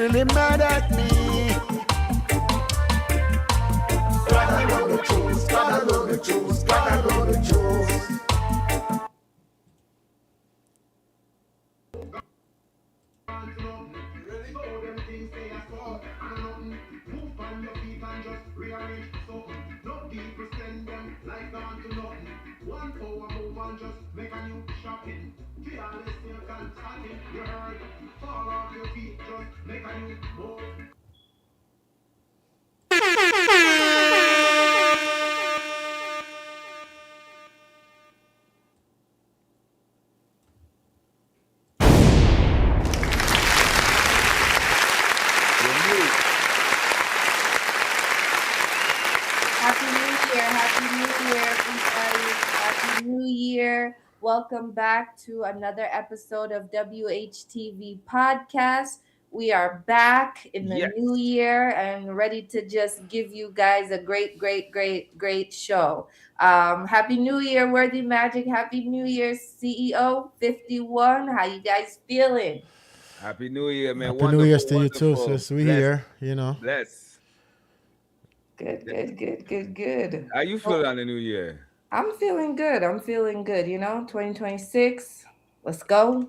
really mad at me. Gotta love the juice, gotta love the juice, gotta love the juice. Happy New Year, everybody. Happy New Year. Welcome back to another episode of WHTV Podcast. We are back in the Yes. new year and ready to just give you guys a great show. Happy New Year, Worthy Magic. Happy New Year, CEO 51. How you guys feeling? Happy New Year, man. Happy New Year's Wonderful, to you too, wonderful. sis. We Bless, here, you know. bless. Good. How you feel on the New Year? I'm feeling good. 2026. Let's go.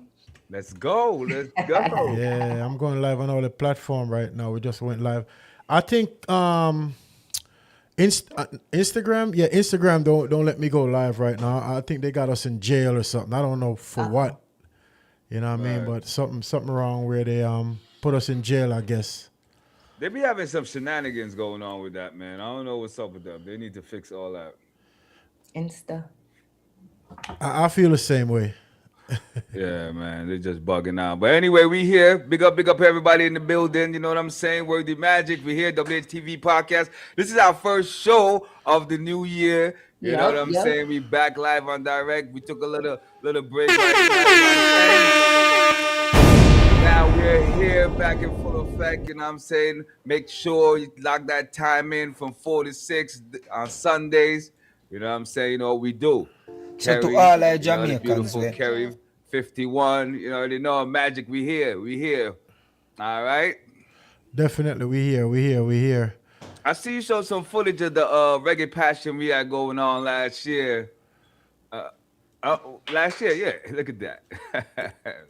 Let's go. Let's go. Yeah, I'm going live on all the platform right now. We just went live. I think Instagram, Instagram don't let me go live right now. I think they got us in jail or something. I don't know for what. You know what I mean? Right. But something wrong where they put us in jail, I guess. They be having some shenanigans going on with that, man. I don't know what's up with them. They need to fix all that. Insta. I feel the same way. Yeah, man. They're just bugging out. But anyway, we here. Big up everybody in the building. You know what I'm saying? Worthy Magic. We here, WHTV Podcast. This is our first show of the new year. You know what I'm saying? We back live on direct. We took a little break right now. Now we're here back in full effect. You know what I'm saying? Make sure you lock that time in from 4 to 6 on Sundays. You know what I'm saying? You know what we do. So to Kerry, all our you know, the Jamaicans, beautiful eh, Kerry 51. You know, they know Magic. We here. All right. Definitely, we here. I see you showed some footage of the reggae passion we had going on last year. Last year, yeah. Look at that.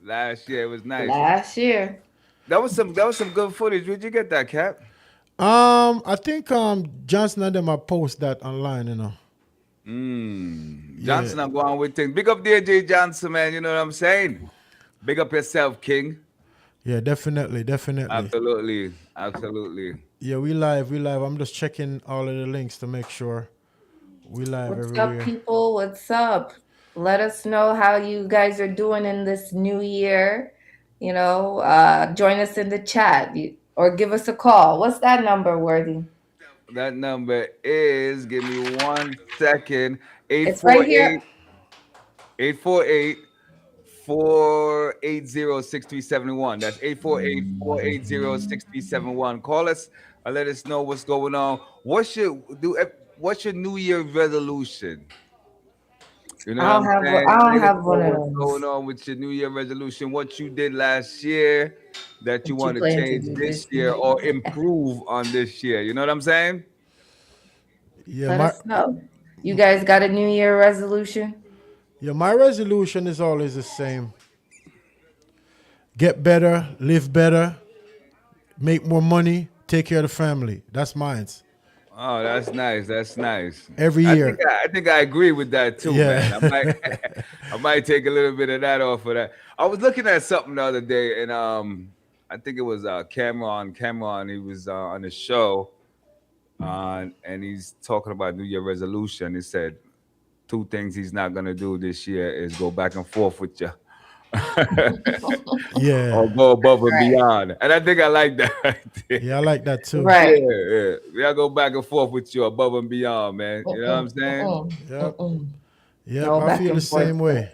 Last year it was nice. Last year. That was some good footage. Where'd you get that, Cap? I think Johnson and them post that online, you know. Johnson, I'm going with things. Big up DJ Johnson, man. You know what I'm saying? Big up yourself, King. Yeah, definitely. Absolutely. Yeah, we live. I'm just checking all of the links to make sure we live What's everywhere. up, people? What's up? Let us know how you guys are doing in this new year. You know, join us in the chat or give us a call. What's that number, Worthy? That number is, give me 1 second, It's right here. 848 480 6371. That's 848 480 6371. Call us and let us know what's going on. What's your New Year resolution? You know I what don't I'm have saying? I don't Let us have know one of what's going those. on with your New Year resolution, what you did last year that you What you want to plan to change do this this year year? or improve on this year. You know what I'm saying? Yeah, Let us know. You guys got a New Year resolution? my resolution is always the same. Get better, live better, make more money, take care of the family. That's mine. Oh, that's nice. That's nice. Every year. I think I agree with that too, Yeah. man. I might take a little bit of that off of that. I was looking at something the other day, and I think it was Cameron. He was on the show, and he's talking about New Year resolution. He said 2 things he's not gonna do this year is go back and forth with you. Yeah. Or go above and Right. beyond. And I think I like that right there. Yeah, I like that too. Right. Yeah. We gotta go back and forth with you above and beyond, man. You know what I'm saying? Yep. Yep, No I back feel and the same forth. way.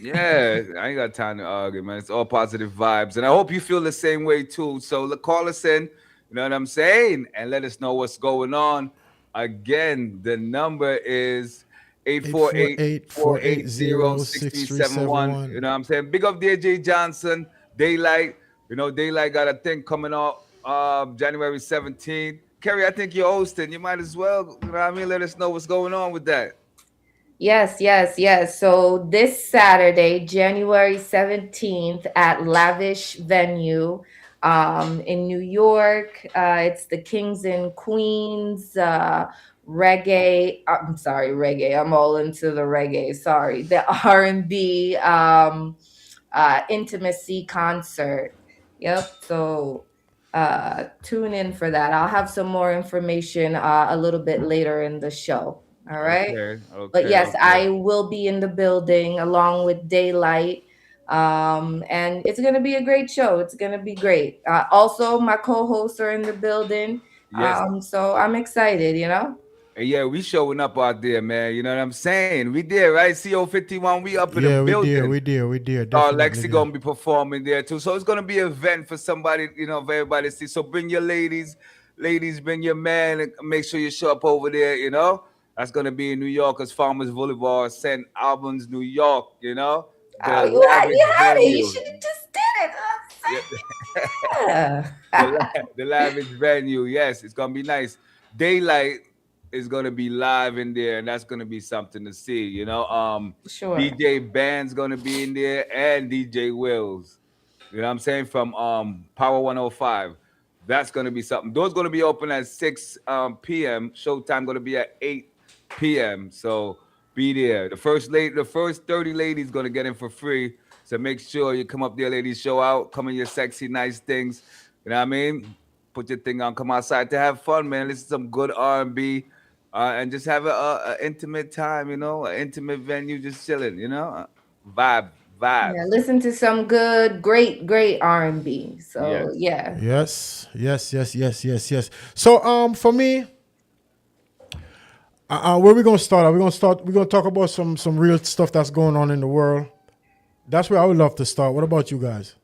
Yeah, I ain't got time to argue, man. It's all positive vibes. And I hope you feel the same way too. So call us in, you know what I'm saying? And let us know what's going on. Again, the number is 848 480 6371. You know what I'm saying? Big up DJ Johnson, Daylight, You know, Daylight got a thing coming out January 17th. Kerry, I think you're hosting. You might as well, you know what I mean? Let us know what's going on with that. Yes, yes, yes. So this Saturday, January 17th at Lavish Venue in New York. It's the Kings and Queens reggae. I'm sorry, reggae. I'm all into the reggae. Sorry. The R&B intimacy concert. Yep. So tune in for that. I'll have some more information a little bit later in the show. All right. Okay, But okay, yes, okay. I will be in the building along with Daylight. And it's going to be a great show. It's going to be great. Also, my co hosts are in the building. Yes. So I'm excited, you know? And yeah, we showing up out there, man. You know what I'm saying? We there, right? CO51, we up in the Yeah, we building. we dare. Lexi Definitely there. gonna be performing there too. So it's gonna be an event for somebody, you know, for everybody to see. So bring your ladies, bring your man, and make sure you show up over there, you know. That's gonna be in New York, as Farmers Boulevard, St. Albans, New York, you know. Oh, The lavish you had it. You venue. should have just did it. Yeah. The lavish venue, yes, it's gonna be nice. Daylight is gonna be live in there, and that's gonna be something to see, you know. Sure. DJ Band's gonna be in there and DJ Wills. You know what I'm saying? From Power 105. That's gonna be something. Doors gonna be open at 6 p.m. Showtime gonna be at 8 p.m. So be there. The first 30 ladies gonna get in for free. So make sure you come up there, ladies, show out, come in your sexy, nice things. You know what I mean? Put your thing on, come outside to have fun, man. Listen to some good R&B, and just have a intimate time, you know, an intimate venue, just chilling, you know, vibes. Yeah, listen to some great R&B. So Yes. yeah. Yes. So for me, where we gonna start? We're gonna talk about some real stuff that's going on in the world. That's where I would love to start. What about you guys?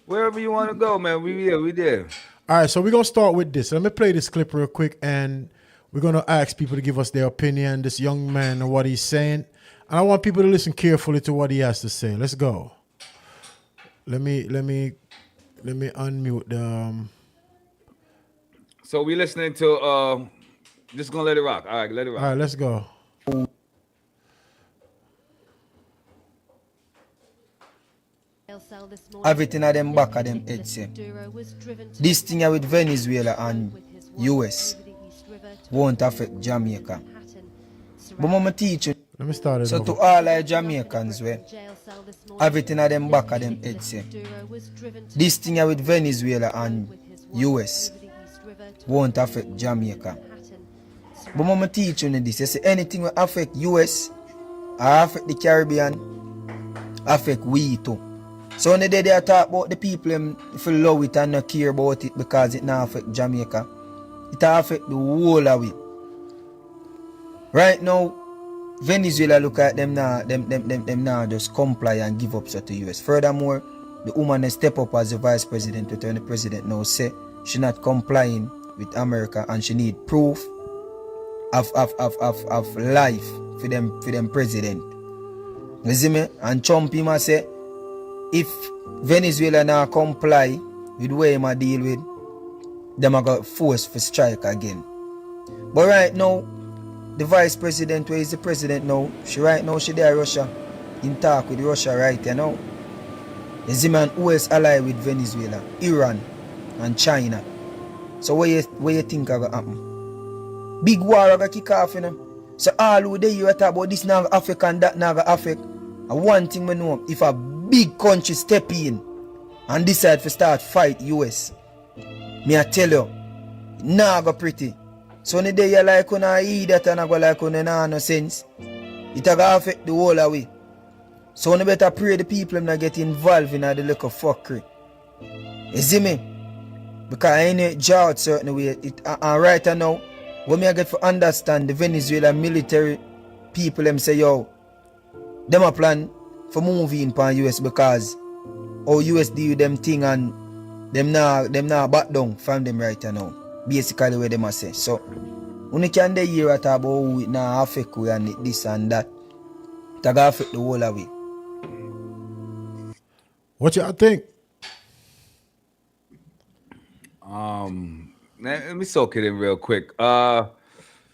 Wherever you want to go, man. We there. All right, so we're gonna start with this. Let me play this clip real quick, and we're gonna ask people to give us their opinion. This young man and what he's saying, and I want people to listen carefully to what he has to say. Let's go. Let me unmute the. So we listening to just gonna let it rock. All right, let it rock. All right, let's go. Everything of them back of them head say. This thing here with Venezuela and US won't affect Jamaica. But mama teach you. Let me start it So over. to all our Jamaicans where everything of them back of them head say. This thing here with Venezuela and US won't affect Jamaica. But mama teach you this. You say anything will affect US or affect the Caribbean, affect we too. So when they talk about the people if you love it and not care about it because it not affect Jamaica, it affect the whole of it. Right now, Venezuela look at them now, them now just comply and give up so to US. Furthermore, the woman has step up as the vice president, when the president now say she not complying with America and she need proof of life for them president. You see me? And Trump him say if Venezuela now comply with what him deal with, them are going to force for strike again. But right now, the vice president, where is the president now? She there Russia. In talk with Russia right now. You see man, who else allied with Venezuela? Iran and China. So what you think are going to happen? Big war are going to kick off, you know. So all who they you talk about this now affect and that now affect. And one thing we know, if a big country step in and decide to start fight US, me I tell you, now go pretty. So when the day you like on eat that and I go like on no sense, it will affect the whole away. So you better pray the people not get involved in the little fuckery. You see me? Because I ain't draw out certain way. And right now, when I get to understand the Venezuela military people them say, yo, them a plan for moving in US because how US do them thing and them now back down from them right now. Basically what them a say. So when you can hear about how it now affect we and this and that, it will affect the whole of it. What y'all think? Let me soak it in real quick.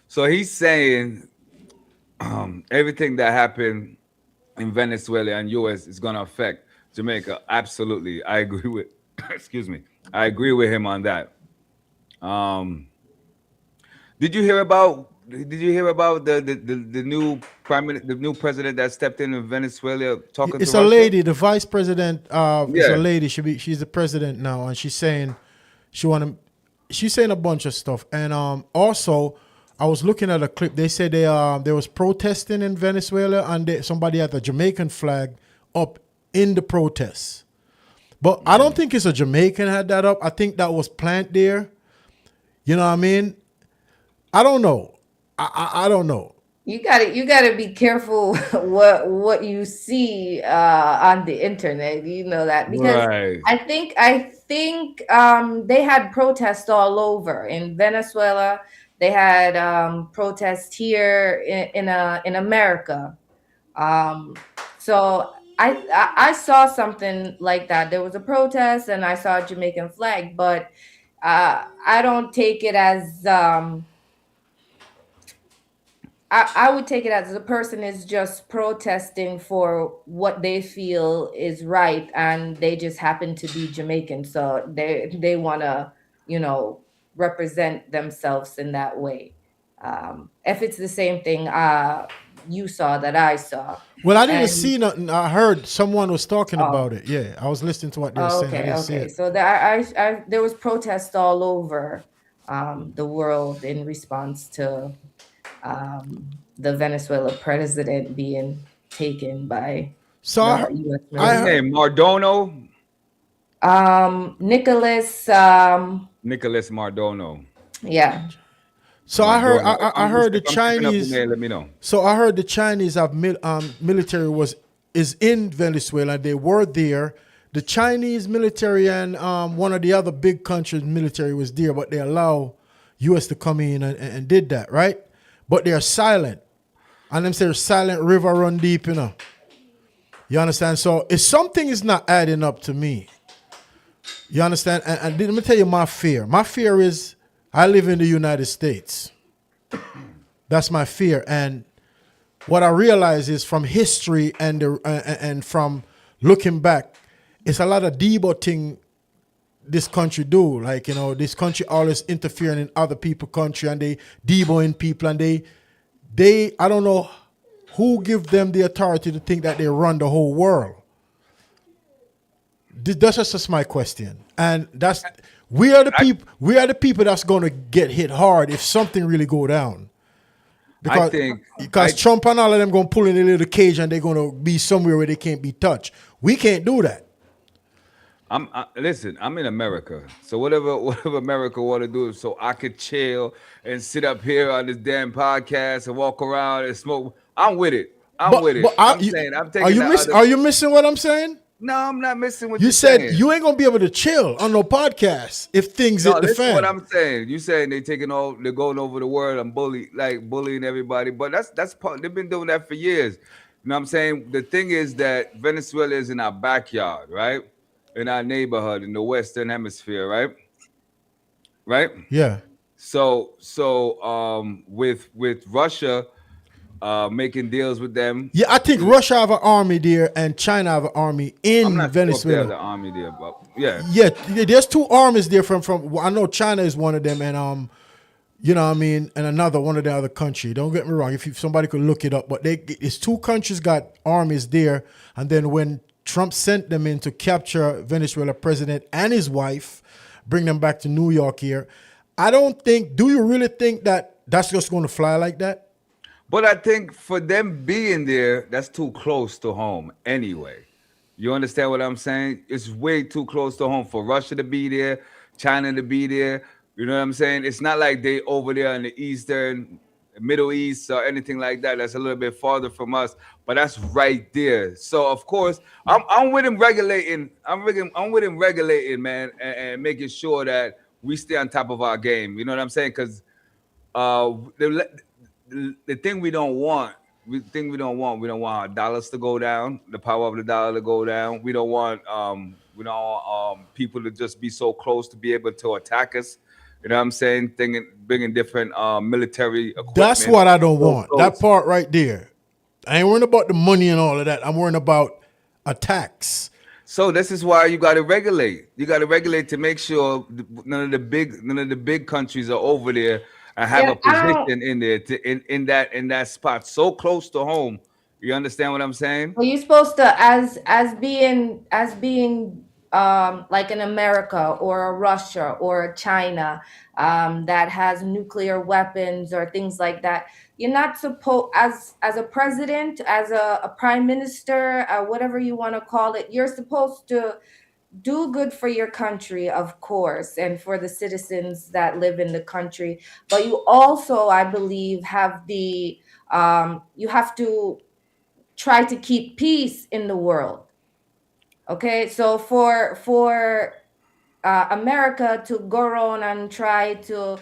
So he's saying everything that happened in Venezuela and US is gonna affect Jamaica. Absolutely, I agree with. Excuse me, I agree with him on that. Um, did you hear about? Did you hear about the new the new president that stepped in Venezuela talking to It's a Russia? lady, the vice president. Is a Yeah, lady. She's the president now, and she's saying she want to. She's saying a bunch of stuff, and also I was looking at a clip. They said there was protesting in Venezuela, and somebody had the Jamaican flag up in the protests. But I don't think it's a Jamaican had that up. I think that was plant there. You know what I mean? I don't know. I don't know. You gotta be careful what you see on the internet. You know that because right. I think they had protests all over in Venezuela. They had protests here in America. Um, so I saw something like that. There was a protest, and I saw a Jamaican flag, but I don't take it as I would take it as the person is just protesting for what they feel is right, and they just happen to be Jamaican, so they want to, you know, represent themselves in that way. If it's the same thing you saw that I saw, Well, I didn't and see nothing. I heard someone was talking oh, about it. Yeah, I was listening to what they were oh, saying. I okay, didn't see okay, it. so there was protests all over the world in response to the Venezuela president being taken by So the U.S. What's his I military. name? Mardono. Nicholas, Nicholas Mardono. yeah, so I heard Mardono. I heard the If I'm tripping up the Chinese. name, let me know. So I heard the Chinese have military is in Venezuela. They were there. The Chinese military and one of the other big countries' military was there, but they allow U.S. to come in and did that, right? But they're silent. And them say silent river run deep, you know. You understand? So if something is not adding up to me, you understand? And let me tell you my fear. My fear is I live in the United States. That's my fear. And what I realize is from history and from looking back, it's a lot of Debo thing this country do. Like, you know, this country always interfering in other people's country and they Deboing people and they I don't know who give them the authority to think that they run the whole world. That's just my question. And that's I we are the people that's gonna get hit hard if something really go down. I Because think because I Trump and all of them gonna pull in a little cage and they're gonna be somewhere where they can't be touched. We can't do that. listen. I'm in America, so whatever America want to do, so I could chill and sit up here on this damn podcast and walk around and smoke. I'm with it. I'm with it. But I'm saying I'm are taking you the miss other. are you missing what I'm saying? No, I'm not missing what You you're said saying. you ain't gonna be able to chill on no podcast if things No, hit the listen what fan. I'm saying. You saying they're going over the world and bullying everybody, but that's part. They've been doing that for years. You know what I'm saying? The thing is that Venezuela is in our backyard, right? In our neighborhood in the Western Hemisphere, right? Right? Yeah. So with Russia making deals with them. Yeah, I think Russia have an army there and China have an army I'm in not sure if they have Venezuela. the army there, but yeah. Yeah, there's two armies there from well, I know China is one of them and you know what I mean, and another one of the other country. Don't get me wrong, if somebody could look it up, but it's two countries got armies there, and then when Trump sent them in to capture Venezuela president and his wife, bring them back to New York here. I don't think. Do you really think that that's just going to fly like that? But I think for them being there, that's too close to home anyway. You understand what I'm saying? It's way too close to home for Russia to be there, China to be there. You know what I'm saying? It's not like they over there in the Eastern, Middle East or anything like that. That's a little bit farther from us, but that's right there. So of course, I'm with him regulating. I'm with him regulating, man, and making sure that we stay on top of our game. You know what I'm saying? Because uh, the, the thing we don't want our dollars to go down, the power of the dollar to go down. We don't want people to just be so close to be able to attack us. You know what I'm saying? Bringing different military equipment. That's what I don't so want. close. That part right there. I ain't worrying about the money and all of that. I'm worrying about attacks. So this is why you got to regulate. You got to regulate to make sure none of the big countries are over there and have Yeah, a position in there in that spot so close to home. You understand what I'm saying? Well, you're supposed to, as being like an America or a Russia or a China that has nuclear weapons or things like that. You're not supposed, as a president, as a prime minister, whatever you want to call it. You're supposed to do good for your country, of course, and for the citizens that live in the country. But you also, I believe, have you have to try to keep peace in the world. Okay, so for America to go around and try to,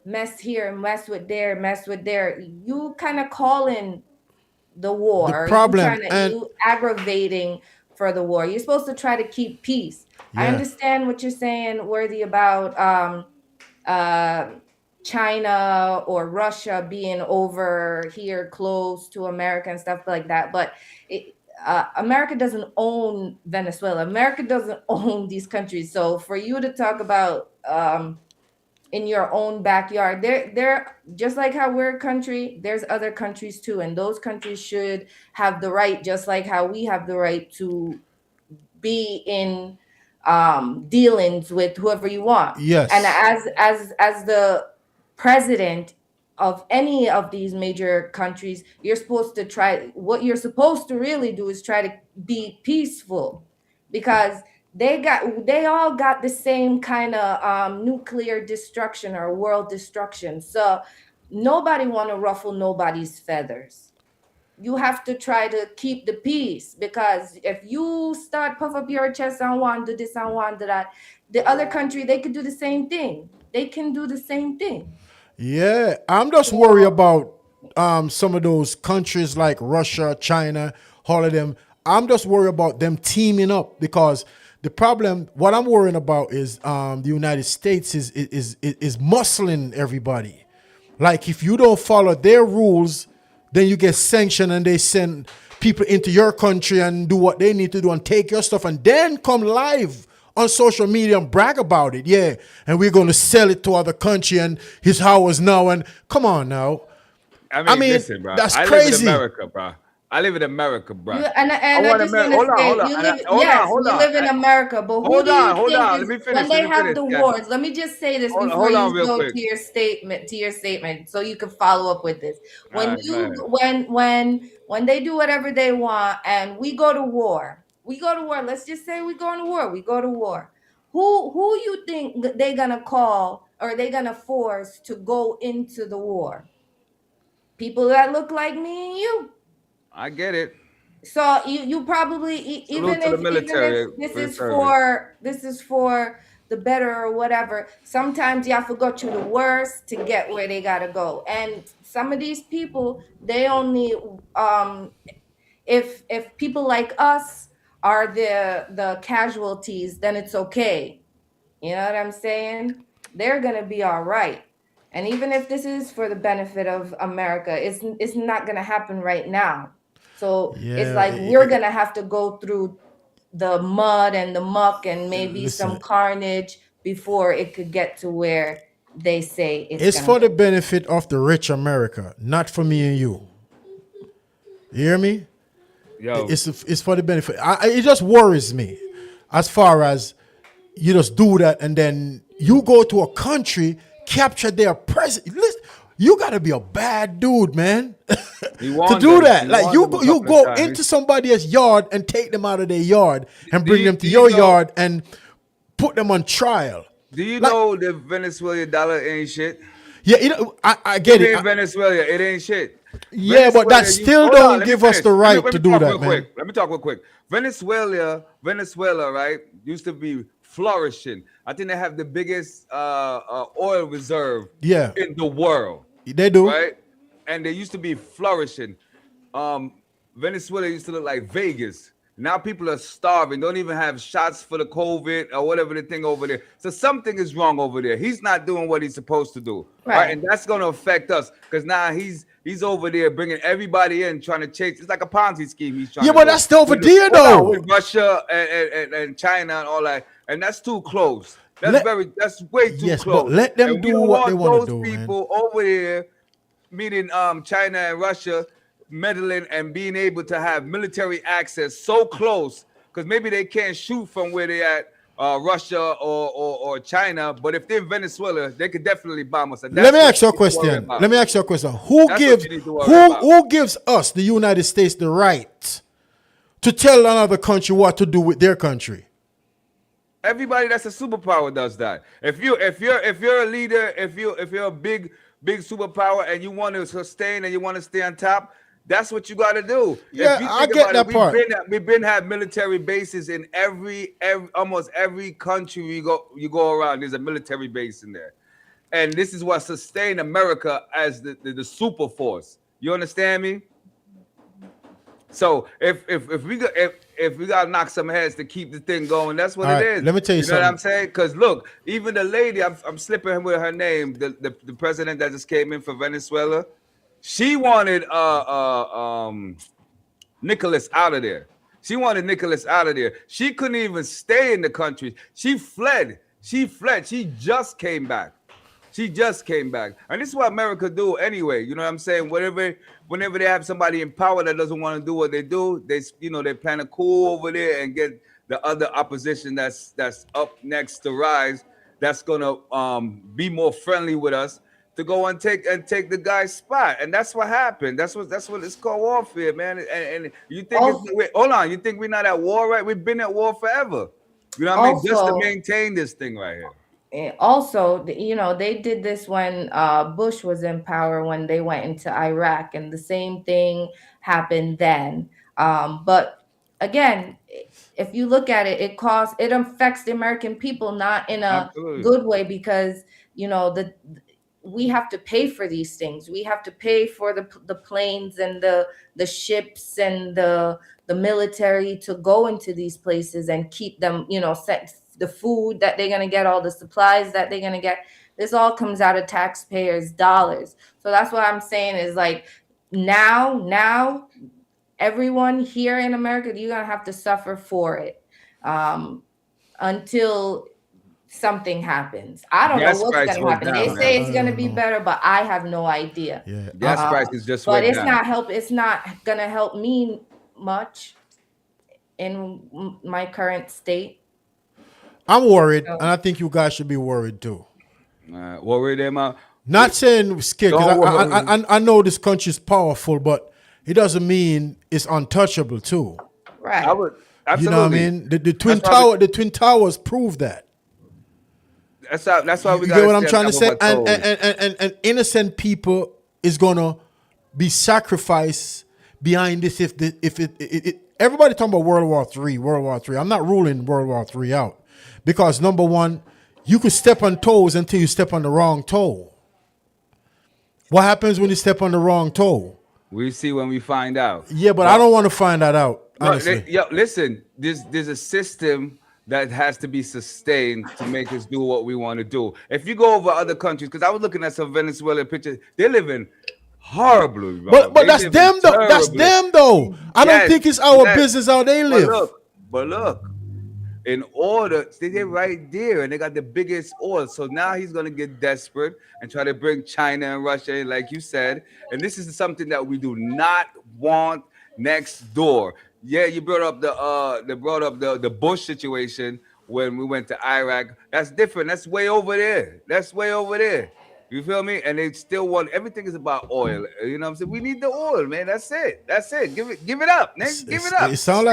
mess here, mess with there, you kind of calling the war. The problem, You aggravating for the war. You're supposed to try to keep peace. I Yeah. understand what you're saying, Worthy, about China or Russia being over here close to America and stuff like that. But America doesn't own Venezuela. America doesn't own these countries. So for you to talk about in your own backyard, they're just like how we're a country, there's other countries too. And those countries should have the right, just like how we have the right to be in dealings with whoever you want. Yes. And as the president of any of these major countries, what you're supposed to really do is try to be peaceful, because they all got the same kind of nuclear destruction or world destruction. So nobody want to ruffle nobody's feathers. You have to try to keep the peace, because if you start puff up your chest and want to do this and want to that, the other country, they could do the same thing. They can do the same thing. Yeah, I'm just worried about some of those countries like Russia, China, all of them. I'm just worried about them teaming up, because the problem, what I'm worrying about is the United States is muscling everybody. Like, if you don't follow their rules, then you get sanctioned and they send people into your country and do what they need to do and take your stuff and then come live on social media and brag about it. Yeah, and we're going to sell it to other country and here's how it's now. And come on now. I mean, listen, bro. That's I crazy. live in America, bro. I live in America, bro. And I just want to say, you live in America, but who do you think is, Let me finish. when they have the guys. wars? Let me just say this before hold on you real go quick. to your statement, so you can follow up with this. When they do whatever they want, and we go to war. Let's just say we go to war. Who you think they're gonna call, or they're gonna force to go into the war? People that look like me and you. I get it. So you probably even to the if military this for is service. for the better or whatever. Sometimes you have to go through the worst to get where they gotta go. And some of these people, they only if people like us are the casualties, then it's okay. You know what I'm saying? They're gonna be all right. And even if this is for the benefit of America, it's not gonna happen right now. So it's like we're gonna have to go through the mud and the muck and maybe some carnage before it could get to where they say It's for the benefit of the rich America, not for me and you. You hear me? Yo, It's for the benefit. It just worries me as far as you just do that and then you go to a country, capture their president. Listen, you got to be a bad dude, man, to do that. Like, you go into somebody else's yard and take them out of their yard and bring them to your yard and put them on trial. Do you know the Venezuelan dollar ain't shit? Yeah, I get it. In Venezuela, it ain't shit. Yeah, but that still don't give us the right to do that, man. Let me talk real quick. Venezuela, right, used to be flourishing. I think they have the biggest oil reserve in the world. They do. Right? And they used to be flourishing. Venezuela used to look like Vegas. Now people are starving, don't even have shots for the COVID or whatever the thing over there. So something is wrong over there. He's not doing what he's supposed to do. Right. And that's going to affect us because now he's over there bringing everybody in, trying to chase. It's like a Ponzi scheme. He's trying. Yeah, but that's still over there though. With Russia and China and all that, and that's too close. That's way too close. But let them do what they want to do. Those people over there, meaning China and Russia, meddling and being able to have military access so close, because maybe they can't shoot from where they at, Russia or China, but if they're in Venezuela, they could definitely bomb us. Let me ask you a question. Who gives us, the United States, the right to tell another country what to do with their country? Everybody that's a superpower does that. If you're a leader, if you're a big superpower and you want to sustain and you want to stay on top, that's what you got to do. Yeah, I get that part. We've been have military bases in almost every country you go around. There's a military base in there, and this is what sustained America as the super force. You understand me? So if we gotta knock some heads to keep the thing going, that's what it is. Let me tell you something. You know what I'm saying? Because look, even the lady, I'm slipping with her name, the president that just came in for Venezuela, she wanted Nicholas out of there. She wanted Nicholas out of there. She couldn't even stay in the country. She fled. She just came back. And this is what America do anyway. You know what I'm saying? Whenever they have somebody in power that doesn't want to do what they do, they plan a coup over there and get the other opposition that's up next to rise, that's gonna be more friendly with us, to go and take the guy's spot. And that's what happened. That's what it's called, warfare, man. And you think hold on, you think we're not at war, right? We've been at war forever. You know what I mean? Just to maintain this thing right here. Also, they did this when Bush was in power, when they went into Iraq, and the same thing happened then. But again, if you look at it, it affects the American people not in a good way, because we have to pay for these things. We have to pay for the planes and the ships and the military to go into these places and keep them, set the food that they're going to get, all the supplies that they're going to get. This all comes out of taxpayers' dollars. So that's what I'm saying is, like, now everyone here in America, you're going to have to suffer for it until something happens. I don't know what's going to happen. They say it's going to be better, but I have no idea. Yeah. Gas prices just went down. It's not going to help me much in my current state. I'm worried, and I think you guys should be worried too. Worried, Emma? Not saying scared, because I know this country is powerful, but it doesn't mean it's untouchable too. Right. I would, absolutely. You know what I mean? The Twin Towers prove that. That's why we got. You get what I'm trying to say? And innocent people is gonna be sacrificed behind this if everybody talking about World War III. I'm not ruling World War III out. Because number one, you could step on toes until you step on the wrong toe. What happens when you step on the wrong toe? We see when we find out. Yeah, but I don't want to find that out, honestly. Listen, there's a system that has to be sustained to make us do what we want to do. If you go over other countries, because I was looking at some Venezuelan pictures, they're living horribly. But that's them though. That's them though. I don't think it's our business how they live. But look. In order, they're right there, and they got the biggest oil. So now he's gonna get desperate and try to bring China and Russia in, like you said. And this is something that we do not want next door. Yeah, you brought up the Bush situation when we went to Iraq. That's different. That's way over there. You feel me? And they still want, everything is about oil. You know what I'm saying? We need the oil, man. That's it. Give it up, man. Give it up. It sound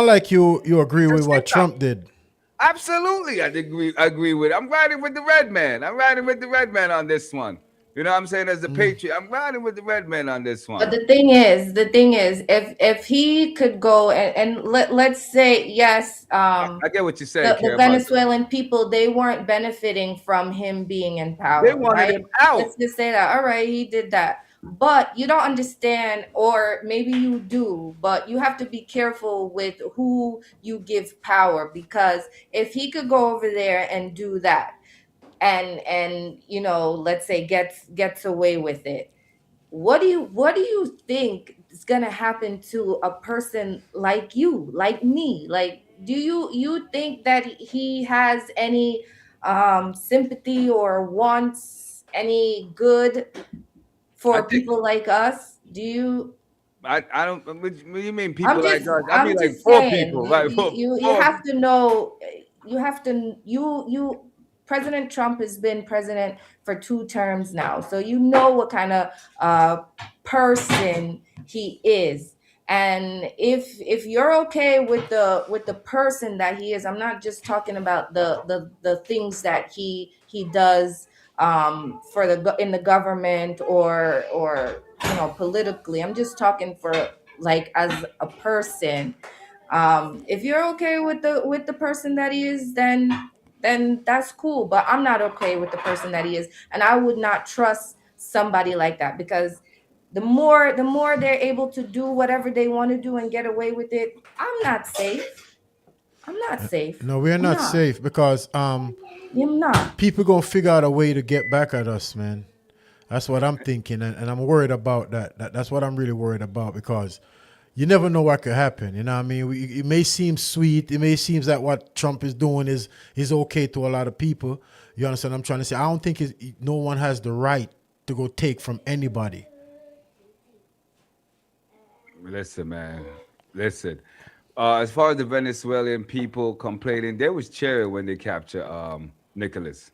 like you agree with what Trump did. Absolutely, I agree with it. I'm riding with the red man. On this one. You know what I'm saying? As a patriot, I'm riding with the red man on this one. But the thing is, if he could go and let's say, yes, I get what you're saying. The Venezuelan people, they weren't benefiting from him being in power. They wanted him out. Let's just say that. All right, he did that. but you don't understand, or maybe you do, but you have to be careful with who you give power, because if he could go over there and do that, and you know, let's say gets away with it, what do you think is going to happen to a person like you, like me? Like, do you think that he has any sympathy or wants any good I for think people like us? Do you? I don't. What you mean people I'm like just us? I mean I'm like just poor saying, people, right? you Poor. have to know, you President Trump has been president for 2 terms now, so you know what kind of person he is. And if you're okay with the person that he is, I'm not just talking about the things that he does for in the government, or you know, politically. I'm just talking for, like, as a person. If you're okay with the person that he is, then that's cool, but I'm not okay with the person that he is, and I would not trust somebody like that, because the more they're able to do whatever they want to do and get away with it, I'm not safe. I'm not safe. No, we're I'm not not. safe because I'm not. people gonna figure out a way to get back at us, man. That's what I'm thinking, and I'm worried about that. That's what I'm really worried about, because you never know what could happen. You know what I mean? It may seem sweet. It may seem that what Trump is doing is okay to a lot of people. You understand what I'm trying to say? I don't think no one has the right to go take from anybody. Listen, man. Listen. As far as the Venezuelan people complaining, they was cheering when they captured Nicholas.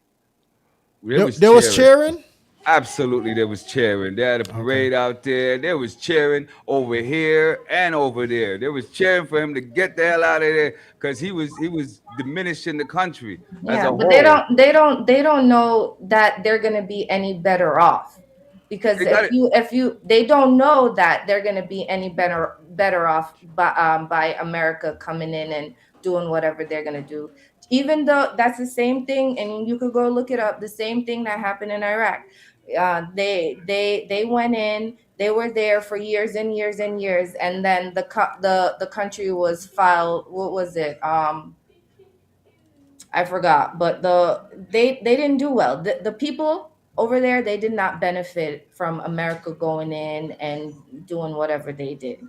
There was cheering. Absolutely, they was cheering. They had a parade out there. They was cheering over here and over there. They was cheering for him to get the hell out of there, because he was diminishing the country as Yeah, a but whole. they don't know that they're gonna be any better off, because They got it. if you they don't know that they're gonna be any better off by America coming in and doing whatever they're gonna do. Even though that's the same thing, and you could go look it up, the same thing that happened in Iraq. They went in, they were there for years and years and years, and then the country was filed. What was it? I forgot, but they didn't do well. The people over there, they did not benefit from America going in and doing whatever they did.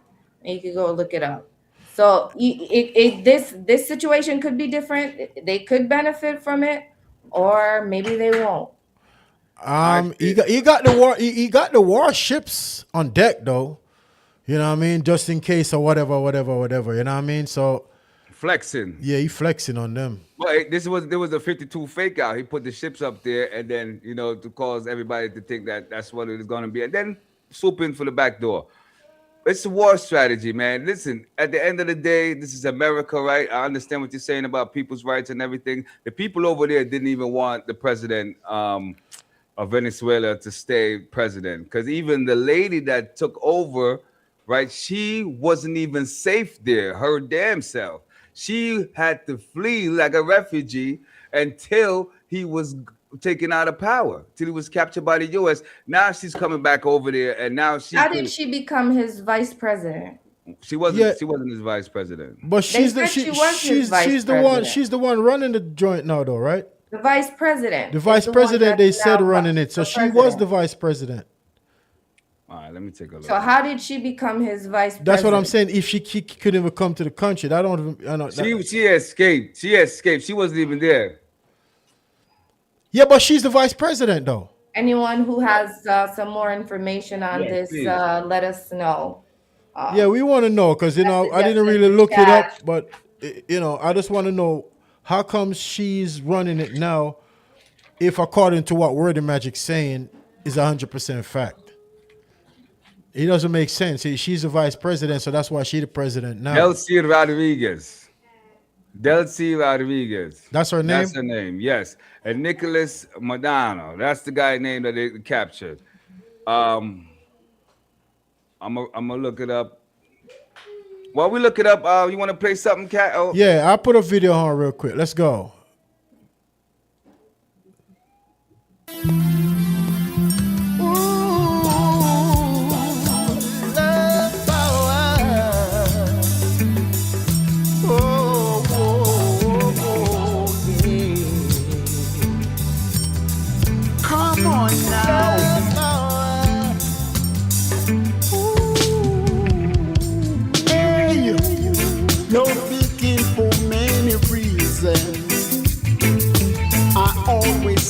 And you could go look it up. So this situation could be different. They could benefit from it, or maybe they won't. I He got the war. He got the warships on deck though. You know what I mean? Just in case or whatever. You know what I mean? So flexing. yeah, he flexing on them. But there was a 52 fake out. He put the ships up there, and then to cause everybody to think that that's what it is going to be, and then swoop in for the back door. It's a war strategy, man. Listen, at the end of the day, this is America, right? I understand what you're saying about people's rights and everything. The people over there didn't even want the president of Venezuela to stay president, because even the lady that took over, right, she wasn't even safe there, her damn self. She had to flee like a refugee until he was taken out of power, till he was captured by the U.S. Now she's coming back over there, and now How did she become his vice president? she wasn't Yeah. she wasn't his vice president. But she's said she was his vice she's the one president. she's the one running the joint now though, right? The vice president. The is vice one president they that's said now running it, so the she was president. the vice president. All right, let me take a look. So how did she become his vice president? That's what I'm saying. If she couldn't even come to the country, I don't. I know. She escaped. She escaped. She wasn't even there. Yeah, but she's the vice president though. Anyone who has some more information on this, please. let us know. Yeah, we want to know because I didn't really look it up, but I just want to know how come she's running it now, if according to what Word and Magic saying is 100% fact. It doesn't make sense. She's the vice president, so that's why she's the president now. Delcy Rodriguez. Delcy Rodriguez. That's her name? That's her name, yes. And Nicholas Madano. That's the guy name that they captured. I'm gonna look it up. While we look it up, you want to play something, Cat? Oh, Yeah, I'll put a video on real quick. Let's go.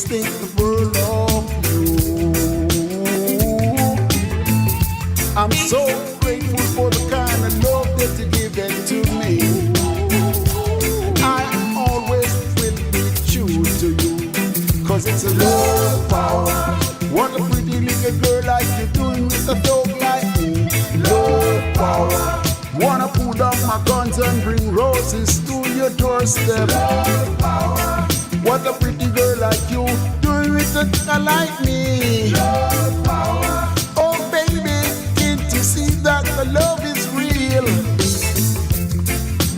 think the world of you. I'm so grateful for the kind of love that you give it to me. I always will be true to you, cause it's a love power. What a pretty little girl like you doing with a dog like me. Love power. Wanna pull down my guns and bring roses to your doorstep. Love power. What a pretty girl like you doing with a guy like me. Love power. Oh baby, can't you see that the love is real?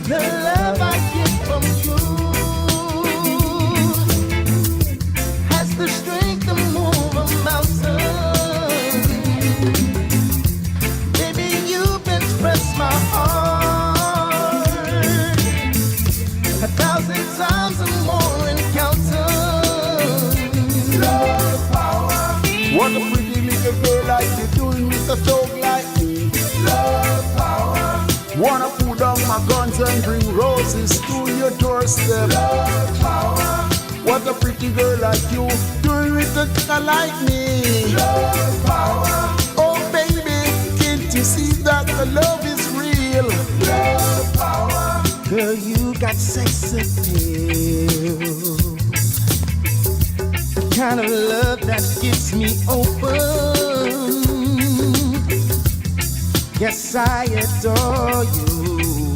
The love I get from you has the strength to move a mountain. Baby, you've expressed my heart 1,000 times and more encounters. Love power. What a pretty little girl like you doing with a dog like me. Love power. Wanna pull down my guns and bring roses to your doorstep. Love power. What a pretty girl like you doing with a guy like me. Love power. Oh baby, can't you see that the love is real? Love power. Girl, you got sex appeal, the kind of love that gets me open. Yes, I adore you,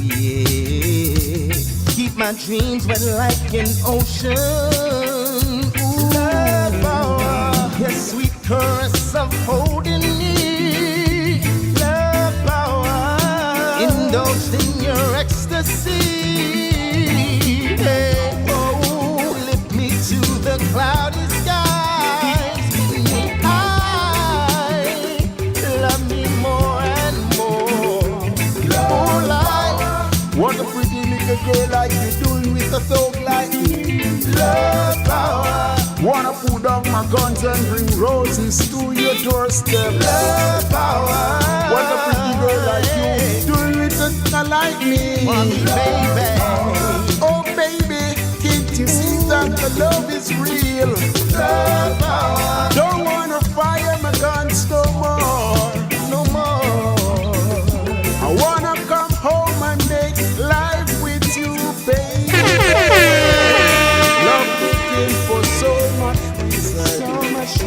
yeah. Keep my dreams wet like an ocean. Ooh, love power. Yes, sweet caress of holding me. Love power. Indulged in your ecstasy. Hey, oh, lift me to the cloudy skies. I love me more and more. Oh, life. What a pretty little girl like you doing with a thug like me. Love power. Wanna pull down my guns and bring roses to your doorstep. Love power. What a pretty girl like you doing with a guy like me. Baby. Oh baby, can't you see that the love is real? Love power. Don't wanna fire my guns no more. No more. I wanna come home and make life with you, baby. Love looking for so much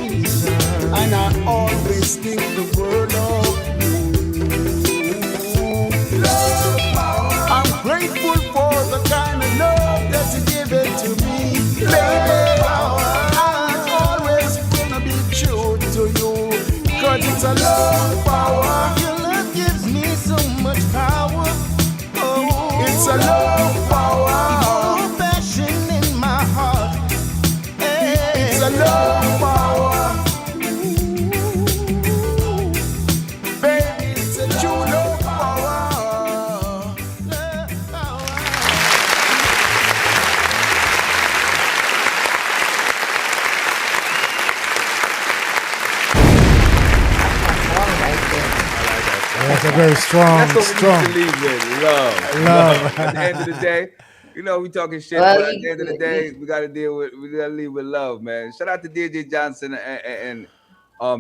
reason, and I always think the world of you. Love power. I'm grateful for the kind of love that you give it to me, baby. I'm always gonna be true to you, cause it's a love power. Your love gives me so much power. Oh, it's a love power. More passion in my heart. Hey, it's a love power. Baby, it's a true love power. Love power. That's a very strong, That's what strong. we need to leave with. Love. Love. At the end of the day, you know, we talking shit, Well, but at the end of the day, we gotta leave with love, man. Shout out to DJ Johnson and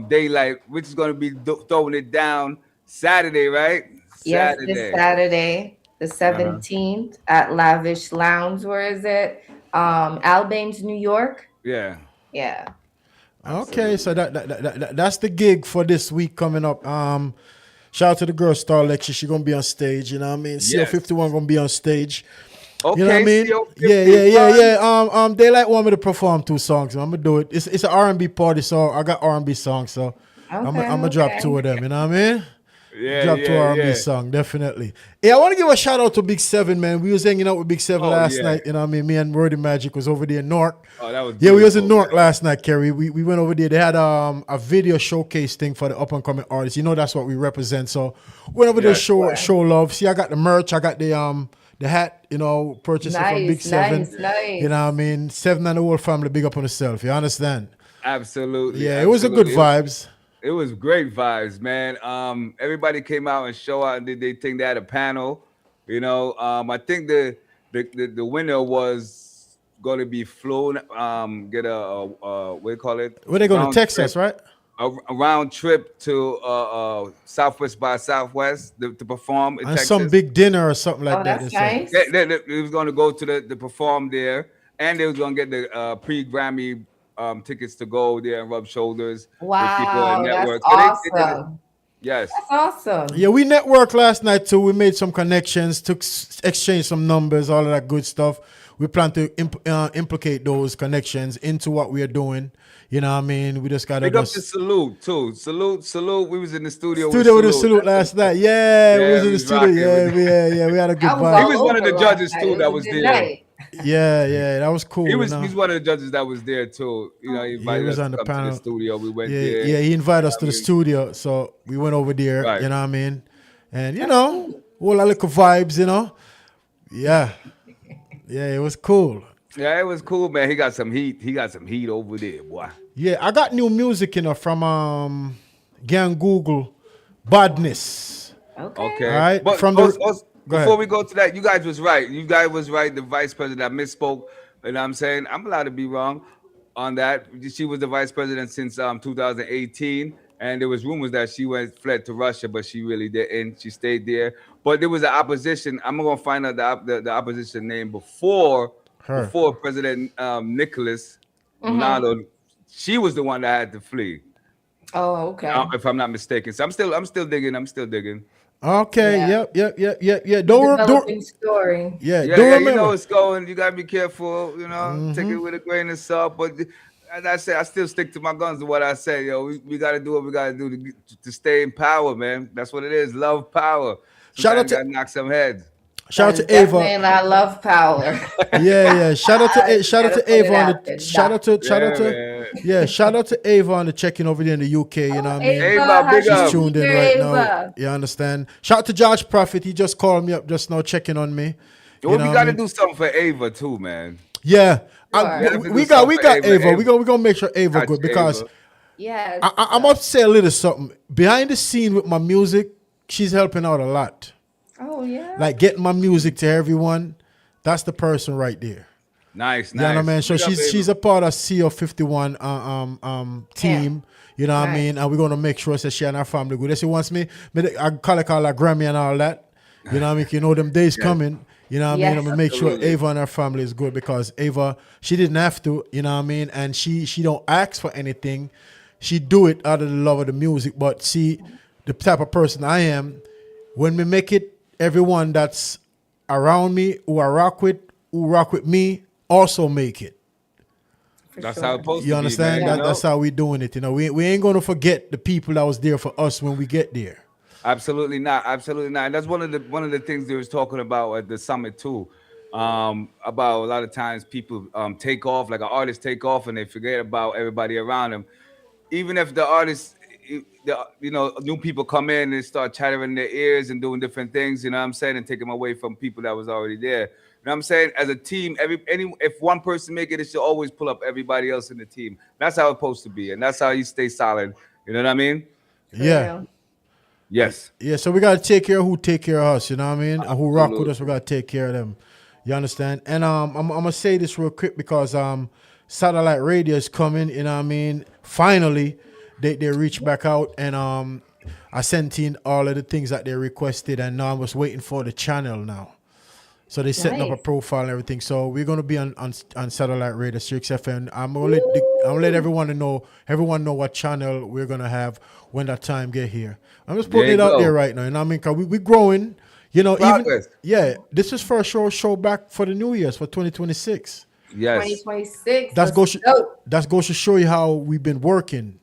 Daylight, which is gonna be throwing it down Saturday, right? Yes, this Saturday, the 17th at Lavish Lounge. Where is it? Albanes, New York. Yeah. Yeah. Okay, so that's the gig for this week coming up. Shout out to the girl Star Lecture. She gonna be on stage. You know what I mean? CO51 gonna be on stage. Okay. You know what I mean? Yeah. Daylight want me to perform 2 songs. I'm gonna do it. It's an R&B party, so I got R&B songs. So I'm gonna drop 2 of them. You know what I mean? Drop 2 R&B song, definitely. Yeah, I want to give a shout out to Big 7, man. We was hanging out with Big 7 last night. You know what I mean? Me and Wordy Magic was over there in Newark. Oh, that was we was in Newark last night, Kerry. We went over there. They had a video showcase thing for the up and coming artists. You know that's what we represent. So went over there show love. See, I got the merch. I got the hat. You know, purchased it from Big 7. Nice. You know what I mean? 7 and the whole family big up on itself. You understand? Absolutely. Yeah, it was a good vibes. It was great vibes, man. Everybody came out and show out and did their thing. They had a panel, you know. I think the winner was going to be flown, get a what do you call it? Where they going to Round Texas, trip, right? a round trip to Southwest by Southwest to perform in And Texas. some big dinner or something like Oh, that. that's they said. nice. They was going to go to the perform there, and they was going to get the pre-Grammy tickets to go there and rub shoulders with people Wow, and that's network. So they did it. awesome. Yes. That's awesome. Yeah, we networked last night too. We made some connections, exchange some numbers, all of that good stuff. We plan to implicate those connections into what we are doing. You know what I mean? We just got to Big up to Salute too. Salute. We was in the studio with the Salute last night. Yeah, we was in the studio. rocking. Yeah. We had a good That was vibe. He was one of the over judges, last too, night. that It was a good there. night. Yeah, that was cool. He's one of the judges that was there too. You know, he invited was us on to the come to panel. the studio. We went Yeah, there. he invited us to the studio, so we went over there. Right. You know what I mean? And all our little vibes. Yeah, it was cool. Yeah, it was cool, man. He got some heat. He got some heat over there, boy. Yeah, I got new music, from Gang Google, Badness. Okay. All right, But from the- also, Go ahead. before we go to that, you guys was right. You guys was right. The vice president, I misspoke. You know what I'm saying? I'm allowed to be wrong on that. She was the vice president since 2018. And there was rumors that she fled to Russia, but she really didn't. She stayed there. But there was an opposition. I'm gonna find out the opposition name before President Nicholas Maduro. She was the one that had to flee, Oh, okay. if I'm not mistaken. So I'm still digging. Okay, Yeah. yep. Don't Developing story. Yeah, don't you remember. know it's going. You gotta be careful. Take it with a grain of salt. But as I say, I still stick to my guns. To what I say, we gotta do what we gotta do to stay in power, man. That's what it is. Love power. Shout out Sometimes to- gotta knock some heads. Shout out to Definitely, Ava. I love power. Yeah. Shout out to Ava Gotta on put the it out there. shout out to Ava on the check-in over there in the UK. You know what I mean? Ava, how big you up. She's tuned in doing, right now. Ava? You understand? Shout out to George Prophet. He just called me up just now, checking on me. You Well, know we what gotta I mean? do something for Ava too, man. Yeah. Sure. We got Ava. Ava. We gonna make sure Ava Got good you, because Ava. Yes. I'm up to say a little something. Behind the scene with my music, she's helping out a lot. Oh, yeah. Like getting my music to everyone. That's the person right there. Nice. You know what I mean? So Big up, she's Ava. a part of CO51 team. You know what I Right. mean? And we're gonna make sure that she and her family good. If she wants me, I call her Grammy and all that. You know what I mean? Them days coming. You know what I mean? Yes. I'm gonna make sure Absolutely. Ava and her family is good because Ava, she didn't have to, you know what I mean? And she don't ask for anything. She do it out of the love of the music. But see, the type of person I am, when we make it, everyone that's around me who rock with me also make it. For That's sure. how it's supposed You to understand? be, man. That's how we doing it. We ain't gonna forget the people that was there for us when we get there. Absolutely not. And that's one of the things they was talking about at the summit too. About a lot of times people take off, like an artist take off, and they forget about everybody around them. Even if the artist, new people come in and start chattering their ears and doing different things, you know what I'm saying, and take them away from people that was already there. You know what I'm saying? As a team, if one person make it, it should always pull up everybody else in the team. That's how it's supposed to be, and that's how you stay solid. You know what I mean? For Yeah. real. Yes. Yeah, so we gotta take care of who take care of us, you know what I mean? And who rock with Absolutely. us, we gotta take care of them. You understand? And I'm gonna say this real quick because satellite radio is coming, you know what I mean? Finally, they reached back out and I sent in all of the things that they requested, and now I'm just waiting for the channel now. So they're setting up a Nice. profile and everything. So we're gonna be on satellite radio, Sirius FM. I'm gonna let everyone know what channel we're gonna have when that time get here. I'm just putting There it you out go. there right now. You know what I mean? Cause we growing. Progress. This is for a show back for the New Year's for 2026. Yes. 2026. That's let's go. goes to show you how we've been working.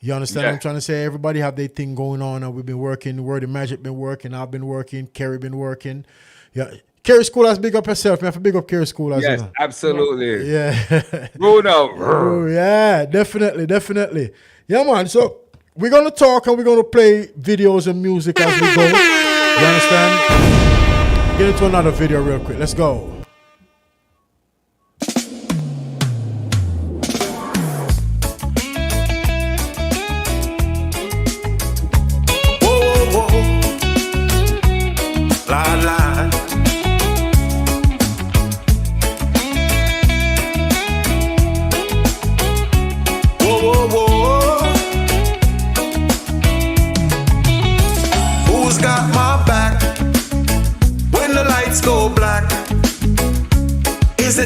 You understand what Yeah. I'm trying to say? Everybody have their thing going on, and we've been working. Word of Magic been working. I've been working. Kerry been working. Yeah, Kerry School has big up herself. Man, I have to big up Kerry School as Yes, well. absolutely. Yeah. Bruno. Oh, yeah, definitely. Yeah, man. So we're gonna talk and we're gonna play videos and music as we go. You understand? Get into another video real quick. Let's go. Whoa, la la.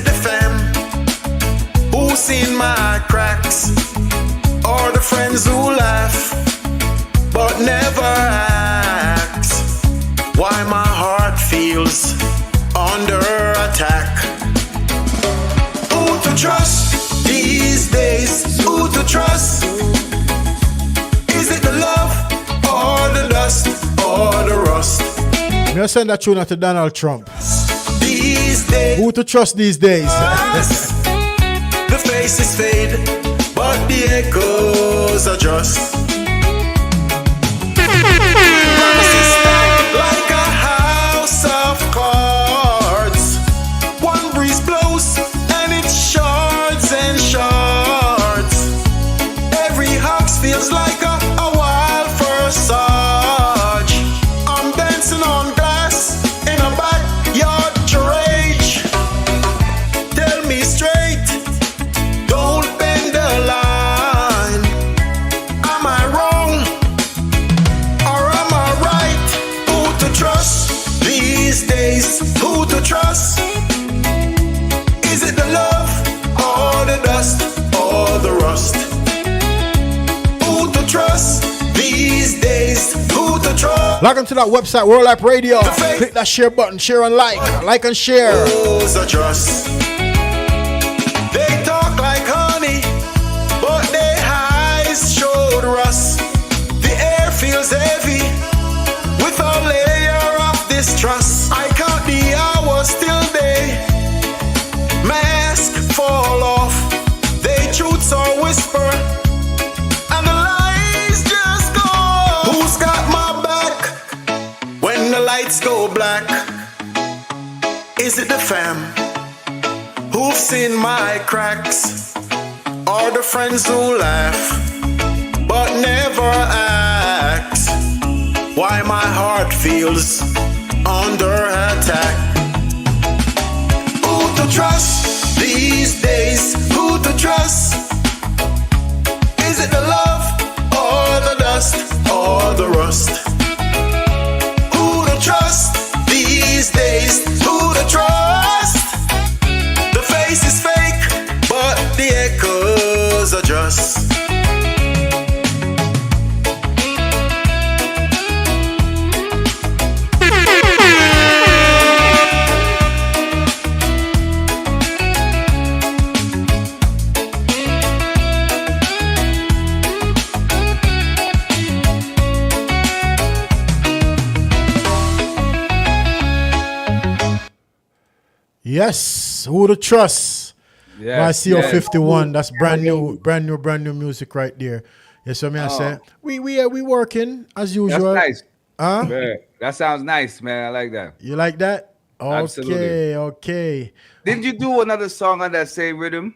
it the fam who's seen my cracks, or the friends who laugh but never ask why my heart feels under attack? Who to trust these days? Who to trust? Is it the love or the dust or the rust? I'm gonna send that tune out to Donald Trump. These days, Who to trust these days? the faces fade, but the echoes are just. Promises stacked like a house of cards. One breeze blows and it shards and shards. Every house feels like a wild forsage. I'm dancing on glass in a backyard rage. Tell me straight, don't bend the line. Am I wrong or am I right? Who to trust these days? Who to trust? Is it the love or the dust or the rust? Who to trust these days? Who to trust? Log on to that website, World App Radio. Click that share button, share and like and share. Those are trust. They talk like honey, but their eyes showed rust. The air feels heavy with a layer of distrust. I count the hours till they mask fall off. They truths are whisper and the lies just go. Who's got my back when the lights go black? Is it the fam who've seen my cracks, or the friends who laugh but never ask why my heart feels under attack? Who to trust these days? Who to trust? Is it the love or the dust or the rust? Who to trust these days? Who to trust? The face is fake, but the echoes are just. Yes, Who to Trust by Yes, CO51. That's brand new music right there. Yes, what I say. We working as That's usual. nice. Huh? Yeah, that sounds nice, man. I like that. You like that? Absolutely. Okay. Didn't you do another song on that same rhythm?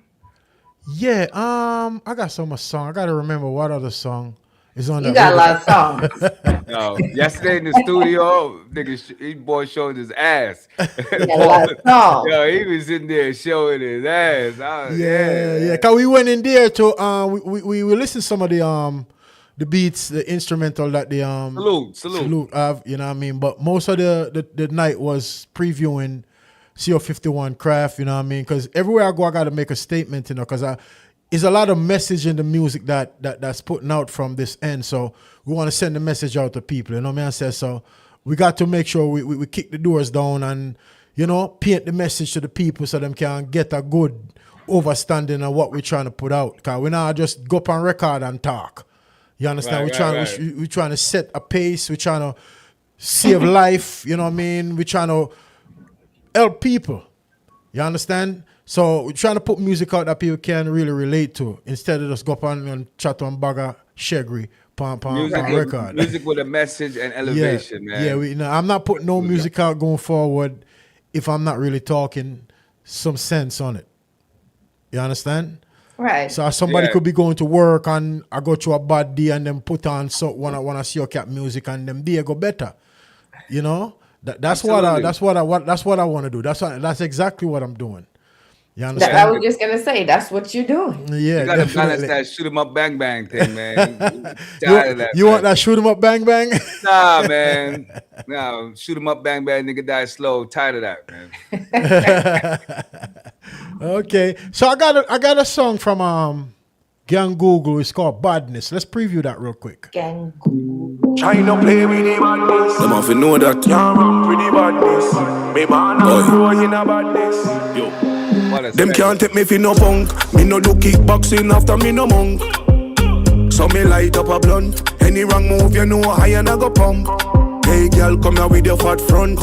Yeah, I got so much song. I gotta remember what other song is on You that. got a lot of songs. No. Yesterday in the studio, nigga, his boy showed his ass. You got a lot of songs. Yo, he was in there showing his ass. Yeah. Cause we went in there to we listened to some of the beats, the instrumental that the Salute. have, you know what I mean? But most of the night was previewing CO51 craft, you know what I mean? Because everywhere I go, I got to make a statement, you know, because there's a lot of message in the music that's putting out from this end. So we want to send the message out to people, you know what I mean? I said, so we got to make sure we kick the doors down and, you know, paint the message to the people so them can get a good understanding of what we're trying to put out. Because we now just go up on record and talk. You understand? We're trying to set a pace. We're trying to save life. You know what I mean? We're trying to help people. You understand? So we're trying to put music out that people can really relate to instead of just go up and chat on Bagger Shegri on record. Music with a message and elevation, man. Yeah, I'm not putting no music out going forward if I'm not really talking some sense on it. You understand? Right. So somebody could be going to work and I go through a bad day and then put on wanna see your cat music and them day go better. You know? That's what I want to do. That's exactly what I'm doing. You understand? I was just gonna say that's what you're doing. Yeah, You gotta definitely. balance that shoot 'em up bang bang thing, man. Tired of that, You man. want that shoot 'em up bang bang? Nah, man. Nah, shoot 'em up bang bang, nigga die slow. Tired of that, man. Okay, so I got a song from Gang Google. It's called Badness. Let's preview that real quick. Gang. China play with the badness. Them have to know that. Can't run with the badness. Me born and grow in a badness. Yo. Them can't take me for no punk. Me no do kickboxing after me no monk. So me light up a blunt. Any wrong move you know high and I go pump. Hey girl, come here with your fat front.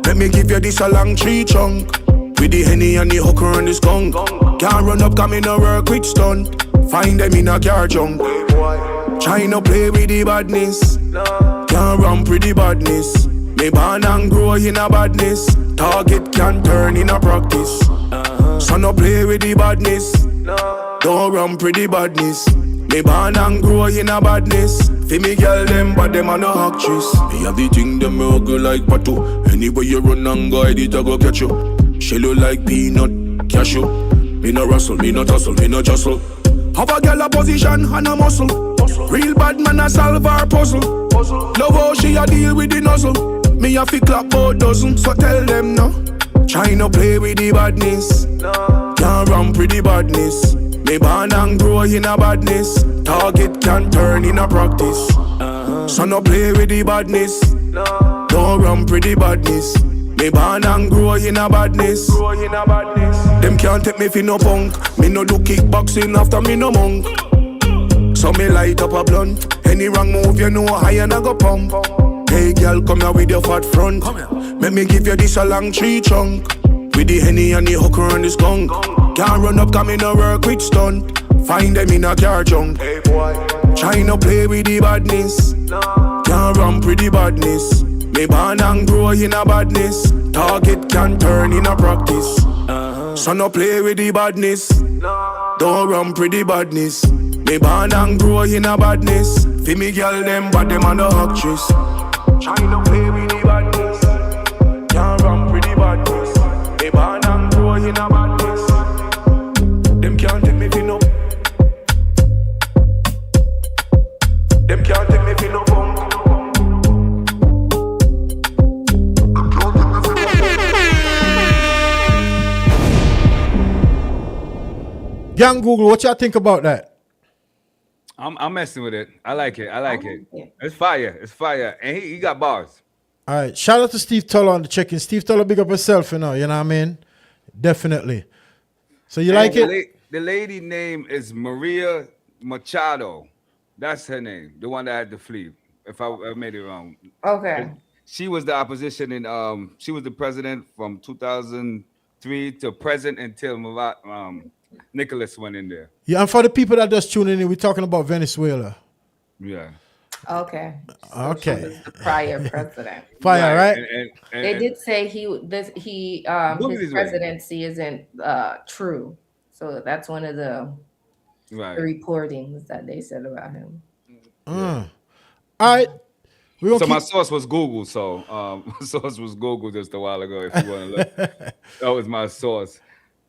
Let me give you this a long tree trunk. With the Henny and the hooker and the skunk. Can't run up, come in a work quick stunt. Find them in a car junk. China play with the badness. Can't run pretty badness. Me born and grow in a badness. Target can turn in a practice. So no play with the badness. Don't run pretty badness. Me born and grow in a badness. Fi me girl them, but them are no actress. Me have the thing them go like patu. Anyway you run and guide it, I go catch you. She look like peanut, cashew. Me no rustle, me no tussle, me no jostle. Have a girl a position and a muscle. Real bad man a solve our puzzle. Love how she a deal with the nuzzle. Me a fi clap about dozen, so tell them no. China play with the badness. Can't run pretty badness. Me born and grow in a badness. Target can turn in a practice. So no play with the badness. Don't run pretty badness. Me born and grow in a badness. Them can't take me for no punk. Me no do kickboxing after me no monk. So me light up a blunt. Any wrong move you know high and I go pump. Hey girl, come here with your fat front. Let me give you this a long tree trunk. With the Henny and the hooker and the skunk. Can't run up, come in a work quick stunt. Find them in a car junk. Hey boy, China play with the badness. Can't run pretty badness. Me born and grow in a badness. Target can turn in a practice. So no play with the badness. Don't run pretty badness. Me born and grow in a badness. Fi me girl them, but them are no actress. China play with the badness. Can't run pretty badness. Me born and grow in a badness. Them can't take me for no. Them can't take me for no punk. Gang Google, what y'all think about that? I'm messing with it. I like it. It's fire. It's fire. And he got bars. All right, shout out to Steve Tuller on the check-in. Steve Tuller, big up yourself, you know what I mean? Definitely. So you like it? The lady name is Maria Machado. That's her name. The one that had the flea. If I made it wrong. Okay. She was the opposition in she was the president from 2003 to present until Nicholas went in there. Yeah, and for the people that just tuning in, we're talking about Venezuela. Yeah. Okay. Okay. She was the prior president. Fire, right? They did say his presidency isn't true. So that's one of the reportings that they said about him. All right. My source was Google. So my source was Google just a while ago. If you want to look, that was my source.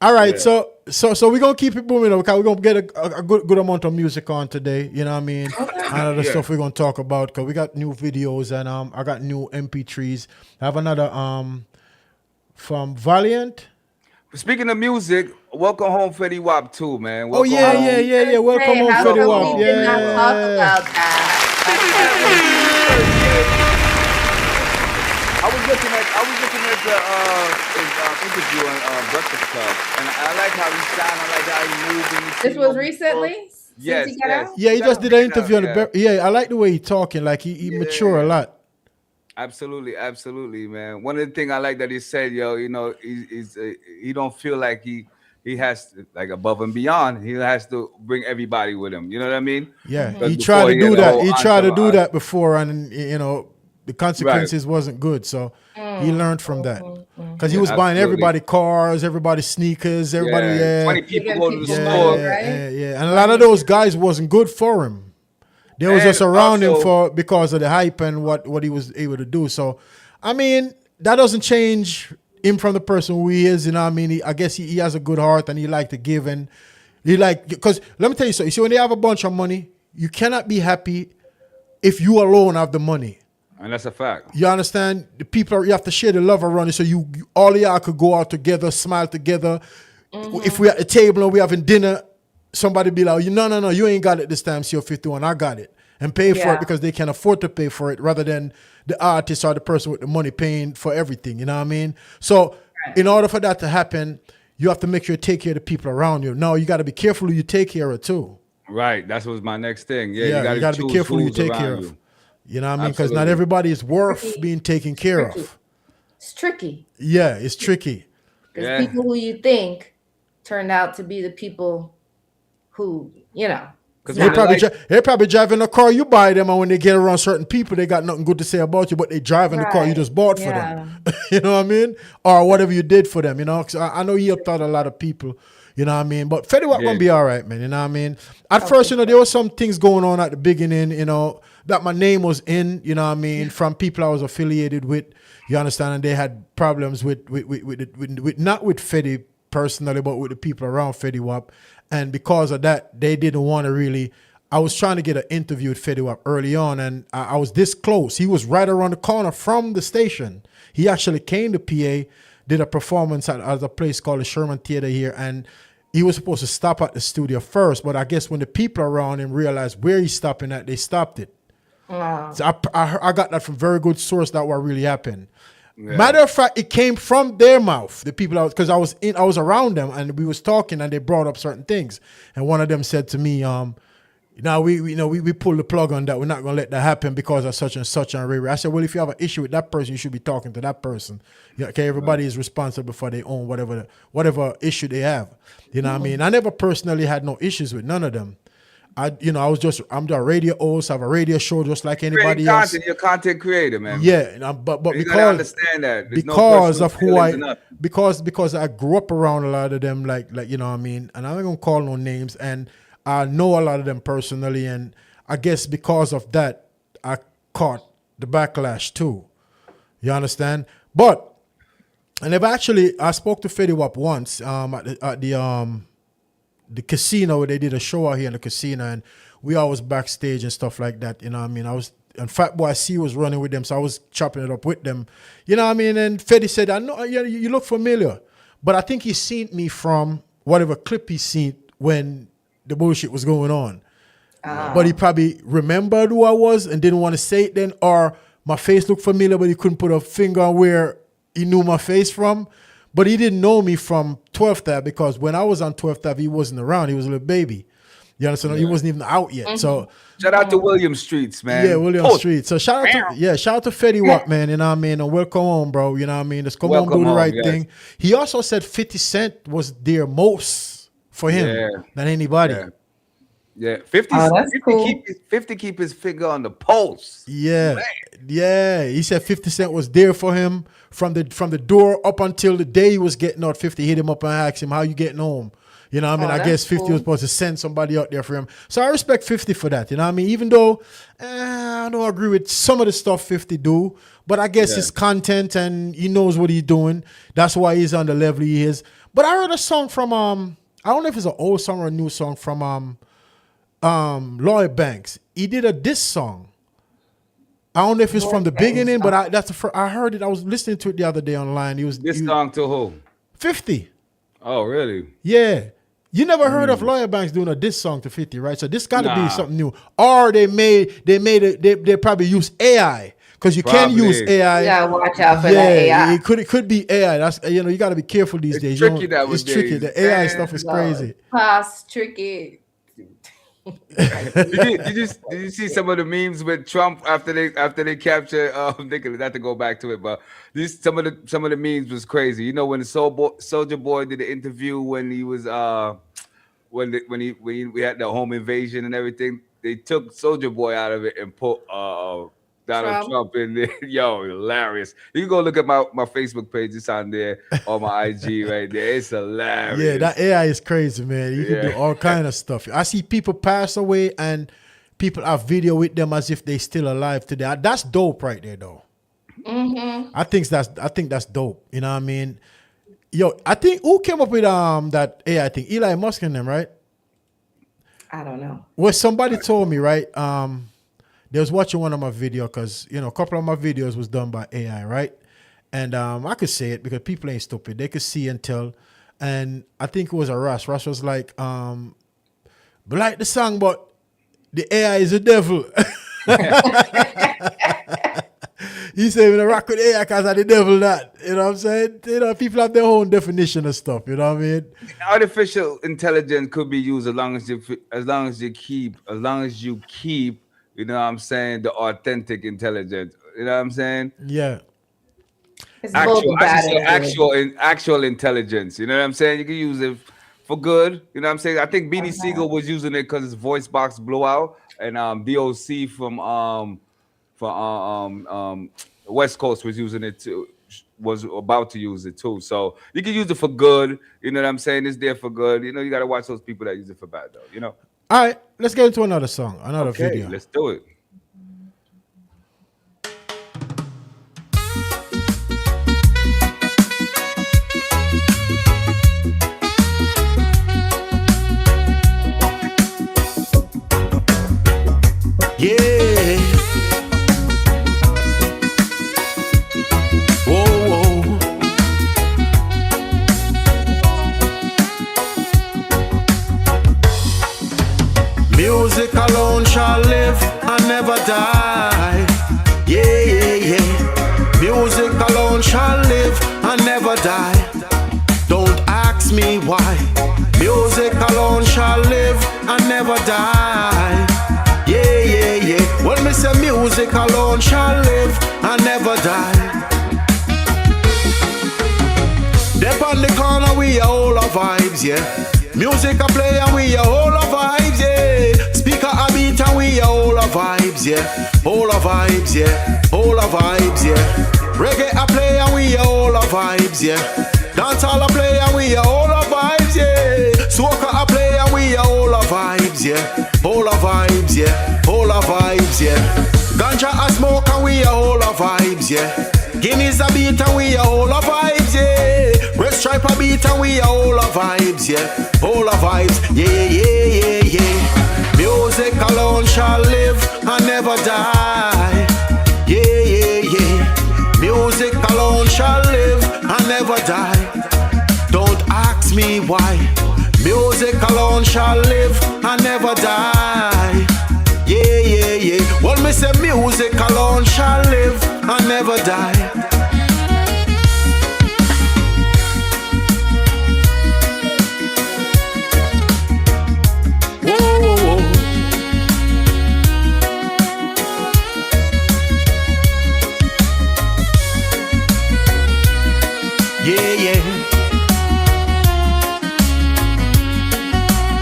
All right, yeah. So we're gonna keep it moving because we're gonna get a good amount of music on today. You know what I mean? And other stuff we're gonna talk about because we got new videos and I got new MP3s. I have another from Valiant. Speaking of music, welcome home, Fetty Wap too, man. Welcome home. Yeah. Welcome home, Fetty Wap. Yeah. Did not talk about that. I was looking at the interview on Breakfast Club, and I like how he sounded. I like how he moved. This was recently. Yes. Yeah, he just did an interview on the. Yeah, I like the way he talking. Like he mature a lot. Absolutely, man. One of the things I like that he said, you know, he don't feel like he has to, like above and beyond. He has to bring everybody with him. You know what I mean? Yeah, he tried to do that. He tried to do that before, and you know. The consequences wasn't good, so he learned from that because he was buying everybody cars, everybody sneakers, everybody. 20 people go to the store. Yeah, and a lot of those guys wasn't good for him. They was just around him because of the hype and what he was able to do. So, I mean, that doesn't change him from the person who he is. You know what I mean? I guess he has a good heart and he like to give and because let me tell you something. See, when they have a bunch of money, you cannot be happy if you alone have the money. And that's a fact. You understand? The people you have to share the love around you, so you all of y'all could go out together, smile together. If we're at the table and we're having dinner, somebody be like, no, you ain't got it this time, CO51, I got it. And pay for Yeah. it because they can afford to pay for it rather than the artist or the person with the money paying for everything, you know what I mean? So in order for that to happen, you have to make sure you take care of the people around you. Now you got to be careful who you take care of too. Right. That's what's my next thing. Yeah, Yeah, you got to be choose careful who you who's take around care you. of. You know what I mean? Because not Absolutely. everybody is worth Tricky. being taken care Tricky. of. It's tricky Yeah, it's tricky. because Yeah. people who you think turned out to be the people who, you know. Because They probably driving a car you buy them, and when they get around certain people, they got nothing good to say about you, but they driving the car you Right. just bought for them. You know what I mean? Or whatever you did for them, you know? 'Cause I know he helped out a lot of people, you know what I mean? But Fetty Wap Yeah. gonna be all right, man, you know what I mean? At first, you know, there was some things going on at the beginning, you know, that my name was in, you know what I mean, from people I was affiliated with, you understand? And they had problems with not with Fetty personally, but with the people around Fetty Wap. And because of that, they didn't want to really. I was trying to get an interview with Fetty Wap early on, and I was this close. He was right around the corner from the station. He actually came to PA, did a performance at a place called the Sherman Theater here, and he was supposed to stop at the studio first, but I guess when the people around him realized where he's stopping at, they stopped it. So I got that from very good source that what really happened. Matter of fact, it came from their mouth. The people, because I was around them and we was talking and they brought up certain things, and one of them said to me, "Now we pull the plug on that. We're not gonna let that happen because of such and such and Ray." I said, "Well, if you have an issue with that person, you should be talking to that person. Yeah, okay, everybody is responsible for their own whatever issue they have. You know what I mean? I never personally had no issues with none of them. I'm the radio host. I have a radio show just like anybody else. Content, you're a content creator, man. Yeah, but you gotta because understand that There's no because personal of who feelings I or nothing. because I grew up around a lot of them, like you know what I mean, and I'm not gonna call no names, and I know a lot of them personally, and I guess because of that, I caught the backlash too. You understand? But I spoke to Fetty Wap once at the casino where they did a show out here in the casino, and we always backstage and stuff like that. You know what I mean? And Fat Boy C was running with them, so I was chopping it up with them. You know what I mean? And Fetty said, "I know you look familiar," but I think he seen me from whatever clip he seen when the bullshit was going on. But he probably remembered who I was and didn't want to say it then, or my face looked familiar, but he couldn't put a finger on where he knew my face from. But he didn't know me from 12th Ave because when I was on 12th Ave, he wasn't around. He was a little baby. You understand? He wasn't even out yet. So Shout out to William Streets, man. yeah, William Oh, Street. So shout out to Fetty Wap, man. You know what I mean? And welcome home, bro. You know what I mean? Let's come on, Welcome do the home, right yes. thing. He also said 50 Cent was there most for him Yeah. than anybody. Yeah. Yeah, 50, Oh, that's 50 cool. keep his finger on the pulse. Yeah, yeah. He said 50 Cent was there for him from the door up until the day he was getting out. 50 hit him up and asked him, "How you getting home?" You know what I mean? Oh, I that's guess 50 cool. was supposed to send somebody out there for him. So I respect 50 for that. You know what I mean? Even though I don't agree with some of the stuff 50 do, but I guess it's content and he knows what he's doing. That's why he's on the level he is. But I heard a song from I don't know if it's an old song or a new song from Lloyd Banks. He did a diss song. I don't know if it's from the beginning, but I heard it. I was listening to it the other day online. This song to who? 50. Oh, really? Yeah. You never heard of Lloyd Banks doing a diss song to 50, right? So this got to be Nah. something new. Or they probably use AI because you can Probably. use AI. You gotta watch out for that AI. It could be AI. That's you got to be careful these days. You tricky know, it's nowadays. tricky. The AI Man, stuff is No, crazy. Cost tricky. Did you see some of the memes with Trump after they captured Nicholas? Not to go back to it, but some of the memes was crazy. You know when the Soldier Boy did the interview when he was when we had the home invasion and everything, they took Soldier Boy out of it and put Donald Trump in there. Yo, hilarious. You can go look at my Facebook page. It's on there on my IG right there. It's hilarious. Yeah, that AI is crazy, man. You can do Yeah. all kind of stuff. I see people pass away and people have video with them as if they still alive today. That's dope right there, though. I think that's dope. You know what I mean? Yo, I think who came up with that AI thing? Elon Musk and them, right? I don't know. Well, somebody told me, right? They was watching one of my videos because a couple of my videos was done by AI, right? And I could say it because people ain't stupid. They could see and tell. and I think it was a Rush. Rush was like, "We like the song, but the AI is a devil." He said, "We don't rock with AI because of the devil." That, you know what I'm saying? You know, people have their own definition of stuff. You know what I mean? Artificial intelligence could be used as long as you keep, you know what I'm saying, the authentic intelligence. You know what I'm saying? Yeah. It's both bad and good. Actual intelligence. You know what I'm saying? You can use it for good. You know what I'm saying? I think Beanie Siegel was using it because his voice box blew out, and DOC from West Coast was using it too. Was about to use it too. So you can use it for good. You know what I'm saying? It's there for good. You know, you got to watch those people that use it for bad, though. You know. All right, let's get into another song, another Okay, video. let's do it. Yeah. Whoa, whoa. Music alone shall live and never die. Yeah, yeah, yeah. Music alone shall live and never die. Don't ask me why. Music alone shall live and never die. Yeah, yeah, yeah. When me say music alone shall live and never die. Dep on the corner, we are all our vibes, yeah. Music a play and we are all our vibes, yeah. Speaker a beat and we are all our vibes, yeah. All our vibes, yeah. All our vibes, yeah. Reggae a play and we are all our vibes, yeah. Dancehall a play and we are all our vibes, yeah. Soca a play and we are all our vibes, yeah. All our vibes, yeah. All our vibes, yeah. Ganja a smoke and we are all our vibes, yeah. Guinea's a beat and we are all our vibes, yeah. Red Stripe a beat and we are all our vibes, yeah. All our vibes, yeah, yeah, yeah, yeah. Music alone shall live and never die. Yeah, yeah, yeah. Music alone shall live and never die. Don't ask me why. Music alone shall live and never die. Yeah, yeah, yeah. Well, me say music alone shall live and never die. Whoa, whoa, whoa. Yeah, yeah.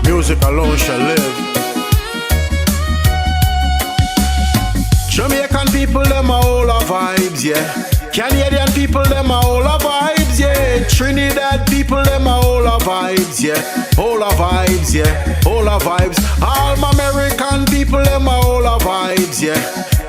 Music alone shall live. Jamaican people, them are all our vibes, yeah. Canadian people, them are all our vibes, yeah. Trinidad people, them are all our vibes, yeah. All our vibes, yeah. All our vibes. All American people, them are all our vibes, yeah.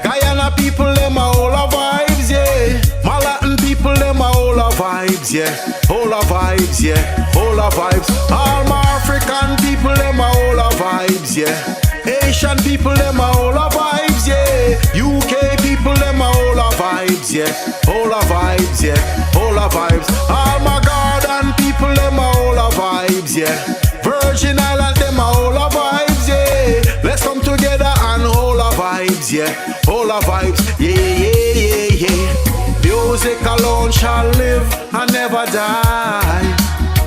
Guyana people, them are all our vibes, yeah. Malatin people, them are all our vibes, yeah. All our vibes, yeah. All our vibes. All my African people, them are all our vibes, yeah. Asian people, them are all our vibes, yeah. UK people, them are all our vibes, yeah. All our vibes, yeah. All our vibes. All my garden people, them are all our vibes, yeah. Virgin Island, them are all our vibes, yeah. Let's come together and all our vibes, yeah. All our vibes, yeah, yeah, yeah, yeah. Music alone shall live and never die.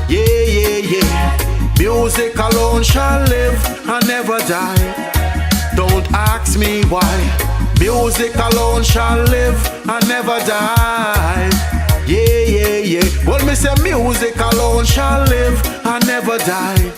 Yeah, yeah, yeah. Music alone shall live and never die. Don't ask me why. Music alone shall live and never die. Yeah, yeah, yeah. Well, me say music alone shall live and never die.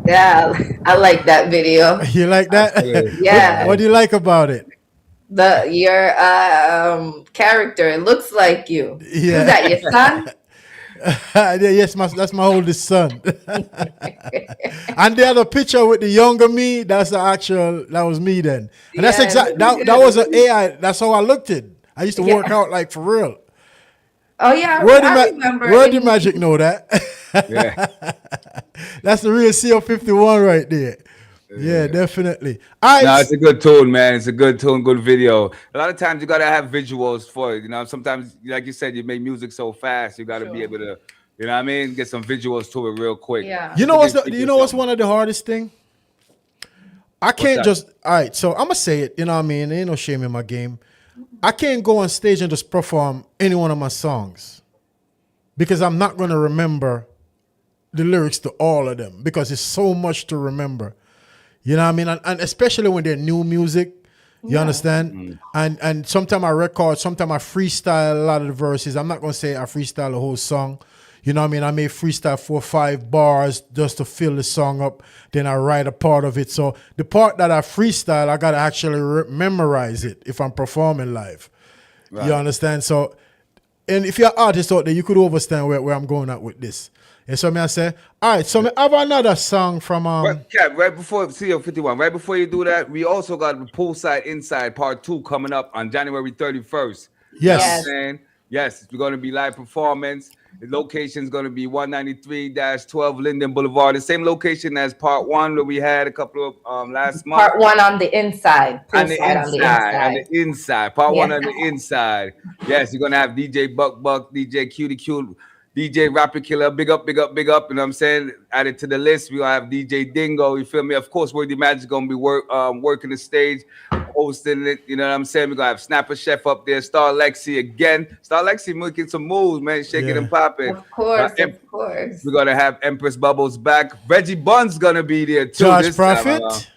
Yeah, I like that video. You like that? Yeah. What do you like about it? Your character, it looks like you. Yeah. Who's that, your son? Yes, that's my oldest son. And the other picture with the younger me, that was me then. And that's Yes. that was an AI. That's how I looked it. I used to work out like for real. Oh yeah, Where I did remember. Where did Magic know that? Yeah. That's the real CO51 right there. Yeah, definitely. All right. No, it's a good tune, man. It's a good tune, good video. A lot of times you gotta have visuals for it. You know, sometimes, like you said, you make music so fast, you gotta be able to, you know what I mean, get some visuals to it real quick. Yeah. You know what's one of the hardest thing? I can't that? all right, so I'm gonna say it, you know what I mean? There ain't no shame in my game. I can't go on stage and just perform any one of my songs because I'm not gonna remember the lyrics to all of them because it's so much to remember. You know what I mean? And especially when they're new music, you understand? And sometimes I record, sometimes I freestyle a lot of the verses. I'm not gonna say I freestyle the whole song. You know what I mean? I may freestyle 4 or 5 bars just to fill the song up. Then I write a part of it. So the part that I freestyle, I got to actually memorize it if I'm performing live. Right. You understand? So, and if you're an artist out there, you could understand where I'm going at with this. And so I say, all right, so I have another song from... right before CO51, right before you do that, we also got the Poolside Inside Part 2 coming up on January 31st. Yes. You know what I'm saying? Yes, it's going to be live performance. The location is going to be 193-12 Linden Boulevard, the same location as Part 1 that we had a couple of last month. Part 1 on the inside. On the inside. Part 1 on the inside. Yes, you're going to have DJ Buck, DJ Cutie Cute, DJ Rapper Killer, big up, you know what I'm saying? Added to the list, we're going to have DJ Dingo, you feel me? Of course, Worthy Magic going to be working the stage, hosting it, you know what I'm saying? We're going to have Snapper Chef up there, Star Lexi again. Star Lexi making some moves, man, shaking and popping. Of course. We're going to have Empress Bubbles back. Reggie Bunn's going to be there too. Josh Prophet.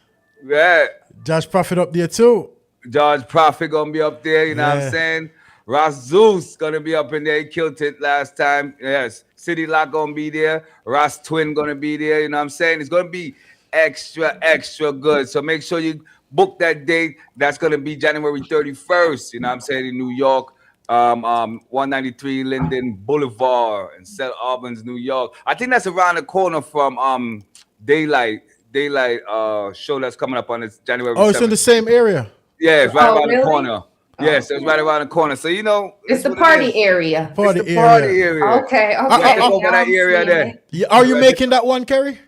Yeah. Josh Prophet up there too. George Prophet going to be up there, you know what I'm saying? Ross Zeus gonna be up in there. He killed it last time. Yes. City Lock gonna be there. Ross Twin gonna be there. You know what I'm saying? It's gonna be extra good. So make sure you book that date. That's gonna be January 31st. You know what I'm saying? In New York. 193 Linden Boulevard in St. Albans, New York. I think that's around the corner from Daylight show that's coming up on this January 7th. It's in the same area. Yeah, it's right around the corner. Yes, it's right around the corner. So you know, it's the party area. Party area. Okay. Over that area there. Are you making that one, Kerry?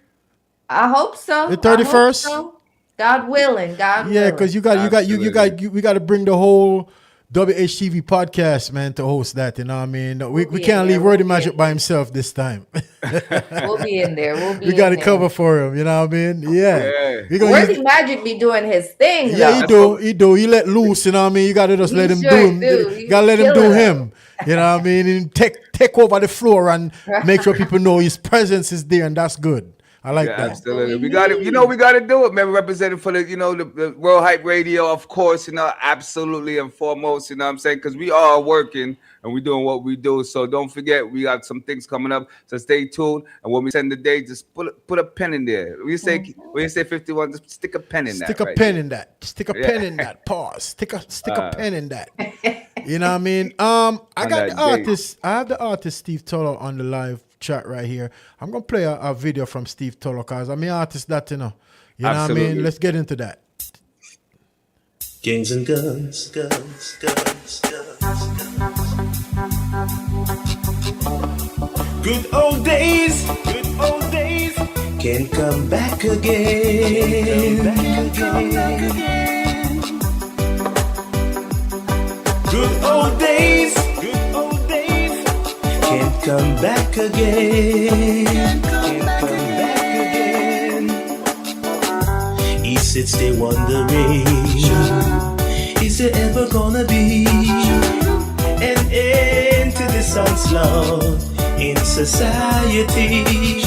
I hope so. The 31st. So. God willing. Yeah, because we got to bring the whole WHTV podcast, man, to host that. You know what I mean? We can't leave Worthy Magic by himself this time. We'll be in there. We got to cover for him. You know what I mean? Yeah. Worthy Magic be doing his thing. Yeah, he do. He let loose. You know what I mean? You got to just let him do him. You got to let him do him. You know what I mean? And take over the floor and make sure people know his presence is there, and that's good. I like that. Absolutely. We got it. You know, we got to do it, man. We're representing for the World Hype Radio, of course, absolutely and foremost, you know what I'm saying? Because we are working and we're doing what we do. So don't forget, we got some things coming up. So stay tuned. And when we send the date, just put a pen in there. When you say 51, just stick a pen in that. Stick a pen in that. Stick a pen in that. Pause. Stick a pen in that. You know what I mean? I got the artist. I have the artist Steve Tolo on the live chat right here. I'm gonna play a video from Steve Tolo because I'm an artist that you know what I mean. Let's get into that. Gangs and guns. Good old days can come back again. Good old days can't come back again. He sits there wondering, is there ever gonna be an end to this onslaught in society?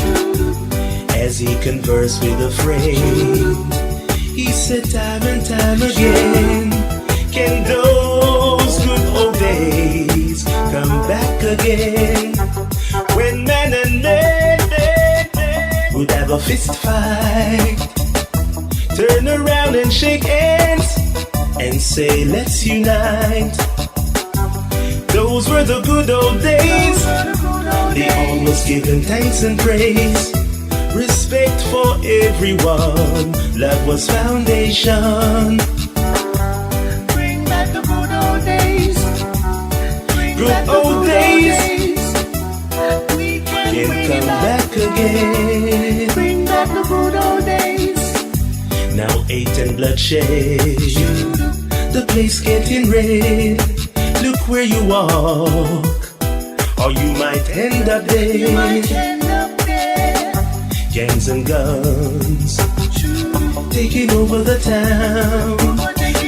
As he conversed with a friend, he said time and time again, can those good old days come back again? When man and man would have a fist fight, turn around and shake hands and say let's unite. Those Those were the good old days. They always giving thanks and praise. Respect for everyone. Love was foundation. Bring back the good old days. Good old days We can can bring come it back. back again. Bring back the good old days. Now hate and bloodshed. The place getting red. Look where you walk, or you might end up You might dead. end up there. Gangs and guns taking over the town.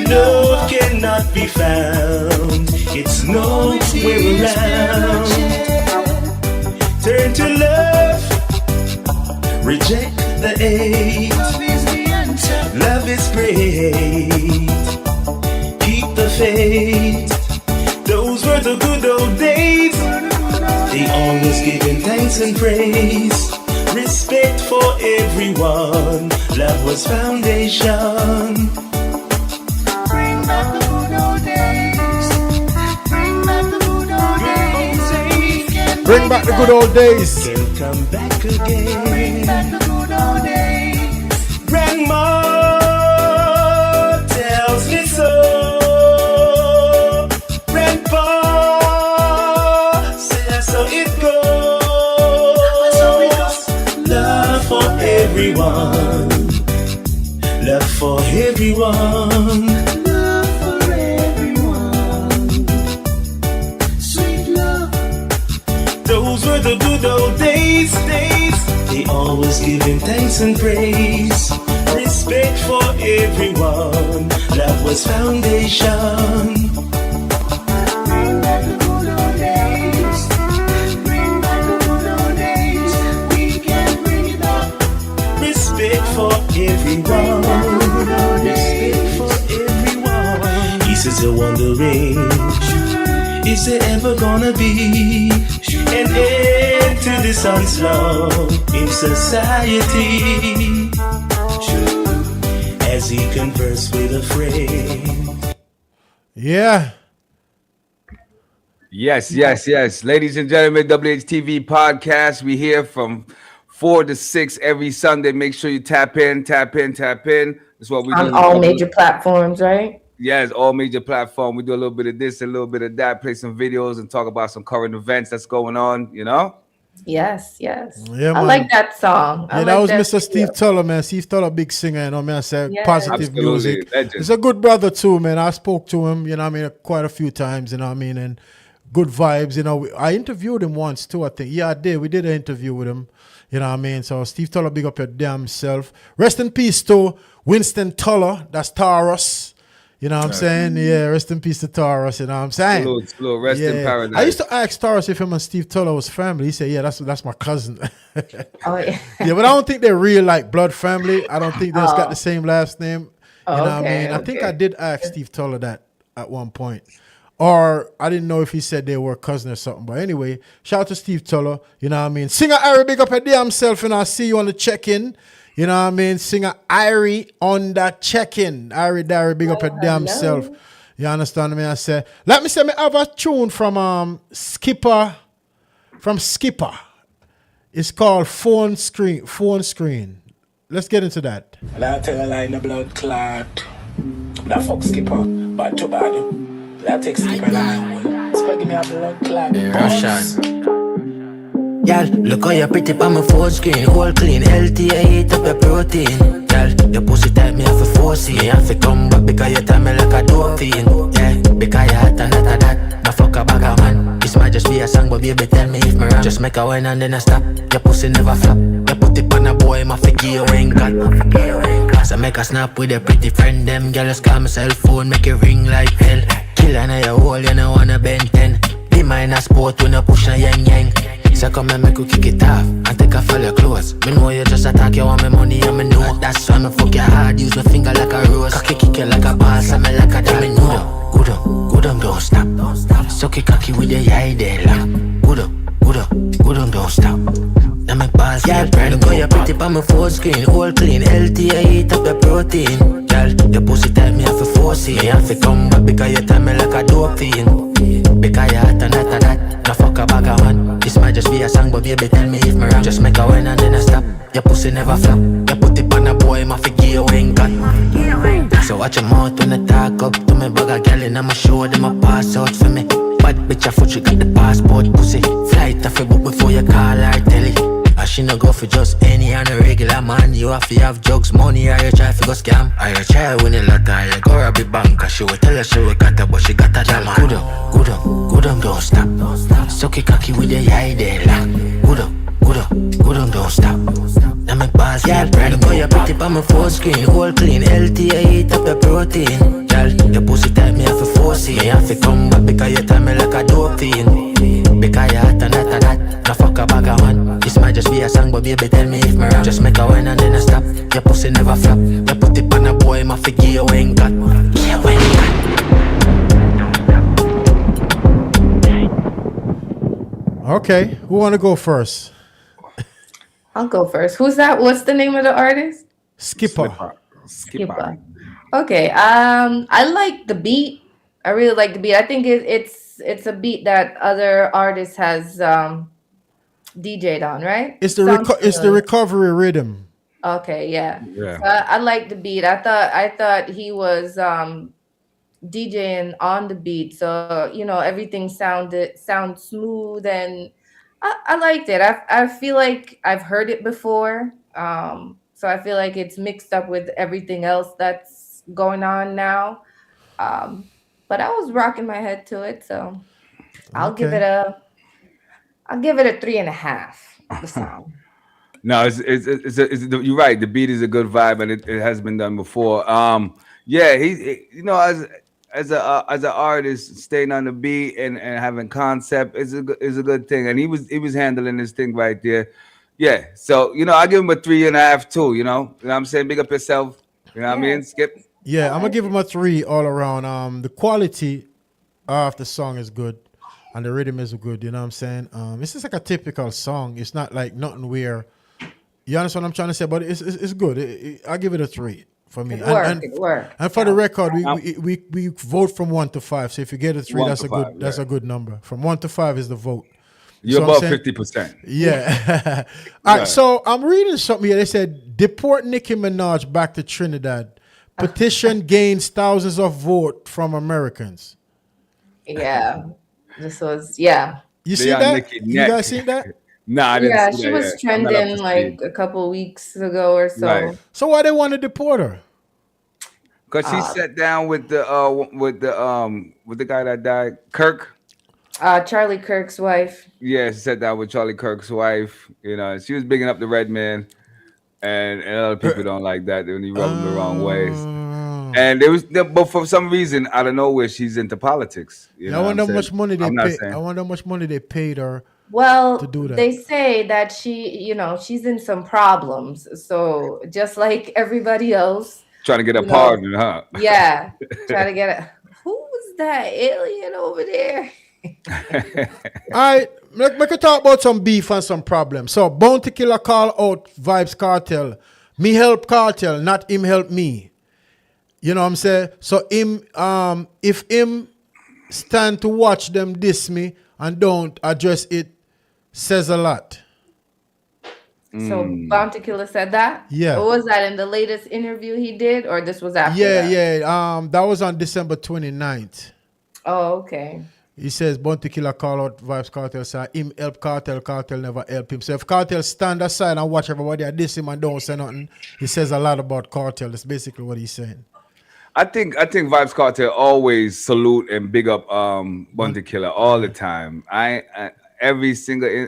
Love cannot be found. It's nowhere around. Turn to love. Reject the hate. Love is the answer. Love is great. Keep the faith. Those were the good old days. They always giving thanks and praise. Respect for everyone. Love was foundation. Bring back the good old days. Bring back the good old days. We can Bring back the good old days. Can come back Bring again. back the good old days. Grandma tells me so. Grandpa says so it goes. Love for everyone. Love for everyone. Love for everyone. Sweet love. Those were the good old days. They always giving thanks and praise. Respect for everyone. Love was foundation. Bring back the good old days. Bring back the good old days. We can bring it back. Respect for everyone. Respect for everyone. He says you're wondering, is there ever gonna be an end to this onslaught in society? As he conversed with a friend. Yeah. Yes. Ladies and gentlemen, WHTV podcast. We here from 4 to 6 every Sunday. Make sure you tap in. That's what we do. On all major platforms, right? Yes, all major platform. We do a little bit of this, a little bit of that, play some videos and talk about some current events that's going on, you know? Yes. Yeah, I man. like that song. I Yeah, that like was Mr. video. Steve Tuller, man. Steve Tuller, big singer, you know, man. I said Yes. positive Absolutely, music. legend. He's a good brother too, man. I spoke to him, you know what I mean, quite a few times, you know what I mean, and good vibes, you know. I interviewed him once too, I think. Yeah, I did. We did an interview with him, you know what I mean. So Steve Tuller, big up your damn self. Rest in peace to Winston Tuller, that's Taurus. You know what I'm saying? Yeah, rest in peace to Taurus, you know what I'm saying? Salute, rest in paradise. I used to ask Taurus if him and Steve Tuller was family. He said, yeah, that's my cousin. Oh, yeah. Yeah, but I don't think they're real like blood family. I don't think they've got the same last name. You know what I mean? I think I did ask Steve Tuller that at one point. Or I didn't know if he said they were cousin or something. But anyway, shout out to Steve Tuller. You know what I mean? Singer Irie, big up your damn self, and I see you on the check-in. You know what I mean? Singer Irie on the check-in. Irie Diary, big up your damn self. You understand me? I say, let me say me have a tune from Skipper. It's called Phone Screen. Let's get into that. I tell a lie in the blood clot. That fuck Skipper, but too bad. That takes Skipper line. It's give me a blood clot. Y'all, look how you pretty on my phone screen. All clean, healthy, I eat up your protein. Y'all, your pussy type me have to force it. Me have to come back because you tell me like a dolphin. Yeah, because you hot and not a that. No fuck a bag of man. This might just be a song, but baby tell me if me wrong. Just make a wine and then I stop. Your pussy never flop. You put it on a boy, my figure you ain't got. So make a snap with your pretty friend. Them girl just call my cell phone, make it ring like hell. Kill in your hole, you know wanna bend 10. Be mine a sport when you push a yang. So come and make you kick it off and take off all your clothes. Me know you just attack, you want me money and me know. That's why me fuck your hard, use my finger like a rose. Cocky kick you like a boss, and me like a damn. Me know, good on, don't stop. Suck it cocky with your eye there, lock. Good on, good on don't stop. Now me pass me a brand. Look how you pretty pa my phone screen, all clean. LT, I eat up your protein. Girl, your pussy tight, me have to force it. Me have to come back because you tell me like a dope fiend. Because you hot and hot and hot. No fuck a bag of one. This might just be a song, but baby tell me if me wrong. Just make a wine and then I stop. Your pussy never flop. You put it on a boy, my figure you ain't got. So watch your mouth when I talk up to me. Bag a girl and I'ma show them a pass out for me. Bad bitch, I foot, she got the passport, pussy. Flight off a book before you call her telly. And she no go for just any and a regular man. You have to have jugs, money, or you try to go scam. Or you try win a lot, or you go rob the bank. She will tell her she will got her, but she got her jam. Good up, good up, good up, don't stop. Suck it cocky with your eye there, lock. Good up, good up, good up, don't stop. Now me pass me a brand. Look how you pretty pa my phone screen, all clean. LT, I eat up your protein. Girl, your pussy tight, me have to force it. Me have to come back because you tell me like a dope fiend. Because you hot and hot and hot. No fuck a bag of one. This might just be a song, but baby tell me if me wrong. Just make a wine and then I stop. Your pussy never flop. You put it on a boy, my figure you ain't got. You ain't got. Okay, who want to go first? I'll go first. Who's that? What's the name of the artist? Skipper. Skipper. Okay. I like the beat. I really like the beat. I think it's a beat that other artists has DJ'd on, right? It's the Sounds it's the familiar. recovery rhythm. Okay, yeah. Yeah. I like the beat. I thought he was DJing on the beat, so everything sounds smooth, and I liked it. I feel like I've heard it before, so I feel like it's mixed up with everything else that's going on now. But I was rocking my head to it, so I'll give it a 3.5. The song. No, you're right. The beat is a good vibe, and it has been done before. Yeah, he as an artist, staying on the beat and having concept is a good thing, and he was handling this thing right there. Yeah, so I give him a 3.5 too. You know what I'm saying? Big up yourself. You know what I mean? Skip. Yeah, I'm gonna give him a 3 all around. The quality of the song is good, and the rhythm is good. You know what I'm saying? It's just like a typical song. It's not like nothing where. You understand what I'm trying to say? But it's good. I give it a 3 for me. It worked. And for the record, we vote from 1 to 5. So if you get a 3, 1 that's to a good 5, that's a good number. From 1 to 5 is the vote. You're So I'm about saying- 50%. Yeah. All right. So I'm reading something here. They said deport Nicki Minaj back to Trinidad. Petition gains thousands of votes from Americans. Yeah, this was You They see are that? Nicki You neck. guys seen that? Nah, I didn't Yeah, see she that was yet. I'm not up trending to like speed. a couple weeks ago or so. Right. So why they want to deport her? Cause she sat down with the guy that died, Kirk. Charlie Kirk's wife. Yeah, she sat down with Charlie Kirk's wife. She was bigging up the red man, and a lot of people don't like that when you rub them the wrong ways. And but for some reason, out of nowhere, she's into politics. I wonder how much money they I'm not pay. saying. I wonder how much money they paid her. Well, To do that. they say that she's in some problems. So just like everybody else, Trying to get a you know, pardon, huh? yeah, try to get it. Who's that alien over there? All right, we could talk about some beef and some problems. So Bounty Killer call out Vibes Cartel. Me help Cartel, not him help me. You know what I'm saying? So if him stand to watch them diss me and don't address it, says a lot. So Bounty Killer said that? Yeah. Or was that in the latest interview he did, or this was after that? Yeah. That was on December 29th. Oh, okay. He says Bounty Killer call out Vibes Cartel, say him help Cartel, Cartel never help him. So if Cartel stand aside and watch everybody at diss him and don't say nothing, he says a lot about Cartel. That's basically what he's saying. I think Vibes Cartel always salute and big up Bounty Killer all the time. I every single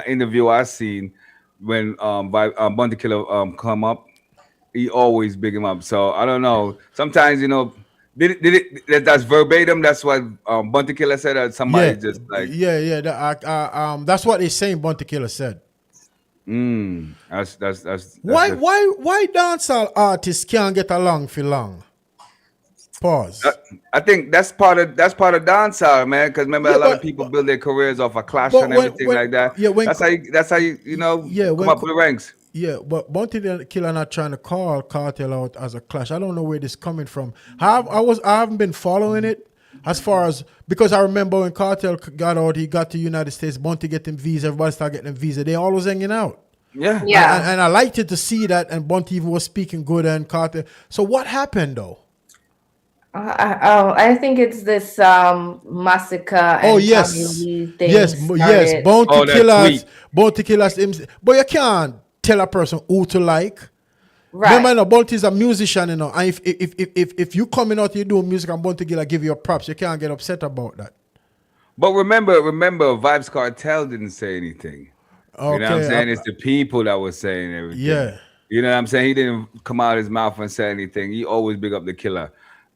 interview I've seen when Bounty Killer come up, he always big him up. So I don't know. Sometimes that's verbatim. That's what Bounty Killer said. Or somebody just like That's what he's saying. Bounty Killer said. That's Why dancehall artists can't get along for long? Pause. I think that's part of dancehall, man. Because remember, Yeah, a lot of but- people build their careers off a clash but and when- everything when- like that. yeah, when- that's how you Yeah, come when up the ranks. Yeah, but Bounty Killer not trying to call Cartel out as a clash. I don't know where this coming from. I haven't been following it as far as, because I remember when Cartel got out, he got to United States, Bounty getting visa, everybody started getting visa. They always hanging out. Yeah. Yeah. And I liked it to see that, and Bounty even was speaking good and Cartel. So what happened though? I think it's this massacre and Oh yes, Tommy Lee thing yes, yes. started. Bounty Oh, that Killers, tweet. Bounty Killers. But you can't tell a person who to like. Right. Remember, no, Bounty is a musician, you know. And if you coming out, you doing music, and Bounty Killer give you props, you can't get upset about that. But remember, Vibes Cartel didn't say anything. Okay, You know what I'm saying? It's the people that was saying everything. Yeah. You know what I'm saying? He didn't come out of his mouth and say anything. He always big up the killer.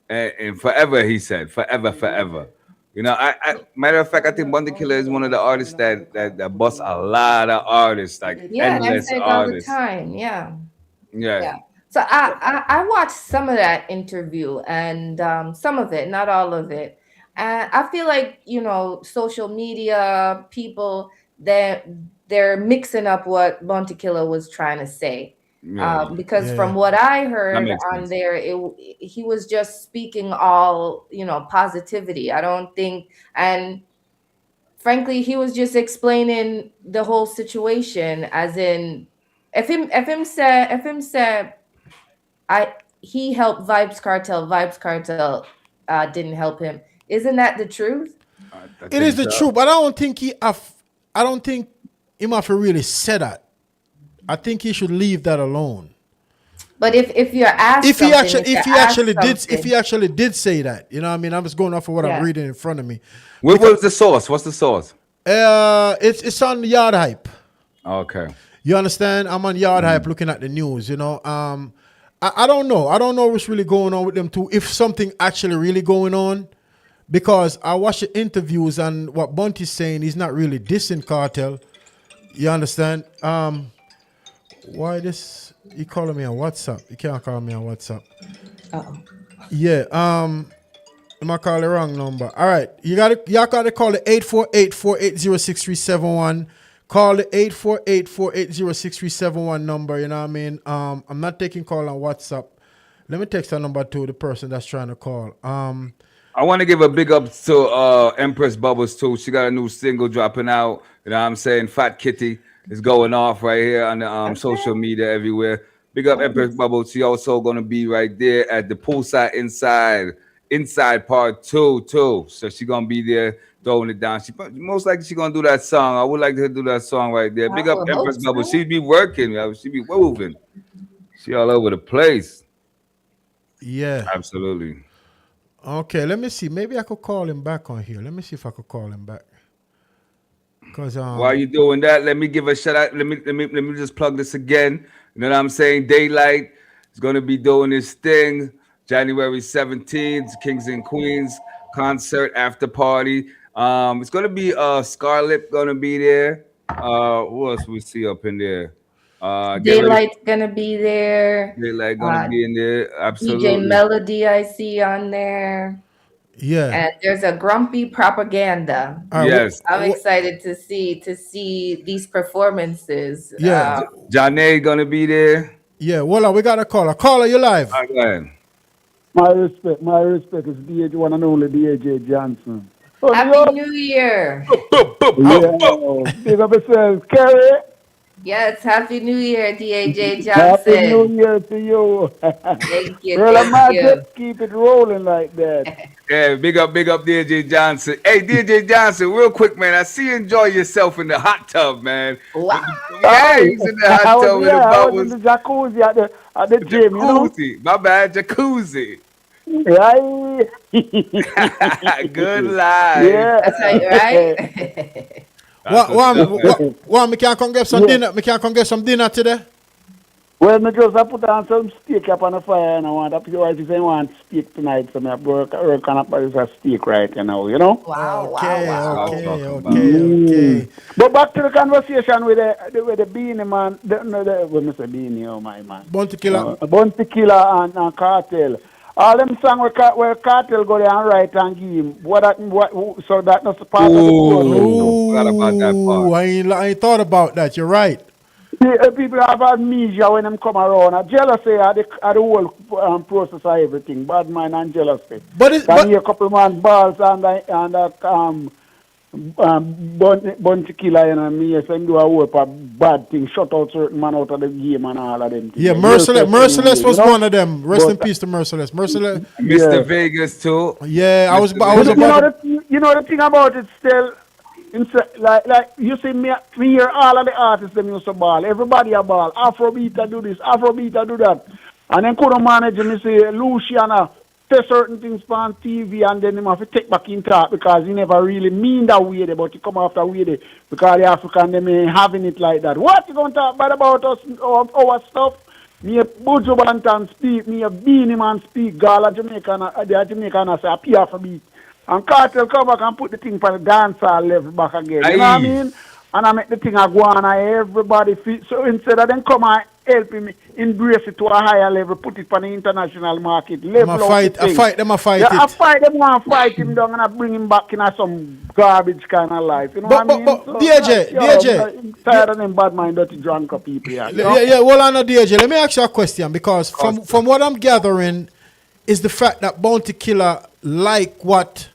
And forever, he said, forever. You know, I matter of fact, I think Bounty Killer is one of the artists that busts a lot of artists, like Yeah, I endless say it all the artists. time. Yeah. Yeah. Yeah. So I watched some of that interview and some of it, not all of it. And I feel like, you know, social media people, they're mixing up what Bounty Killer was trying to say. Yeah. Because Yeah. from what I That heard makes on sense. there, he was just speaking all, you know, positivity. I don't think, and frankly, he was just explaining the whole situation, as in, if him said, he helped Vibes Cartel didn't help him. Isn't that the truth? I It is the think so. truth, but I don't think he have to really say that. I think he should leave that alone. But if you're asked, If he something, actually did say that, you know what I mean? I'm just going off of what Yeah. I'm reading in front of me. What was the source? What's the source? It's on Yard Hype. Okay. You understand? I'm on Yard Hype looking at the news, you know. I don't know. I don't know what's really going on with them two. If something actually really going on, because I watch the interviews and what Bunty's saying, he's not really dissing Cartel. You understand? Why this? He calling me on WhatsApp. You can't call me on WhatsApp. Uh-oh. Yeah. Am I calling the wrong number? All right. Y'all gotta call the 848-480-6371. Call the 848-480-6371 number. You know what I mean? I'm not taking call on WhatsApp. Let me text that number to the person that's trying to call. I want to give a big up to Empress Bubbles too. She got a new single dropping out. You know what I'm saying? Fat Kitty is going off right here on the social media everywhere. Big up Empress Bubbles. She also gonna be right there at the poolside inside part 2 too. So she gonna be there throwing it down. She most likely she gonna do that song. I would like to do that song right there. Big I up would Empress hope Bubbles. so. She be working. She be moving. She all over the place. Yeah. Absolutely. Okay, let me see. Maybe I could call him back on here. Let me see if I could call him back. Cause While you doing that, let me give a shout out. Let me just plug this again. You know what I'm saying? Daylight is gonna be doing this thing January 17th, Kings and Queens concert after party. It's gonna be Scarlett gonna be there. Who else we see up in there? Daylight's gonna be there. Daylight gonna be in there. Absolutely. DJ Melody I see on there. yeah. And there's a Grumpy Propaganda. All right, Yes. I'm excited to see these performances. Yeah. Janae gonna be there. Yeah, well, we got a caller. Caller, you live. All right, go ahead. My respect is DH, one and only DJ Johnson. Oh, Happy New Year. yeah. Big up yourself, Kerry. Yes, Happy New Year, DAJ Happy New Johnson. Year to you. Thank you. Well, I Thank might you. just keep it rolling like that. Yeah, big up DJ Johnson. Hey, DJ Johnson, real quick, man. I see you enjoy yourself in the hot tub, man. Wow. Yeah, he's in the hot I tub with the I was bubbles. in the jacuzzi at the gym, you know. Jacuzzi. My bad, jacuzzi. Yeah. Good life. Yeah. That's right, right? What, me can't come get some dinner. Me can't come get some dinner today. Well, me just put on some steak up on the fire and I want to wife is I want steak tonight, so I work on a steak right now, you know? Wow, Okay, wow, wow. okay. But back to the conversation with the Beanie man, when I say Beanie, oh my man. Bounty Killer. Bounty Killer and Cartel. All them song where Cartel go there and write and give him. So that not part of the process. Ooh, forgot about that part. I ain't thought about that. You're right. People have amnesia when them come around. Jealousy are the whole process of everything. Bad mind and jealousy. But it's Can hear a couple man balls and bunch of killer, you know, me yes, and do a whole bad thing, shut out certain man out of the game and all of them things. yeah, Merciless was one of them. Rest in peace to Merciless. Merciless. Mr. Vegas too. Yeah, I was You about. you know the thing about it still, like you see me hear all of the artists them used to ball. Everybody a ball. Afrobeat a do this, Afrobeat a do that. And then couldn't manage me say Luciana say certain things on TV and then him have to take back in talk because he never really mean that way there, but he come after way there because the African them ain't having it like that. What you gonna talk bad about us our stuff? Me a Buju Banton speak, me a Beanie Man speak, Gala Jamaican, the Jamaican I say a P Afrobeat. And Cartel come back and put the thing for the dancehall level back again. You know what I mean? And I make the thing a go on and everybody feel. So instead of them come and help him embrace it to a higher level, put it for the international market, level I fight them, I fight yeah, I it. fight them, want to fight him down and I bring him back in a some garbage kind of life. You know what I mean? But DJ, I'm tired of them bad mind, dirty drunk people here. You know? Yeah, well, I know, DJ. Let me ask you a question because from what I'm gathering is the fact that Bounty Killer like what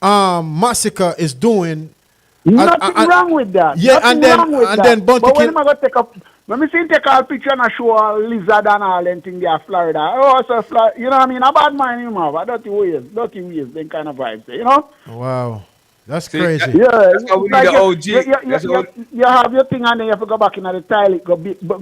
Massacre is doing. Nothing wrong with that. Yeah, Nothing wrong with that. then Bounty but when Killer. am I gonna take up? Let me see take a picture and I show a lizard and all them thing there, Florida. Oh, so you know what I mean? A bad mind him have a dirty ways, them kind of vibes, you know? Wow, that's See, crazy. Yeah, That's why we need the OG. You have your thing and then you have to go back in the toilet,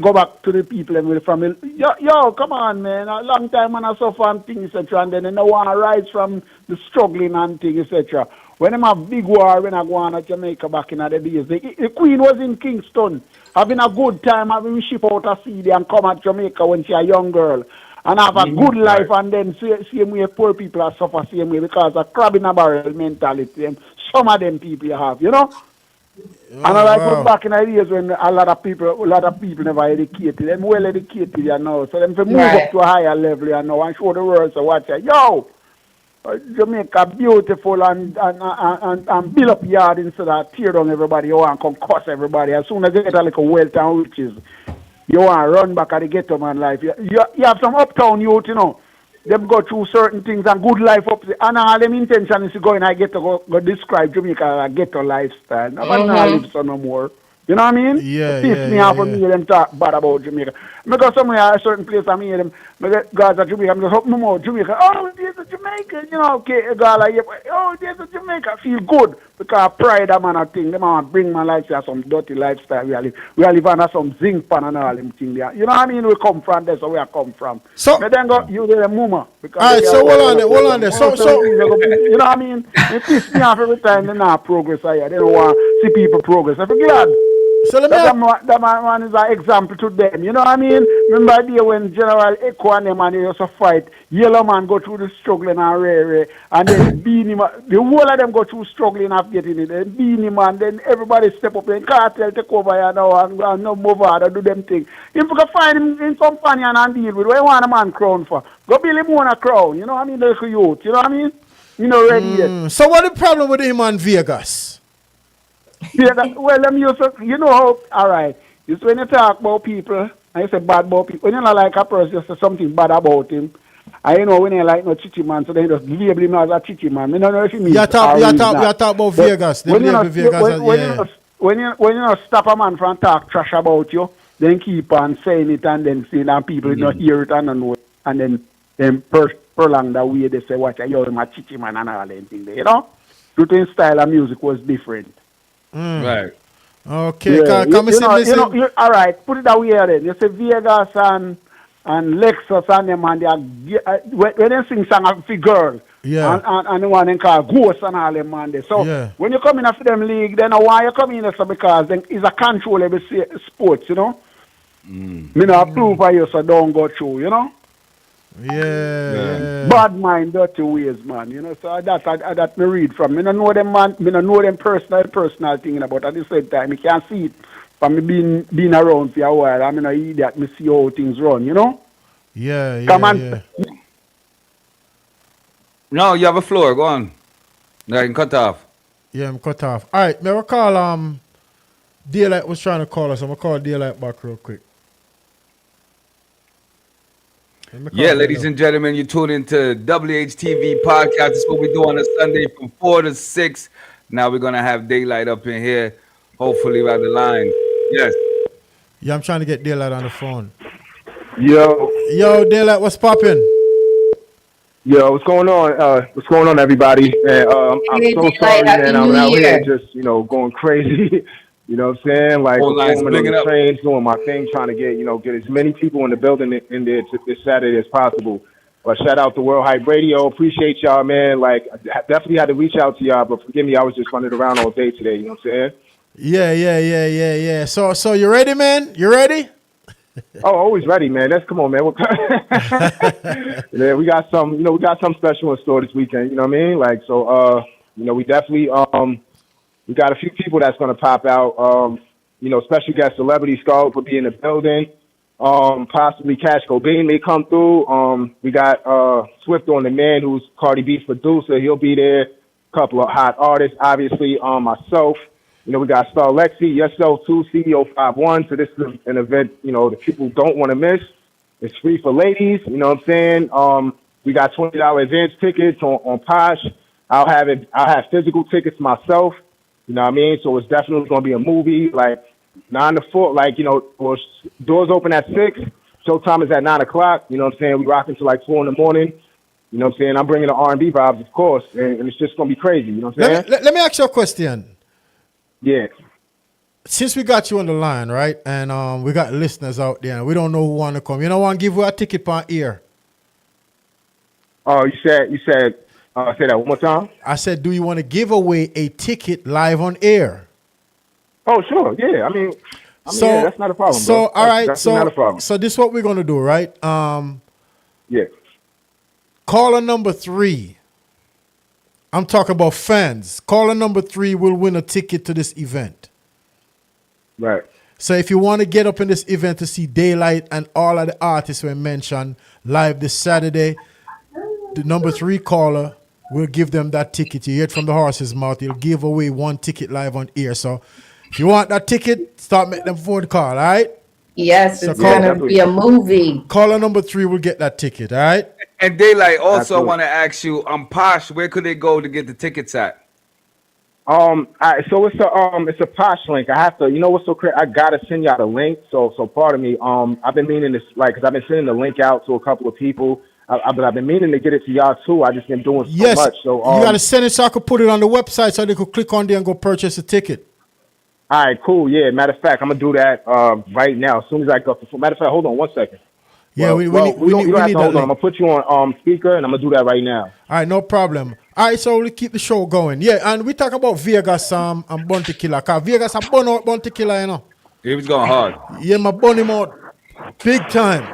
go back to the people and with the family. Yo, come on, man. A long time and I suffer and things, etc. And then they don't want to rise from the struggling and things, etc. When them have big war when I go on to Jamaica back in the days, the Queen was in Kingston, having a good time, having ship out a CD and come at Jamaica when she a young girl. And have a good life and then same way poor people are suffer same way because of crab in a barrel mentality. And some of them people have, you know? And I like look back in the days when a lot of people never educated. Them well educated, you know. So them to move up to a higher level, you know, and show the world so watch it. Yo! Jamaica beautiful and build up yard instead of tear down everybody. You want to come cuss everybody. As soon as you get a little wealth and riches, you want to run back at the ghetto man life. You have some uptown youth, you know. Them go through certain things and good life up there. And all them intention is to go in a ghetto, go describe Jamaica as a ghetto lifestyle. Nobody lives so no more. You know what I mean? Yeah, it piss me off when me hear them talk bad about Jamaica. I go somewhere at a certain place and me hear them, I get guys at Jamaica, I'm just hoping more Jamaica. Oh, there's a Jamaica, you know, okay, a guy like, oh, there's a Jamaica. I feel good because pride that man a thing. Them man bring my life to some dirty lifestyle. We are live on some zinc pan and all them thing there. You know what I mean? We come from there, so where I come from. So, but then go, you there, mama. All right, so hold on there. So, you know what I mean? It piss me off every time they not progress here. They don't want to see people progress. I'm glad. so let me. That man is an example to them. You know what I mean? Remember the day when General Echo and them and they used to fight, Yellow Man go through the struggling and rare, and then Beanie Man, the whole of them go through struggling of getting it. Then Beanie Man, then everybody step up and Cartel take over here now and no move out and do them thing. If you can find him in some funny and deal with, what you want a man crown for? Go build him on a crown. You know what I mean? Like a youth. You know what I mean? You know ready yet. So what the problem with him and Vegas? Yeah, well, them used to, you know how, all right, it's when you talk about people, and you say bad about people, when you not like a person, you say something bad about him, and you know when you like no chichi man, so then you just label him as a chichi man. I don't know if you mean You talk about Vegas. They label Vegas. When you not stop a man from talk trash about you, then keep on saying it and then saying and people not hear it and don't know it, and then prolong the way they say, watch, yo, I'm a chichi man and all them things, you know? Routine style of music was different. Right. Okay, Yeah, all right, put it that way then. You say Vegas and Lexus and them and they are, when they sing song for girl, yeah, and the one they call Ghost and all them man there. So when you come in after them league, then why you come in there because then it's a controllable sports, you know. Me not approve for you, so don't go through, you know. Yeah. Bad mind, dirty ways, man. You know, so that me read from. Me no know them man. Me no know them personal thing about. At the same time, me can see it from me being around for a while. I mean, no idiot. Me see how things run. You know. Yeah. Come on. No, you have a floor. Go on. I can cut off. Yeah, I'm cut off. All right, may I call Daylight was trying to call us. I'm gonna call Daylight back real quick. Let me call Yeah, ladies Daylight. and gentlemen, you tune into WHTV podcast. This is what we do on a Sunday from 4 to 6. Now we're gonna have Daylight up in here. Hopefully by the line. Yes. Yeah, I'm trying to get Daylight on the phone. Yo, Yo, Daylight, what's popping? yo, what's going on? What's going on, everybody? And I'm Hey, so Daylight, sorry, Happy man. I'm New out Year. here just, going crazy. You know what I'm saying? Like, Phone lines performing on picking the up. trains, doing my thing, trying to get as many people in the building in there this Saturday as possible. But shout out to World Hype Radio. Appreciate y'all, man. Like, I definitely had to reach out to y'all, but forgive me, I was just running around all day today. You know what I'm saying? Yeah. So you ready, man? You ready? Oh, always ready, man. Come on, man. Yeah, we got some special in store this weekend. You know what I mean? Like, so, we definitely, we got a few people that's going to pop out. Special guest celebrity Scarlett will be in the building. Possibly Cash Cobain may come through. We got Swift on the Man, who's Cardi B's producer. He'll be there. A couple of hot artists, obviously. Myself. We got Star Lexi, yourself too, CEO51. So this is an event, that people don't want to miss. It's free for ladies. You know what I'm saying? We got $20 advance tickets on Posh. I'll have physical tickets myself. You know what I mean? So it's definitely going to be a movie, like 9 to 4. Doors open at 6. Showtime is at 9 o'clock. You know what I'm saying? We rocking till like 4 in the morning. You know what I'm saying? I'm bringing the R&B vibes, of course, and it's just going to be crazy. You know what I'm saying? Let me ask you a question. Yeah. Since we got you on the line, right, and we got listeners out there, and we don't know who want to come. You don't want to give you a ticket per ear. Oh, you said, say that one more time? I said, do you want to give away a ticket live on air? Oh, sure. Yeah. I mean, yeah, that's not a problem, So, bro. all right. That's So, not a problem. so this is what we're going to do, right? Yeah. Caller number 3. I'm talking about fans. Caller number 3 will win a ticket to this event. Right. So if you want to get up in this event to see Daylight and all of the artists we mentioned live this Saturday, the number 3 caller will give them that ticket. You hear it from the horse's mouth. He'll give away 1 ticket live on air. So if you want that ticket, start making them phone call, all right? Yes, So it's call- going to be a movie. Caller number 3 will get that ticket, all right? And Daylight, also Absolutely. want to ask you, Posh, where could they go to get the tickets at? So it's a Posh link. I have to, what's so crazy? I gotta send y'all the link. So pardon me. I've been meaning this, because I've been sending the link out to a couple of people. But I've been meaning to get it to y'all too. I just been doing so Yes, much. So you got to send it so I could put it on the website so they could click on there and go purchase a ticket. all right, cool. Yeah, matter of fact, I'm gonna do that right now. As soon as I go. Matter of fact, hold on 1 second. Yeah, we you need don't have to that hold on. I'm link. gonna put you on speaker, and I'm gonna do that right now. All right, no problem. All right, so we'll keep the show going. Yeah, and we talk about Vegas and Bounty Killer. Because Vegas a burn out Bounty Killer, you know. He was going hard. Yeah, my burn him out big time.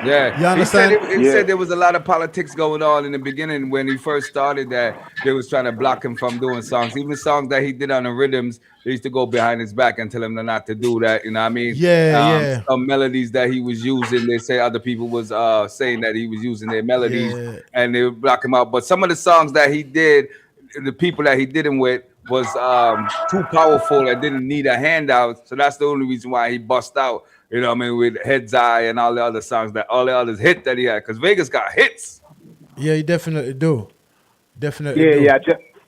Yeah, You understand? He Yeah. said there was a lot of politics going on in the beginning when he first started, that they was trying to block him from doing songs. Even songs that he did on the rhythms, they used to go behind his back and tell him not to do that. You know what I mean? Yeah. Some melodies that he was using, they say other people was saying that he was using their melodies, Yeah. and they would block him out. But some of the songs that he did, the people that he did them with, was too powerful and didn't need a handout. So that's the only reason why he bust out. You know what I mean, with Head's Eye and all the other songs, that all the others hit that he had, because Vegas got hits. Yeah, you definitely do. Definitely Yeah,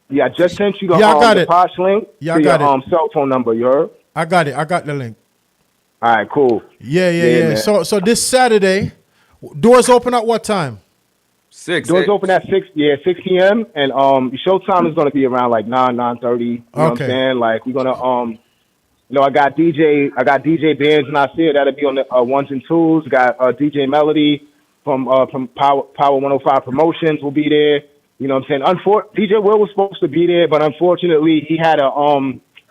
do. I just sent you the, Yeah, I got the it. Posh link Yeah, I to got your it. cell phone number. You heard? I got it. I got the link. All right, cool. Yeah. man. So this Saturday, doors open at what time? 6. Doors open at 6 p.m. and the showtime is gonna be around like 9:30. You know what I'm Okay. saying? Like we're gonna I got DJ Bands and I see it. That'll be on the ones and twos. Got DJ Melody from Power 105 Promotions will be there. You know what I'm saying? DJ Will was supposed to be there, but unfortunately he had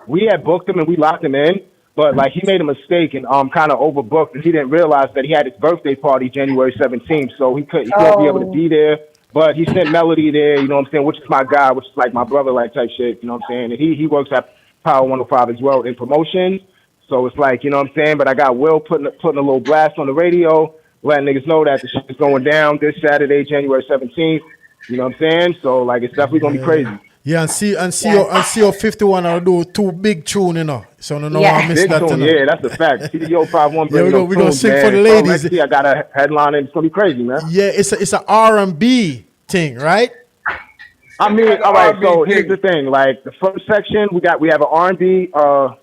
we had booked him and we locked him in, but like he made a mistake and kind of overbooked, and he didn't realize that he had his birthday party January 17th, so he won't be able to be there. But he sent Melody there, you know what I'm saying, which is my guy, which is like my brother, like type shit, you know what I'm saying? And he works at Power 105 as well in promotions. So it's like, you know what I'm saying? But I got Will putting a little blast on the radio, letting niggas know that the shit is going down this Saturday, January 17th. You know what I'm saying? So like it's definitely gonna be crazy. Yeah, and CO 51 I'll do 2 big tune, you know. So I don't know Yeah. I missed Big that. tune, You know. yeah, that's a fact. CDO 51 Yeah, bringing we gonna tunes, sing man. for the So ladies. let's see, I got a headline and it's gonna be crazy, man. Yeah, it's a R&B thing, right? I mean, like all right. R&B So thing. here's the thing: like the first section, we have an R&B,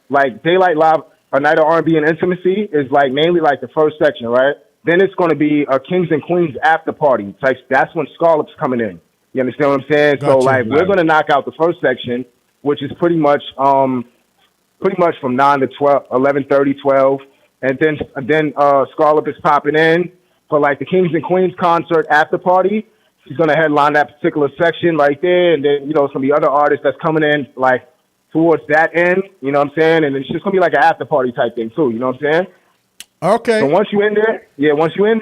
like Daylight Live, a night of R&B and intimacy is like mainly like the first section, right? Then it's going to be a Kings and Queens after party. It's like that's when Scarlet's coming in. You understand what I'm saying? So Gotcha. like we're going to knock out the first section, which is pretty much from 9 to 12, 11:30, 12, and then Scarlet is popping in for like the Kings and Queens concert after party. She's gonna headline that particular section right there, and then it's gonna be other artists that's coming in like towards that end. You know what I'm saying? And it's just gonna be like an after party type thing too. You know what I'm saying? Okay. So once you in there, you in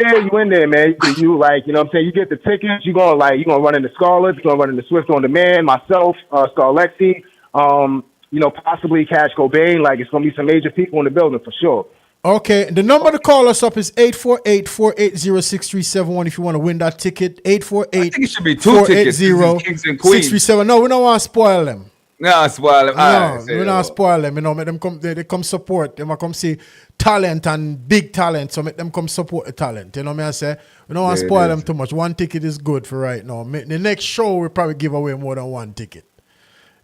there, man. You like, you know what I'm saying? You get the tickets. You're gonna run into Scarlett. You're gonna run into Swift on Demand, myself, Scar Lexi, possibly Cash Cobain. Like it's gonna be some major people in the building for sure. Okay, the number to call us up is 848-480-6371 if you want to win that ticket. 848 I think it should be 2 tickets. This is Kings and Queens. 637. No, we don't want to spoil them. No, spoil them. No, we don't spoil them. You know, make them come. They come support. They might come see talent and big talent. So make them come support the talent. You know what I say? We don't want to spoil them too much. 1 ticket is good for right now. The next show we'll probably give away more than 1 ticket.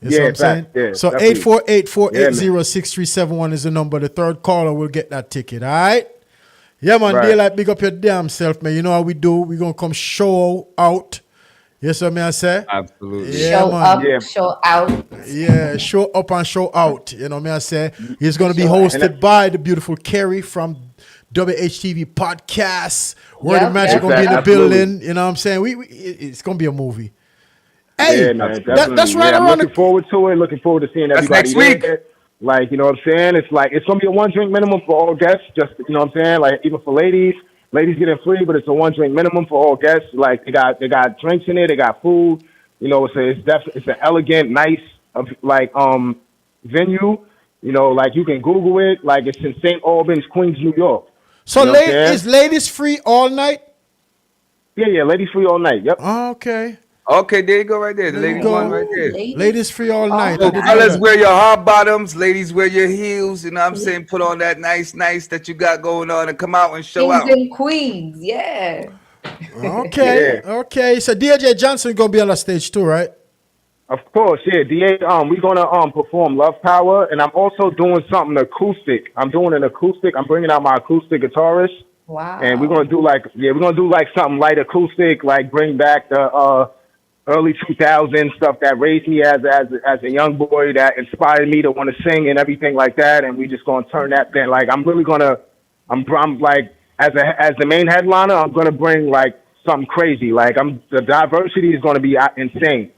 You see what I'm saying? Yeah, so definitely. 848-480-6371 is the number. The third caller will get that ticket. All right? Yeah, man. Right. Daylight, big up your damn self, man. You know how we do. We're going to come show out. Yes, what I say? Absolutely. Yeah, Show man. up, Yeah. show out. Yeah, show up and show out. You know what I say? He's going to be Sure. hosted by the beautiful Kerry from WHTV Podcast. Word Yep, of Magic yep. going to be in the Absolutely. building. You know what I'm saying? It's going to be a movie. Hey, Yeah, man, that's right I'm around looking forward to it. Looking forward to seeing That's everybody next week. there. Like, you know what I'm saying? It's like it's gonna be a 1 drink minimum for all guests. Just you know what I'm saying? Like even for ladies getting free, but it's a 1 drink minimum for all guests. Like they got drinks in there, they got food. You know, it's an elegant, nice venue. You know, like you can Google it. Like it's in St. Albans, Queens, New York. So You know what I'm saying? is ladies free all night? Yeah, ladies free all night. Yep. Okay. Okay, there you go right there. The There you ladies go. one right there. Ladies free all night. So I didn't know fellas, that. wear your hard bottoms. Ladies, wear your heels. You know what I'm saying? Put on that nice that you got going on and come out and show Kings out. and Queens, yeah. Okay. Okay. So DJ Johnson going to be on the stage too, right? Of course, yeah. DA, we're gonna perform Love Power, and I'm also doing something acoustic. I'm doing an acoustic. I'm bringing out my acoustic guitarist, Wow. and we're gonna do like something light acoustic, like bring back the early 2000s stuff that raised me as a young boy, that inspired me to want to sing and everything like that. And we just gonna turn that thing. Like I'm like as the main headliner, I'm gonna bring like something crazy. Like the diversity is gonna be insane.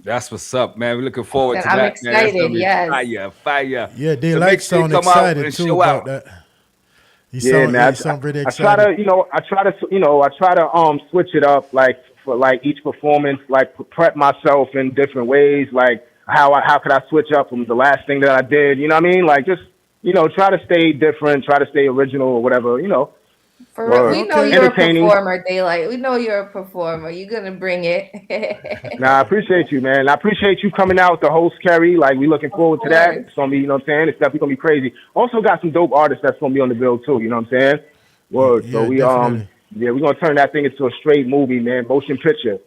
That's what's up, man. We're looking forward to I'm that. man. That's excited, gonna be yes. Fire. Yeah, they So like make sure you sound come out excited and too show about out. that. He sound pretty I excited. try to switch it up, like for like each performance, like prep myself in different ways, like how could I switch up from the last thing that I did, you know what I mean? Like just, try to stay different, try to stay original or whatever, For real, we know Okay. you're a Entertaining. performer, Daylight. We know you're a performer. You're gonna bring it. Nah, I appreciate you, man. I appreciate you coming out to host Kerry. Like, we looking forward to that. course. It's gonna be, you know what I'm saying? It's definitely gonna be crazy. Also got some dope artists that's gonna be on the bill too, you know what I'm saying? Word. So Yeah, definitely. we're gonna turn that thing into a straight movie, man. Motion picture.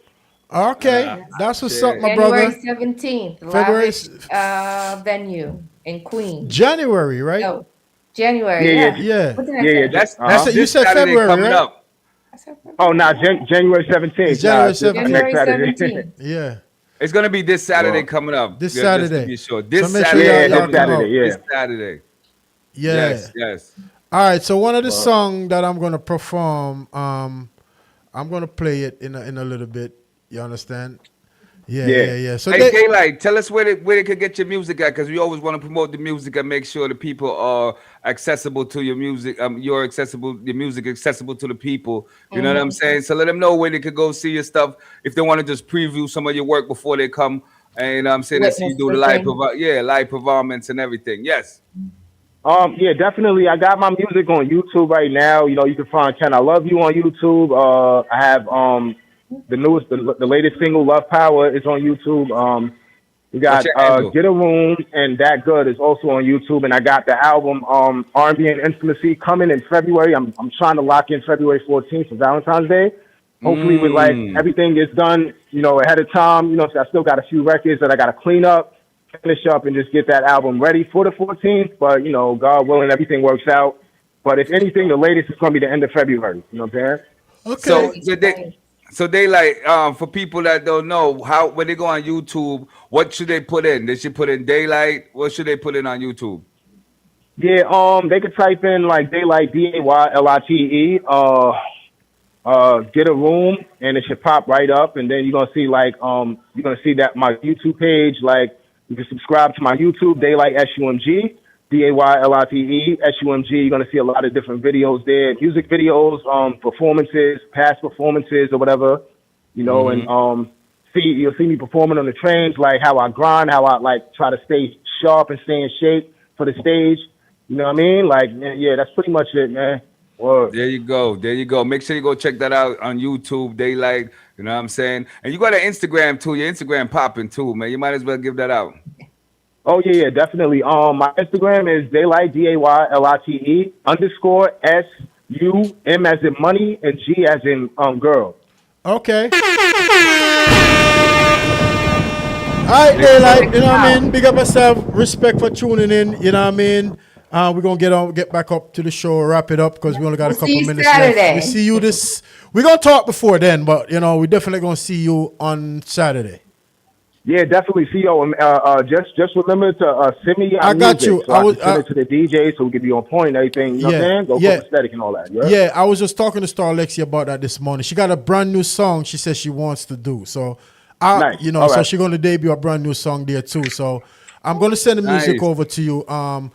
Okay, that's what's up, my January brother. 17th, February lavish venue in Queens. January, right? No, January. Yeah, Yeah. What did I Yeah, say? yeah. That's you this said Saturday February, coming right? up. I said February. Oh, no, January 17th. It's January It's 17th. next January Saturday. 17th. Yeah. It's gonna be this Saturday Wow. coming up. This Yeah, just to Saturday. be sure. This So make sure Saturday. Yeah, y'all this come Saturday, out. yeah. This Saturday. Yeah. Yes. All right. So one of the songs that I'm gonna perform, I'm gonna play it in a little bit. You understand? Yeah. So Hey, they, Daylight, tell us where they could get your music at, because we always want to promote the music and make sure the people are accessible to your music. Your music accessible to the people. You know what I'm saying? So let them know where they could go see your stuff if they want to just preview some of your work before they come. And I'm saying, see you do the live performance and everything. Yes. Yeah, definitely. I got my music on YouTube right now. You can find Can I Love You on YouTube. I have the latest single, Love Power, is on YouTube. We got What's your handle? Get a Room and That Good is also on YouTube, and I got the album R&B and Intimacy coming in February. I'm trying to lock in February 14th for Valentine's Day. Hopefully, with like everything gets done, ahead of time. So I still got a few records that I got to clean up, finish up, and just get that album ready for the 14th. But God willing, everything works out. But if anything, the latest is going to be the end of February. You know what I'm saying? Okay. So they like for people that don't know when they go on YouTube, what should they put in? They should put in Daylight. What should they put in on YouTube? Yeah, they could type in like Daylight, DAYLITE, Get a Room, and it should pop right up. And then you're gonna see that my YouTube page, like you can subscribe to my YouTube, Daylight SUMG, DAYLITE SUMG. You're gonna see a lot of different videos there, music videos, performances, past performances or whatever, and you'll see me performing on the trains, like how I grind, how I like try to stay sharp and stay in shape for the stage. You know what I mean? Like, yeah, that's pretty much it, man. Word. There you go. Make sure you go check that out on YouTube, Daylight. You know what I'm saying? And you got an Instagram too. Your Instagram popping too, man. You might as well give that out. Oh yeah, definitely. My Instagram is Daylight, DAYLITE _SUM as in money and G as in girl. Okay. All right, Daylight. You know what I mean? Big up yourself. Respect for tuning in. You know what I mean? We're gonna get back up to the show, wrap it up because we only got a couple minutes left. We see you this. We're gonna talk before then, but we definitely gonna see you on Saturday. Yeah, definitely. See you. Just remember to send me your I got music you. So I can send it to the DJ so we can be on point and everything. You know what I'm saying? Go for aesthetic and all that. Yeah, I was just talking to Star Alexia about that this morning. She got a brand new song she says she wants to do. So, nice. So she's going to debut a brand new song there too. So I'm going to send the music over to you. I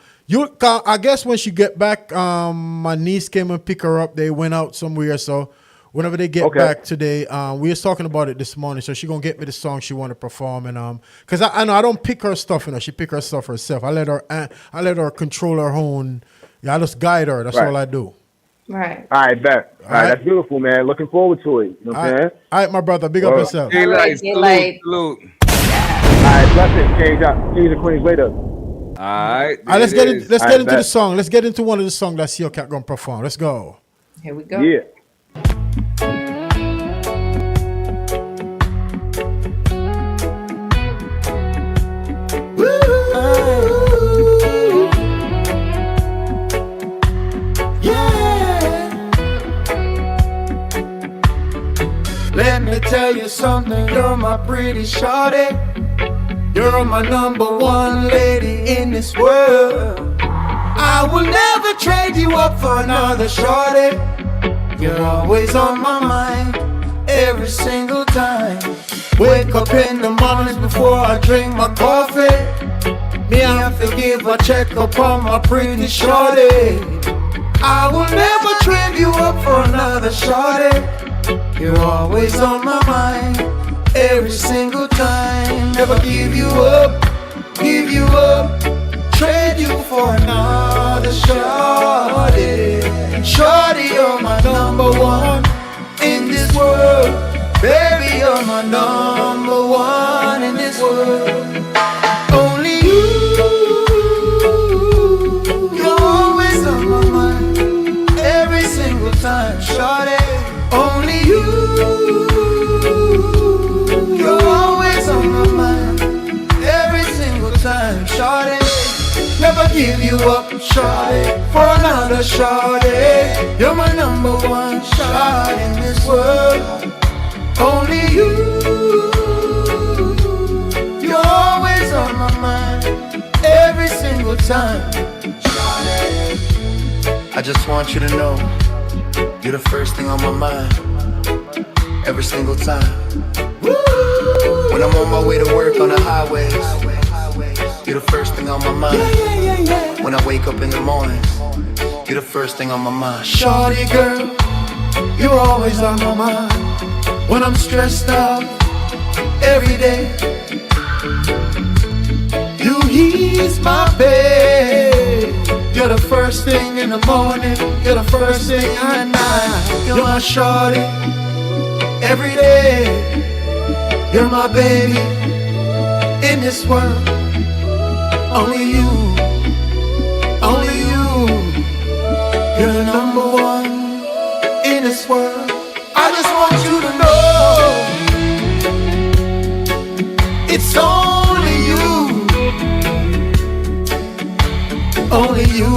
guess when she get back, my niece came and pick her up. They went out somewhere. So whenever they get back today, we was talking about it this morning. So she gonna get me the song she want to perform, and because I know I don't pick her stuff, she pick her stuff herself. I let her control her own. Yeah, I just guide her. That's all I do. Right. All right, bet. All right, that's beautiful, man. Looking forward to it. You know what I'm saying? All right, my brother. Big up yourself. Daylight. Salute. All right, blessings. Kings and queens later. All right. Let's get into the song. Let's get into one of the songs that Seal Cat gonna perform. Let's go. Here we go. Yeah. Let me tell you something, you're my pretty shorty. You're my number one lady in this world. I will never trade you up for another shorty. You're always on my mind, every single time. Wake up in the mornings before I drink my coffee. Me, I have to give a check up on my pretty shorty. I will never trade you up for another shorty. You're always on my mind, every single time. Never give you up, trade you for another shorty. Shorty, you're my number one in this world. Baby, you're my number one in this world. Only you, you're always on my mind, every single time. Shorty, only you, you're always on my mind, every single time. Shorty, never give you up, shorty, for another shorty. You're my number one shorty in this world. Only you, you're always on my mind, every single time. Shorty, I just want you to know, you're the first thing on my mind, every single time. When I'm on my way to work on the highways, you're the first thing on my mind. When I wake up in the morning, you're the first thing on my mind. Shorty girl, you're always on my mind. When I'm stressed out, every day, you ease my pain. You're the first thing in the morning, you're the first thing at night. You're my shorty, every day. You're my baby in this world. Only you, only you. You're the number one in this world. I just want you to know it's only you, only you.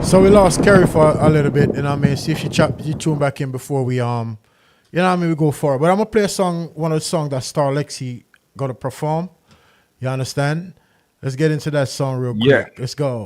So we lost Kerry for a little bit, you know what I mean? See if she tune back in before we you know what I mean, we go forward. But I'm gonna play a song, one of the songs that Star Lexi gonna perform. You understand? Let's get into that song real quick. Yeah. Let's go.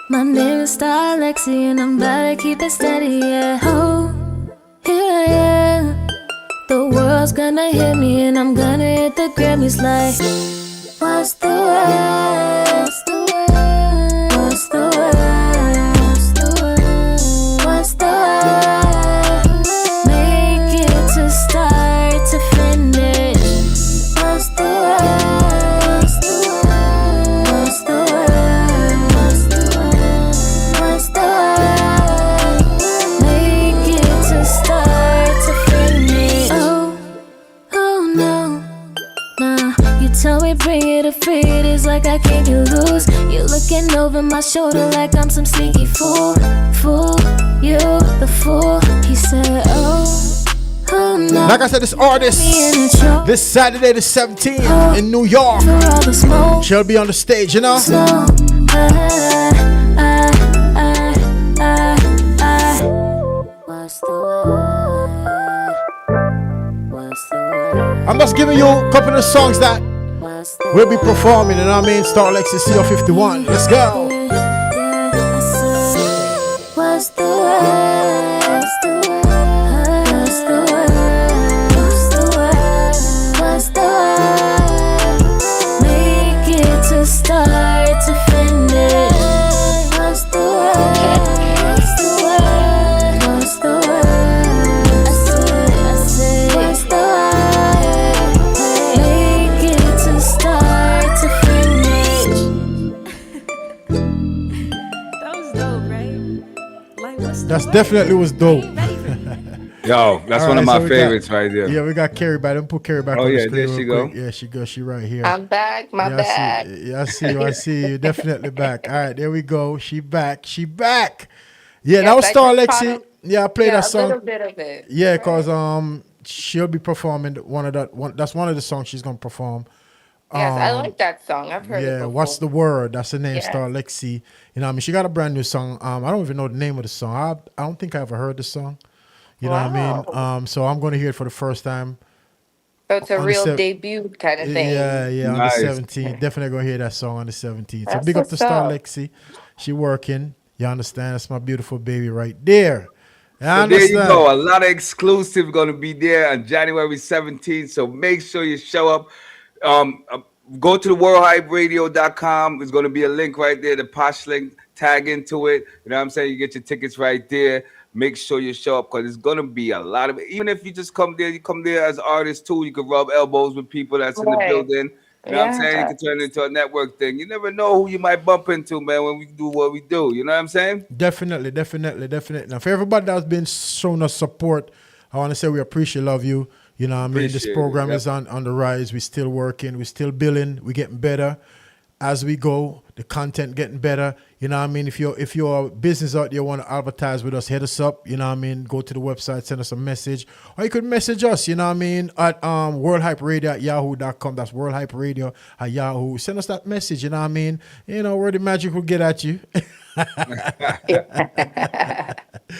My name is Star Lexi and I'm about to keep it steady, yeah. Oh, here I am. The world's gonna hear me and I'm gonna hit the Grammys like, what's the word? What's the word? What's the word? What's the word? Make it to start to finish. What's the word? What's the word? What's the word? Tell me bring it or free, it is like I can't get loose. You're looking over my shoulder like I'm some sneaky fool. Fool, you the fool. He said, oh no. Like I said, this artist, this Saturday the 17th in New York, she'll be on the stage, you know? What's the word? What's the word? I'm just giving you a couple of songs that we'll be performing, you know what I mean? Star Lexi CO51. Let's go. What's the word? What's the word? What's the word? What's the word? What's the word? Make it to start to finish. What's the word? What's the word? What's the word? I say, what's the word? Make it to start to finish. That was dope, right? Like, what's the That's word? definitely was dope. Yo, that's All one of right, my so we favorites right there. Yeah, we got Carrie back. Don't put Carrie back Oh, on the yeah, screen there she real go. quick. Yeah, she goes. She right here. I'm back. My yeah, bag. I see you. I see you. Definitely back. All right, there we go. She back. She back. Yeah, that was I Star just caught Lexi. up- Yeah, I played yeah, that a song. little bit of it. Yeah, cause she'll be performing that's one of the songs she's gonna perform. Yes, I like that song. I've heard it Yeah, before. what's the word? That's the name, Yes. Star Lexi. You know what I mean? She got a brand new song. I don't even know the name of the song. I don't think I ever heard the song. You know what I mean? So I'm gonna hear it for the first time. So it's a on the real sev- debut kind of thing. Yeah, on Nice. the 17th. Definitely gonna hear that song on the 17th. So That's big up to what's Star up. Lexi. She working. You understand? That's my beautiful baby right there. So I there you understand. go. A lot of exclusive going to be there on January 17th. So make sure you show up. Go to the worldhyperadio.com. There's going to be a link right there, the Posh link. Tag into it. You know what I'm saying? You get your tickets right there. Make sure you show up because it's going to be a lot of, even if you just come there, you come there as artists too. You can rub elbows with people that's in the Right. building. You know what I'm saying? You can turn it into a network thing. You never know who you might bump into, man, when we do what we do. You know what I'm saying? Definitely. Now, for everybody that's been showing us support, I want to say we appreciate, love you. You know what I mean? This Appreciate it, program yep. is on the rise. We're still working. We're still building. We're getting better. as we go, the content getting better. You know what I mean? If you're a business out there want to advertise with us, hit us up. You know what I mean? Go to the website, send us a message. Or you could message us, you know what I mean, at worldhyperadio@yahoo.com. That's worldhyperadio@yahoo. Send us that message, you know what I mean? You know, where the magic will get at you.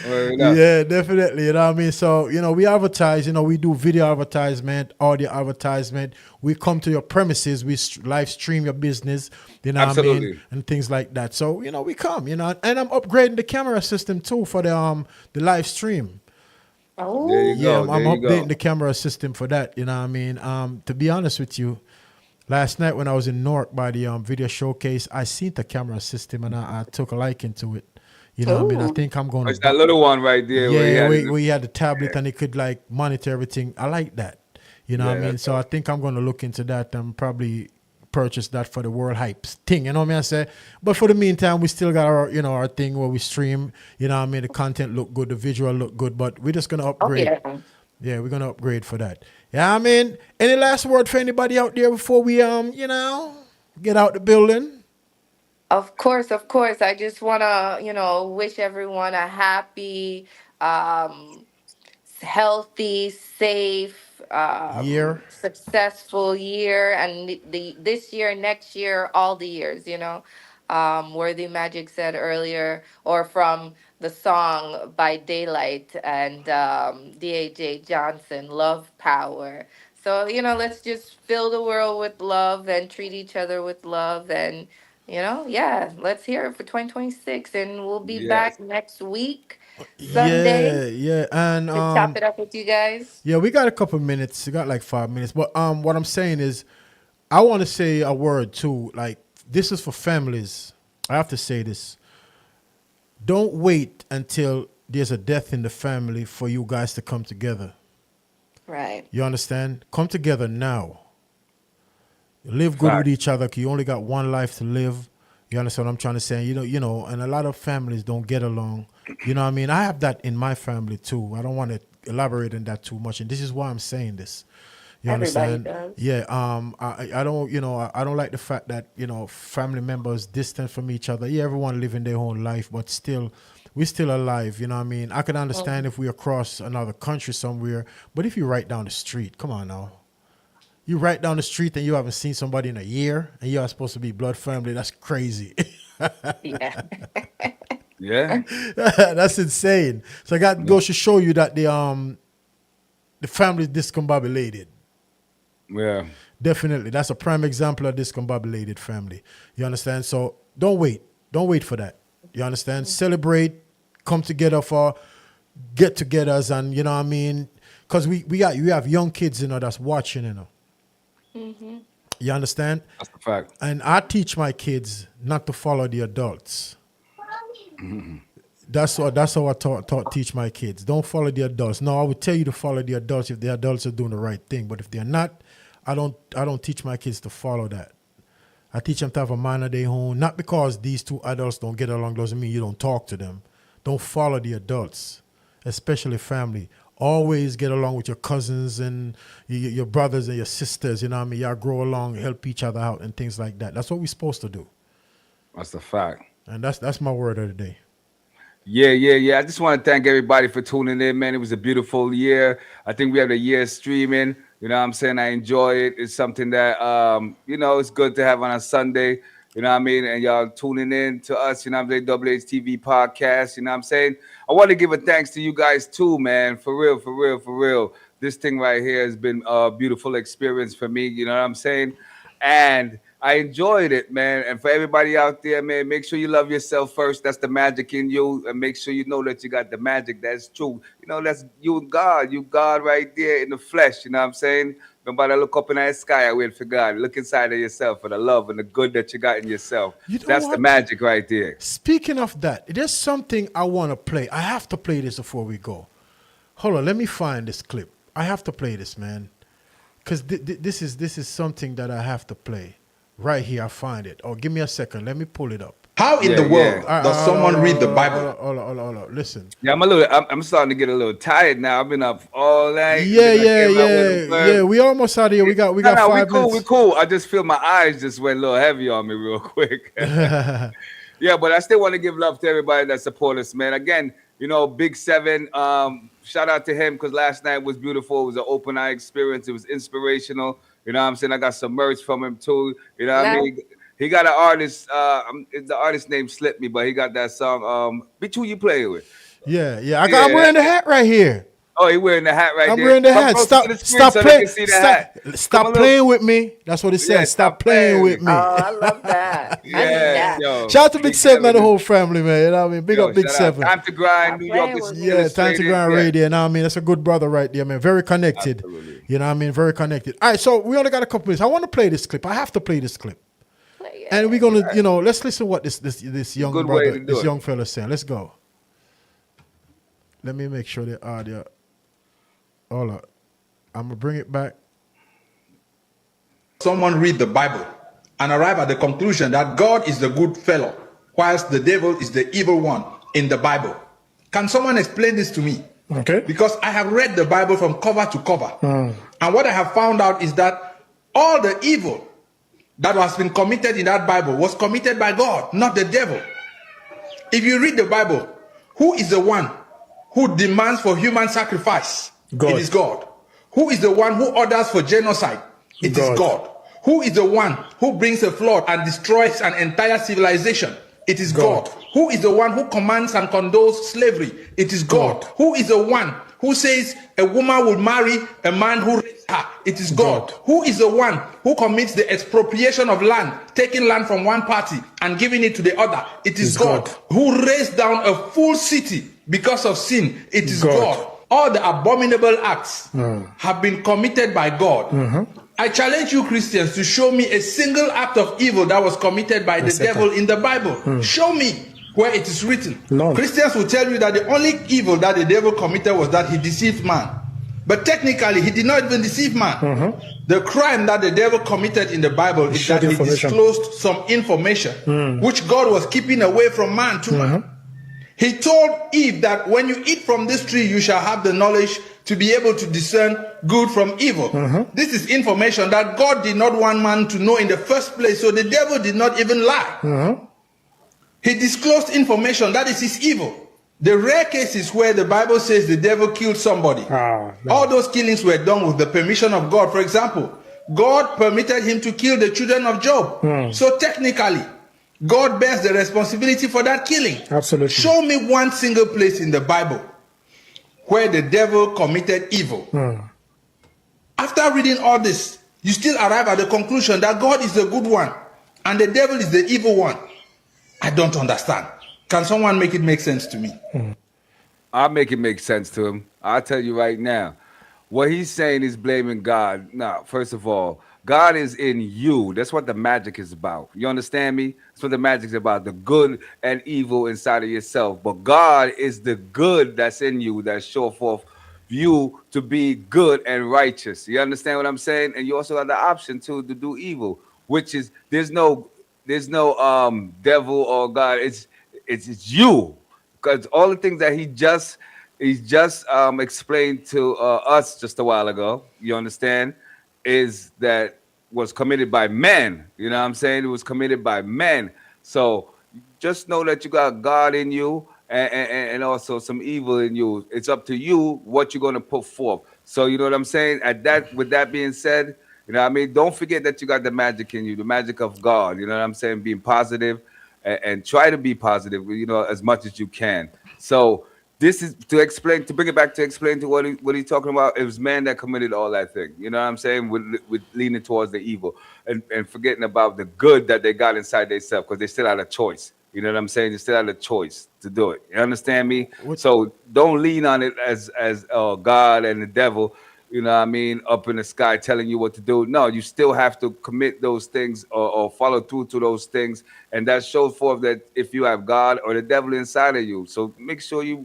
Yeah, definitely. You know what I mean? So, you know, we advertise, you know, we do video advertisement, audio advertisement. We come to your premises, we live stream your business, you know what I mean? And things like that. So, you know, we come, you know, and I'm upgrading the camera system too for the live stream. Oh, There you Yeah, go. I'm There you updating go. the camera system for that, you know what I mean? To be honest with you, last night when I was in Newark by the video showcase, I seen the camera system and I took a liking to it. You know what I mean? I think I'm going It's that little one right there. yeah, where where you had the tablet and it could like monitor everything. I like that. You know what I mean? So I think I'm going to look into that and probably purchase that for the World Hypes thing. You know what I mean? I say, but for the meantime, we still got our, you know, our thing where we stream. You know what I mean? The content look good, the visual look good, but we're just going to upgrade. Yeah, we're going to upgrade for that. Yeah, I mean, any last word for anybody out there before we, you know, get out the building? Of course, of course. I just want to, you know, wish everyone a happy, healthy, safe, Year. successful year, and this year, next year, all the years. You know, Worthy Magic said earlier, or from the song by Daylight and D.A.J. Johnson, "Love Power." So you know, let's just fill the world with love and treat each other with love and. You know, yeah, let's hear it for 2026. And we'll be Yes. back next week, Sunday, Yeah. And to chop it up with you guys. yeah, we got a couple minutes. We got like 5 minutes. But what I'm saying is I want to say a word too. Like, this is for families. I have to say this. Don't wait until there's a death in the family for you guys to come together. Right. You understand? Come together now. Live good with each other, 'cause you only got one life to live. You understand what I'm trying to say? You know, and a lot of families don't get along. You know what I mean? I have that in my family too. I don't want to elaborate on that too much, and this is why I'm saying this. You Everybody understand? does. Yeah. I don't, you know, I don't like the fact that, you know, family members distant from each other. Yeah, everyone living their own life, but still, we're still alive. You know what I mean? I can understand if we across another country somewhere, but if you right down the street, come on now. You right down the street and you haven't seen somebody in a year and you are supposed to be blood family. That's crazy. Yeah. Yeah. That's insane. So I got goes to show you that the family is discombobulated. Yeah. Definitely. That's a prime example of discombobulated family. You understand? So don't wait. Don't wait for that. You understand? Celebrate, come together for get-togethers, and you know what I mean? Because we have young kids, you know, that's watching, you know. You understand? That's a fact. And I teach my kids not to follow the adults. That's how I teach my kids. Don't follow the adults. No, I would tell you to follow the adults if the adults are doing the right thing. But if they're not, I don't teach my kids to follow that. I teach them to have a mind of their own. Not because these two adults don't get along doesn't mean you don't talk to them. Don't follow the adults, especially family. Always get along with your cousins and your brothers and your sisters. You know what I mean? Y'all grow along, help each other out and things like that. That's what we're supposed to do. That's a fact. And that's my word of the day. Yeah. I just want to thank everybody for tuning in, man. It was a beautiful year. I think we have a year streaming. You know what I'm saying? I enjoy it. It's something that, you know, it's good to have on a Sunday. You know what I mean? And y'all tuning in to us, you know what I'm saying? WHTV podcast, you know what I'm saying? I want to give a thanks to you guys too, man. For real. This thing right here has been a beautiful experience for me, you know what I'm saying? And I enjoyed it, man. And for everybody out there, man, make sure you love yourself first. That's the magic in you. And make sure you know that you got the magic. That's true. You know, that's you and God. You God right there in the flesh, you know what I'm saying? Nobody look up in that sky and wait for God. Look inside of yourself for the love and the good that you got in yourself. You know That's what? the magic right there. Speaking of that, there's something I want to play. I have to play this before we go. Hold on, let me find this clip. I have to play this, man. Because this is something that I have to play. Right here, I find it. Oh, give me a second. Let me pull it up. How in Yeah, the yeah. world does someone read the Bible? Hold on. Listen. Yeah, I'm starting to get a little tired now. I've been up all night. Yeah, and then I came out with a yeah. We almost out of here. We got No, 5 we minutes. cool. I just feel my eyes just went a little heavy on me real quick. Yeah, but I still want to give love to everybody that support us, man. Again, Big Seven. Shout out to him because last night was beautiful. It was an open eye experience. It was inspirational. You know what I'm saying? I got some merch from him too. You know what I mean? He got an artist. The artist name slipped me, but he got that song. Bitch, who you playing with? Yeah. I'm wearing the hat right here. Oh, he wearing the hat right I'm there. wearing the Come hat. closer to the screen so they can see the hat. Stop playing with me. That's what it says. Stop playing with me. Oh, I love that. I need that. Yo, Shout out to Big Seven and the whole family, man. You know what I mean? Big up Big shout out. Seven. Time to grind, New York is Yeah, Time to Grind Yeah. Radio. You know what I mean? That's a good brother right there, man. Very connected. Absolutely. You know what I mean? Very connected. All right, so we only got a couple minutes. I want to play this clip. I have to play this clip. And we're gonna, let's listen what this young Good way brother, to do this it. young fella saying. Let's go. Let me make sure the audio. Hold on. I'm gonna bring it back. Someone read the Bible and arrive at the conclusion that God is the good fellow, whilst the devil is the evil one in the Bible. Can someone explain this to me? Okay. Because I have read the Bible from cover to cover. And what I have found out is that all the evil that has been committed in that Bible was committed by God, not the devil. If you read the Bible, who is the one who demands for human sacrifice? God. It is God. Who is the one who orders for genocide? It is God. Who is the one who brings a flood and destroys an entire civilization? It is God. Who is the one who commands and condones slavery? It is God. Who is the one who says a woman will marry a man who raised her? It is God. Who is the one who commits the expropriation of land, taking land from one party and giving it to the other? It is God. Who raised down a full city because of sin? It is God. All the abominable acts have been committed by God. I challenge you Christians to show me a single act of evil that was committed by the devil in the Bible. Show me where it is written. Christians will tell you that the only evil that the devil committed was that he deceived man. But technically, he did not even deceive man. The crime that the devil committed in the Bible is that he disclosed some information which God was keeping away from man to man. He told Eve that when you eat from this tree, you shall have the knowledge to be able to discern good from evil. This is information that God did not want man to know in the first place, so the devil did not even lie. He disclosed information, that is his evil. The rare cases where the Bible says the devil killed somebody, all those killings were done with the permission of God. For example, God permitted him to kill the children of Job. So technically, God bears the responsibility for that killing. Absolutely. Show me one single place in the Bible where the devil committed evil. After reading all this, you still arrive at the conclusion that God is the good one and the devil is the evil one. I don't understand. Can someone make it make sense to me? I'll make it make sense to him. I'll tell you right now. What he's saying is blaming God. Now, first of all, God is in you. That's what the magic is about. You understand me? That's what the magic is about, the good and evil inside of yourself. But God is the good that's in you that show forth you to be good and righteous. You understand what I'm saying? And you also have the option to do evil, which is there's no devil or God. It's you. Because all the things that he just explained to us just a while ago, you understand, is that was committed by men. You know what I'm saying? It was committed by men. So just know that you got God in you and also some evil in you. It's up to you what you're going to put forth. So you know what I'm saying? With that being said, you know what I mean? Don't forget that you got the magic in you, the magic of God. You know what I'm saying? Being positive and try to be positive, you know, as much as you can. So this is to bring it back to explain to what he's talking about. It was man that committed all that thing. You know what I'm saying? With leaning towards the evil and forgetting about the good that they got inside themselves because they still had a choice. You know what I'm saying? They still had a choice to do it. You understand me? So don't lean on it as God and the devil, you know what I mean, up in the sky telling you what to do. No, you still have to commit those things or follow through to those things. And that shows forth that if you have God or the devil inside of you. So make sure you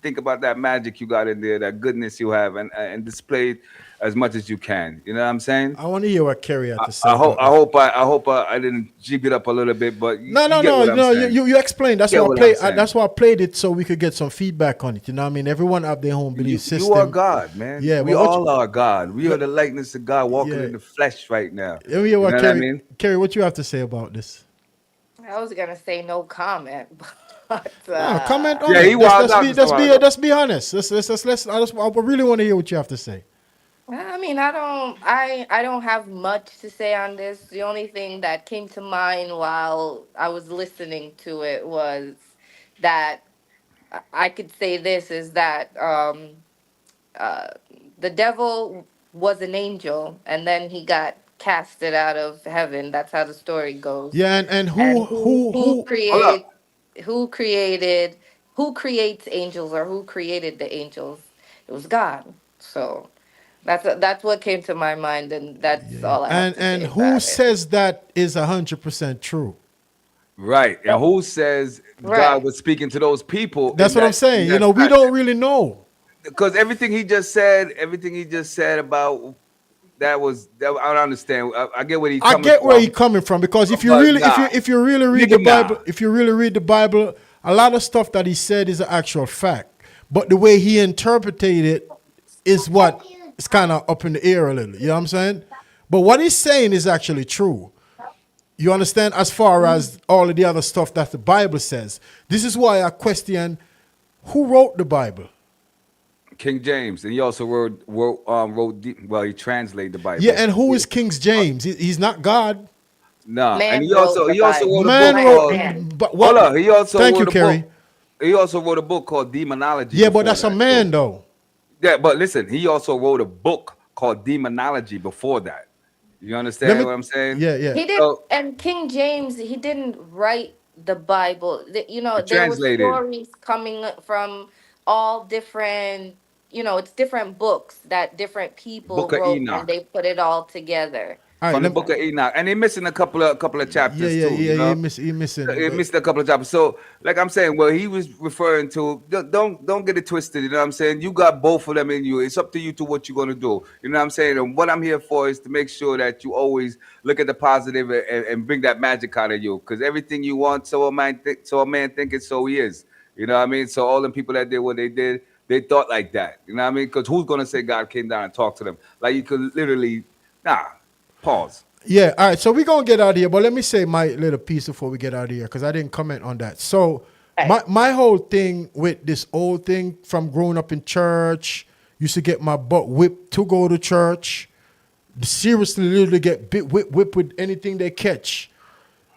think about that magic you got in there, that goodness you have, and display it as much as you can. You know what I'm saying? I want to hear what Kerry had to say. I hope about this. I hope I didn't jig it up a little bit, but No, you get what I'm saying. you explained. That's Get why I what played. I'm saying. That's why I played it so we could get some feedback on it. You know what I mean? Everyone have their own belief system. You are God, man. Yeah, we but what all you- are God. We are the likeness of God walking Yeah. in the flesh right now. Let me hear You what know Kerry. what I mean? Kerry, what you have to say about this? I was gonna say no comment, but No, comment on Yeah, it. he wild out this while. Let's be honest. I really want to hear what you have to say. I mean, I don't have much to say on this. The only thing that came to mind while I was listening to it was that I could say this is that the devil was an angel and then he got casted out of heaven. That's how the story goes. Yeah, and And who who created who creates angels or who created the angels? It was God. So that's what came to my mind, and that's all I have to and say who about it. says that is 100% true? Right. And who says Right. God was speaking to those people? That's what I'm saying. You know, we don't really know. Because everything he just said about that I don't understand. I get what he's I coming get where from. you're coming from because if you But really nah. if you really read the Nigga, nah. Bible, if you really read the Bible, a lot of stuff that he said is an actual fact. But the way he interpreted it is what is kind of up in the air a little. You know what I'm saying? But what he's saying is actually true. You understand? As far as all of the other stuff that the Bible says. This is why I question who wrote the Bible. King James, and he also he translated the Bible. Yeah, and who is King James? He's not God. Nah, Man and he wrote also the wrote Man a book wrote, called. but Hold on, he also Thank you, wrote a Kerry. book. He also wrote a book called Demonology. Yeah, but before that's a that, man too. though. Yeah, but listen, he also wrote a book called Demonology before that. You understand Let me- what I'm saying? Yeah, yeah. He did, So- and King James, he didn't write the Bible. You know, He there were translated. stories coming from all different. You know, it's different books that different people Book of wrote, Enoch. and they put it all together. All right, From the let me- book of Enoch, and they're missing a couple of chapters yeah, too. You know? he missing. It missed a couple of chapters. So, like I'm saying, well, he was referring to. Don't get it twisted. You know what I'm saying? You got both of them in you. It's up to you to what you're gonna do. You know what I'm saying? And what I'm here for is to make sure that you always look at the positive and bring that magic out of you. Because everything you want, so a man think it, so he is. You know what I mean? So all the people that did what they did, they thought like that. You know what I mean? Because who's gonna say God came down and talked to them? Like you could literally, pause. Yeah, all right. So we're gonna get out of here, but let me say my little piece before we get out of here because I didn't comment on that. So my whole thing with this old thing from growing up in church, used to get my butt whipped to go to church. Seriously, literally get whipped with anything they catch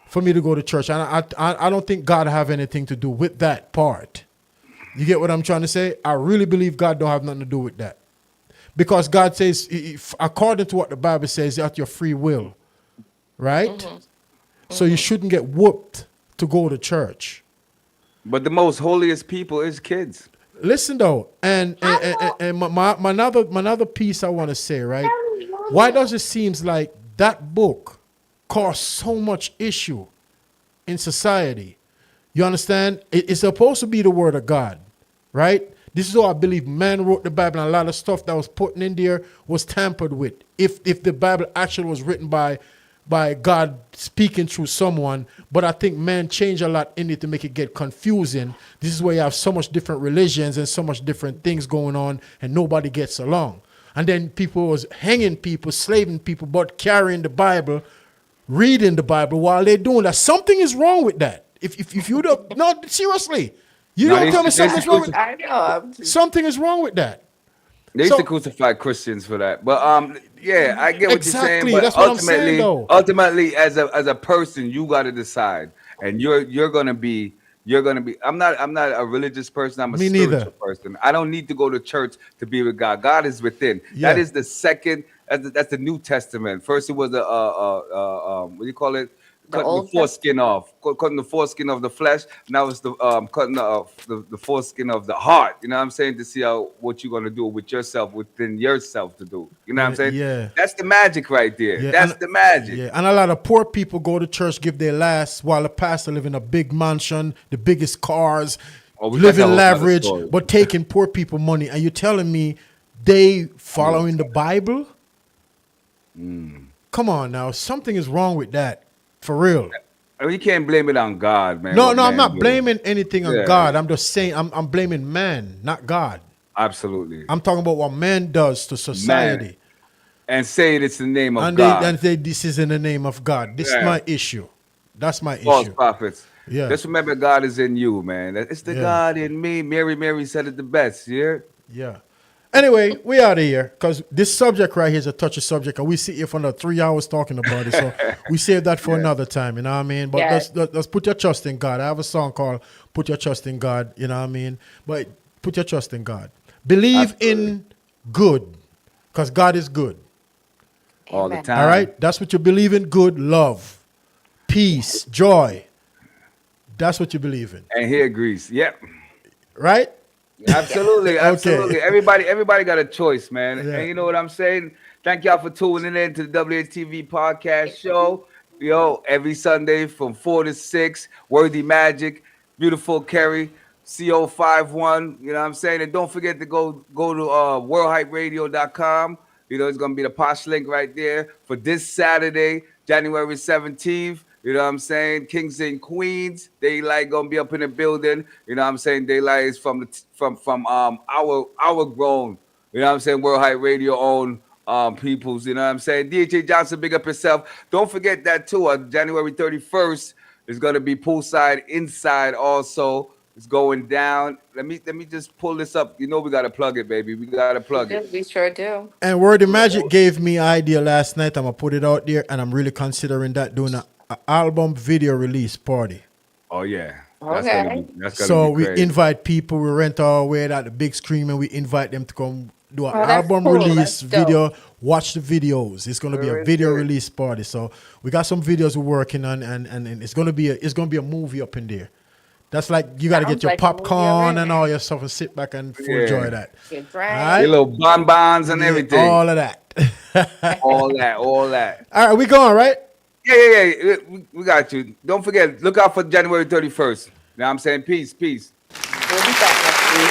for me to go to church. And I don't think God have anything to do with that part. You get what I'm trying to say? I really believe God don't have nothing to do with that. Because God says, according to what the Bible says, at your free will, right? Mm-hmm. So you shouldn't get whooped to go to church. But the most holiest people is kids. Listen though, and my another piece I want to say, right? Why does it seems like that book caused so much issue in society? You understand? It's supposed to be the word of God, right? This is how I believe man wrote the Bible, and a lot of stuff that was put in there was tampered with. If the Bible actually was written by God speaking through someone, but I think man changed a lot in it to make it get confusing. This is where you have so much different religions and so much different things going on, and nobody gets along. And then people was hanging people, slaving people, but carrying the Bible, reading the Bible while they're doing that. Something is wrong with that. If you don't, no, seriously. You No, don't they- tell me they something's wrong with I know. something is wrong with that. They used So- to crucify Christians for that, but yeah, I get what Exactly, you're saying. But that's what I'm saying, though. ultimately, as a person, you got to decide, and you're gonna be. I'm not a religious person. I'm a Me spiritual neither. person. I don't need to go to church to be with God. God is within. Yeah. That is the second. That's the New Testament. First, it was the what do you call it? Cutting the Old foreskin off, cutting the foreskin of the flesh. Now it's the cutting the foreskin of the heart. You know what I'm saying? To see what you're gonna do with yourself, within yourself to do. You know what I'm saying? Yeah. That's the magic right there. Yeah, That's and- the magic. Yeah, and a lot of poor people go to church, give their last, while the pastor live in a big mansion, the biggest cars. we got a living whole other leverage, story. but taking poor people money. And you're telling me they following the Bible? Come on now. Something is wrong with that. For real. I mean, you can't blame it on God, man. No, what no, I'm man not do. blaming anything on Yeah. God. I'm just saying I'm blaming man, not God. Absolutely. I'm talking about what man does to society. And say it's the name of And God. they this is in the name of God. This is Yeah. my issue. That's my False issue. prophets. Yeah. Just remember God is in you, man. It's the Yeah. God in me. Mary said it the best. Yeah. Yeah. Anyway, we out of here because this subject right here is a touchy subject, and we sit here for another 3 hours talking about it. So we save that for another time. You know what I mean? But Yeah. let's put your trust in God. I have a song called "Put Your Trust in God." You know what I mean? But put your trust in God. Believe in good, because God is good. All the Amen. time. All right, that's what you believe in. Good, love, peace, joy. That's what you believe in, And he agrees. Yep. right? Absolutely, Okay. absolutely. Everybody got a choice, man. Yeah. And you know what I'm saying? Thank y'all for tuning in to the WHTV podcast show. Yo, every Sunday from 4 to 6, Worthy Magic, Beautiful Kerry, CO51. You know what I'm saying? And don't forget to go to worldhyperadio.com. You know, it's gonna be the posh link right there for this Saturday, January 17th. You know what I'm saying? Kings and Queens, Daylight gonna be up in the building. You know what I'm saying? Daylight is from our grown, you know what I'm saying, World Hype Radio own peoples, you know what I'm saying? DHA Johnson, big up yourself. Don't forget that too. On January 31st is gonna be poolside inside also. It's going down. Let me just pull this up. You know we gotta plug it, baby. We gotta plug it. We sure do. And Wordy Magic gave me an idea last night. I'm gonna put it out there, and I'm really considering that doing a album video release party. Oh yeah. Okay. That's gonna So be we crazy. invite people. We rent our way at the big screen, and we invite them to come do an Oh, that's album cool. release That's dope. video. Watch the videos. It's gonna be a Very video good. release party. So we got some videos we're working on, and it's gonna be a movie up in there. That's like you got to get Sounds your like a movie popcorn already. and all your stuff and sit back and Yeah. enjoy that. Get All drank. right? Your little bonbons and Yeah, everything. all of that. all that. All All right, we going right? Yeah. We got you. Don't forget, look out for January 31st. You know what I'm saying? Peace. We'll be back next week.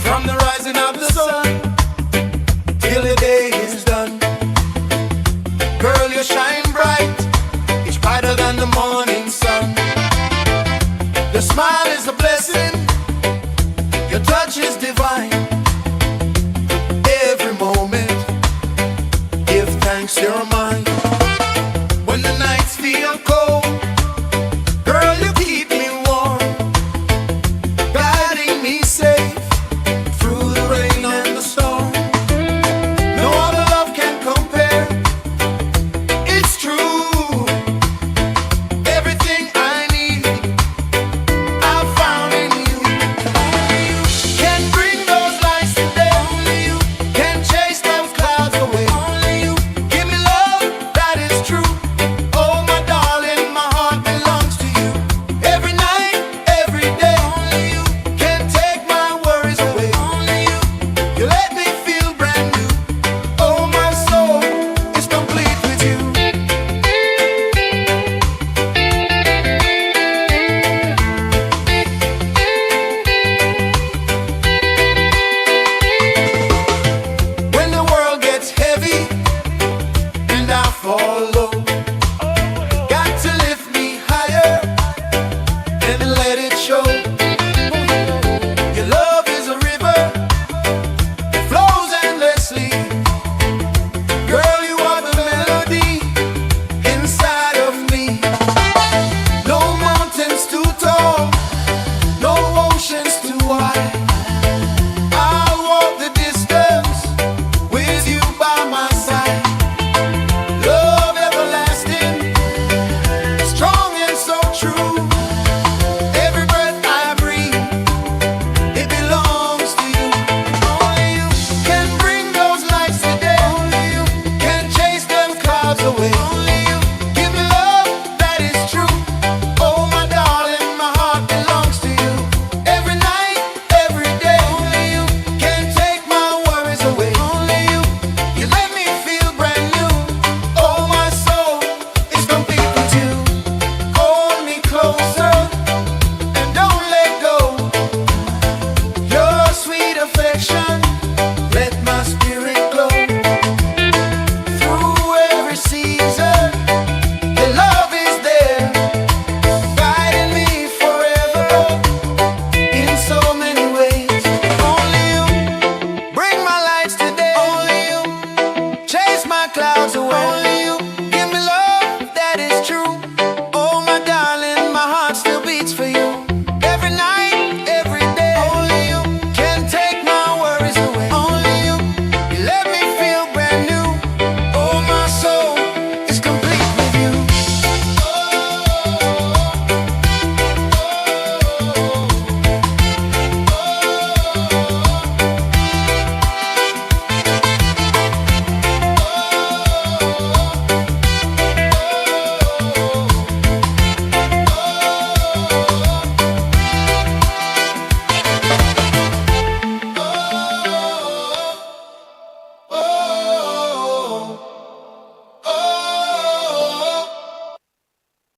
From the rising of the sun till the day is done. Girl, you shine bright, it's brighter than the morning sun. Your smile is a blessing, your touch is divine.